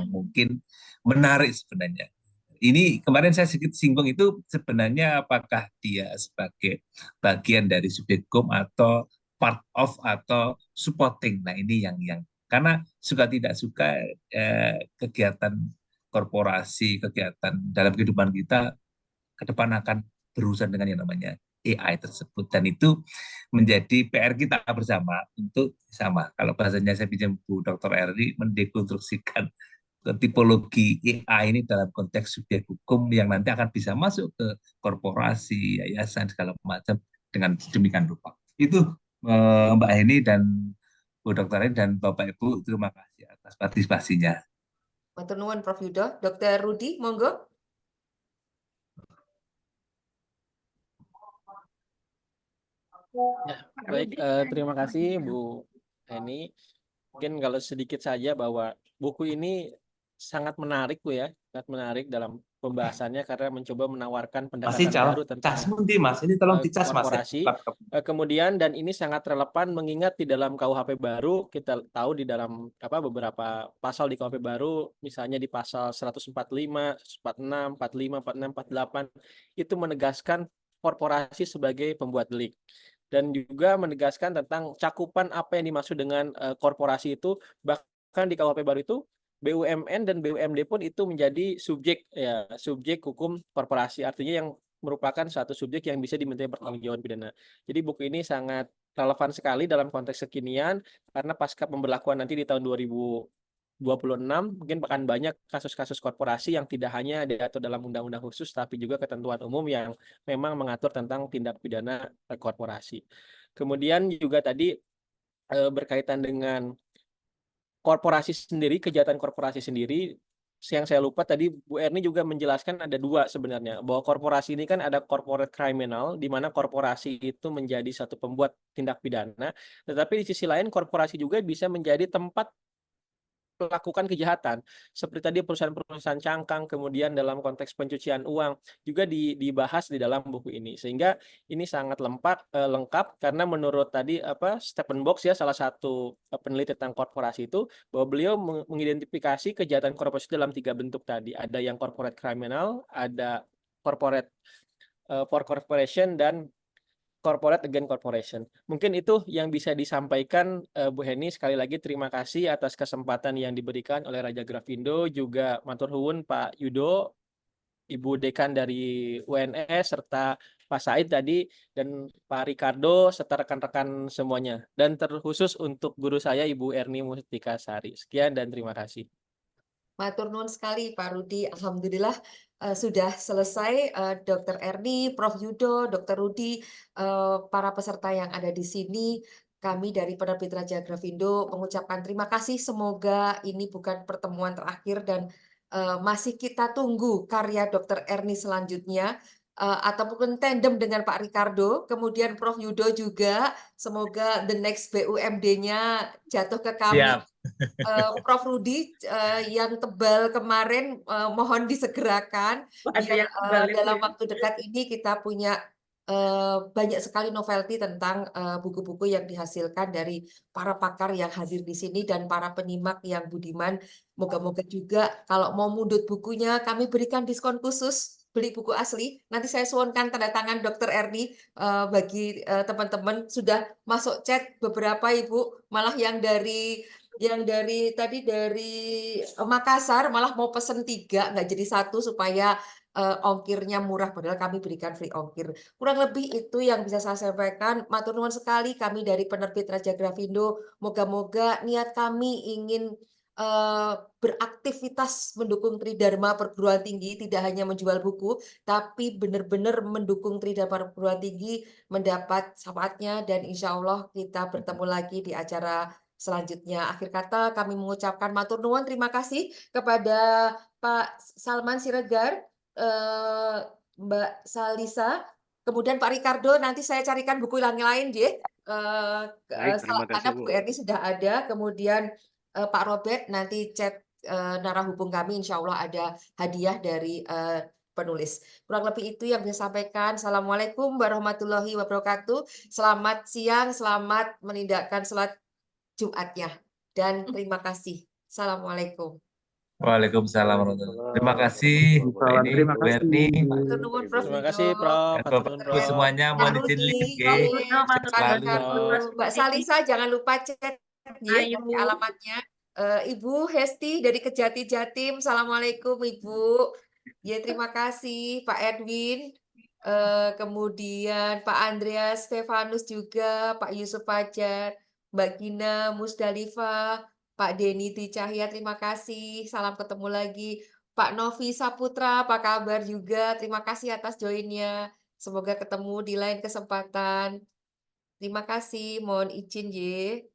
mungkin menarik sebenarnya. Ini kemarin saya sedikit singgung, itu sebenarnya apakah dia sebagai bagian dari subjek hukum atau part of atau supporting. Nah, ini yang karena suka tidak suka kegiatan korporasi, kegiatan dalam kehidupan kita ke depan akan berurusan dengan yang namanya AI tersebut, dan itu menjadi PR kita bersama untuk sama. Kalau bahasanya saya pinjam Bu Dr. Erni, mendekonstruksikan tipologi AI ini dalam konteks subjek hukum yang nanti akan bisa masuk ke korporasi, yayasan, segala macam dengan demikian rupa. Itu Mbak Heni dan Bu Dr. Erni dan Bapak Ibu, terima kasih atas partisipasinya. Matur nuwun Prof Yudo. Dr. Rudi, monggo. Ya, Pak baik, Rudi. terima kasih Bu Heni. Mungkin kalau sedikit saja bahwa buku ini sangat menarik Bu ya, sangat menarik dalam pembahasannya karena mencoba menawarkan Masih pendekatan Cal, baru tentang cas mundi Mas, ini tolong dicas Mas ya. korporasi. Kemudian dan ini sangat relevan mengingat di dalam KUHP baru kita tahu di dalam beberapa pasal di KUHP baru misalnya di pasal 145, 146, 45, 46, 48 itu menegaskan korporasi sebagai pembuat delik dan juga menegaskan tentang cakupan apa yang dimaksud dengan korporasi itu, bahkan di KUHP baru itu BUMN dan BUMD pun itu menjadi subjek hukum korporasi, artinya yang merupakan satu subjek yang bisa dimintai pertanggungjawaban pidana. Jadi buku ini sangat relevan sekali dalam konteks kekinian karena pasca pemberlakuan nanti di tahun 2026 mungkin akan banyak kasus-kasus korporasi yang tidak hanya diatur dalam undang-undang khusus tapi juga ketentuan umum yang memang mengatur tentang tindak pidana korporasi. Kemudian juga tadi berkaitan dengan korporasi sendiri, kejahatan korporasi sendiri, yang saya lupa tadi Bu Erni juga menjelaskan ada dua sebenarnya, bahwa korporasi ini kan ada corporate criminal, di mana korporasi itu menjadi satu pembuat tindak pidana, tetapi di sisi lain korporasi juga bisa menjadi tempat melakukan kejahatan seperti tadi perusahaan-perusahaan cangkang, kemudian dalam konteks pencucian uang juga dibahas di dalam buku ini, sehingga ini sangat lengkap karena menurut tadi Stephen Box ya salah satu peneliti tentang korporasi itu bahwa beliau mengidentifikasi kejahatan korporasi dalam 3 bentuk tadi, ada yang corporate criminal, ada corporate for corporation, dan corporate against corporation. Mungkin itu yang bisa disampaikan Bu Heni. Sekali lagi terima kasih atas kesempatan yang diberikan oleh Raja Grafindo, juga matur nuwun Pak Yudo, Ibu Dekan dari UNS, serta Pak Said tadi, dan Pak Ricardo, serta rekan-rekan semuanya. Dan terkhusus untuk guru saya Ibu Erni Mustika Sari. Sekian dan terima kasih. Matur nuwun sekali Pak Rudi. Alhamdulillah sudah selesai Dr. Erni, Prof. Yudo, Dr. Rudi, para peserta yang ada di sini. Kami dari Penerbit Raja Grafindo mengucapkan terima kasih. Semoga ini bukan pertemuan terakhir dan masih kita tunggu karya Dr. Erni selanjutnya. Ataupun tandem dengan Pak Ricardo, kemudian Prof. Yudo juga. Semoga the next BUMD-nya jatuh ke kami. Siap. Prof. Rudi yang tebal kemarin mohon disegerakan biar dalam waktu dekat ini kita punya banyak sekali novelty tentang buku-buku yang dihasilkan dari para pakar yang hadir di sini dan para penyimak yang budiman. Moga-moga juga kalau mau mundut bukunya kami berikan diskon khusus beli buku asli. Nanti saya suwunkan tanda tangan Dr. Erni bagi teman-teman. Sudah masuk chat beberapa Ibu, malah yang dari tadi dari Makassar malah mau pesen 3 nggak jadi 1 supaya ongkirnya murah, padahal kami berikan free ongkir. Kurang lebih itu yang bisa saya sampaikan. Matur nuwun sekali kami dari Penerbit Raja Grafindo. Moga-moga niat kami ingin beraktivitas mendukung Tridharma Perguruan Tinggi, tidak hanya menjual buku, tapi benar-benar mendukung Tridharma Perguruan Tinggi mendapat syafaatnya, dan insya Allah kita bertemu lagi di acara selanjutnya. Akhir kata kami mengucapkan matur nuwun, terima kasih kepada Pak Salman Siregar, Mbak Salisa, kemudian Pak Ricardo. Nanti saya carikan buku yang lain, karena buku Erni sudah ada. Kemudian Pak Robert, nanti chat narah hubung kami, insya Allah ada hadiah dari penulis. Kurang lebih itu yang bisa sampaikan. Assalamualaikum warahmatullahi wabarakatuh. Selamat siang, selamat menindakkan sholat Jumatnya, dan terima kasih. Assalamualaikum. Waalaikumsalam warahmatullahi wabarakatuh. Terima kasih Bu Eni, Bu Erni, Terima kasih Prof. dan Bapak Ibu semuanya. Mohon izin link selalu. Mbak Salisa jangan lupa chat ya alamatnya. Ibu Hesti dari Kejati Jatim. Assalamualaikum Ibu. Ya, terima kasih Pak Edwin. Kemudian Pak Andreas Stefanus juga, Pak Yusuf Fajar, Mbak Gina Musdalifah, Pak Denny Cahya, terima kasih. Salam ketemu lagi. Pak Novi Saputra, apa kabar juga? Terima kasih atas joinnya. Semoga ketemu di lain kesempatan. Terima kasih. Mohon izin, Ye.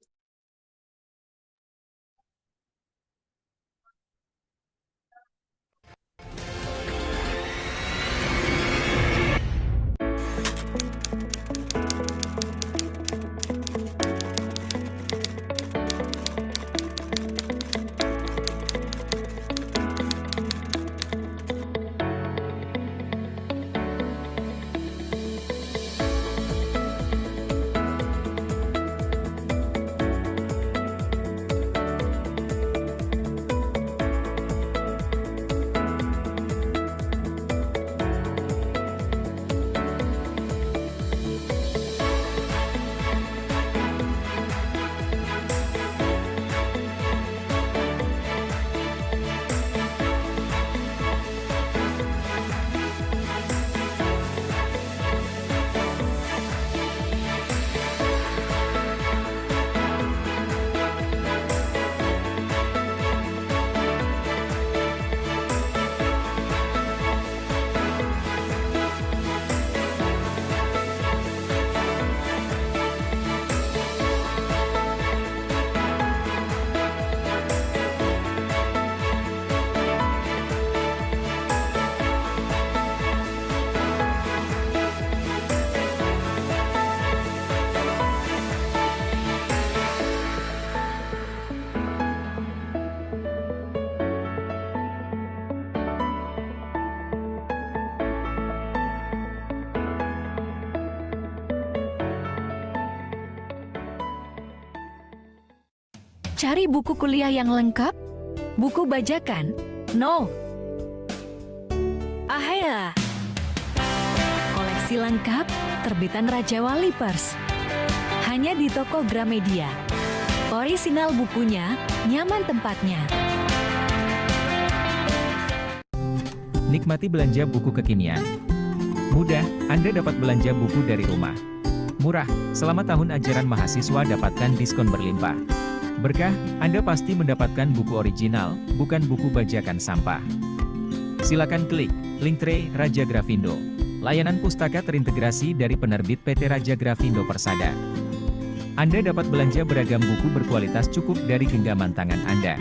Cari buku kuliah yang lengkap? Buku bajakan? No. Ahea. Koleksi lengkap terbitan Raja Wali Pers. Hanya di toko Gramedia. Orisinal bukunya, nyaman tempatnya. Nikmati belanja buku kekinian. Mudah, Anda dapat belanja buku dari rumah. Murah, selama tahun ajaran mahasiswa dapatkan diskon berlimpah. Berkah, Anda pasti mendapatkan buku original, bukan buku bajakan sampah. Silakan klik Linktree Raja Grafindo. Layanan pustaka terintegrasi dari penerbit PT Raja Grafindo Persada. Anda dapat belanja beragam buku berkualitas cukup dari genggaman tangan Anda.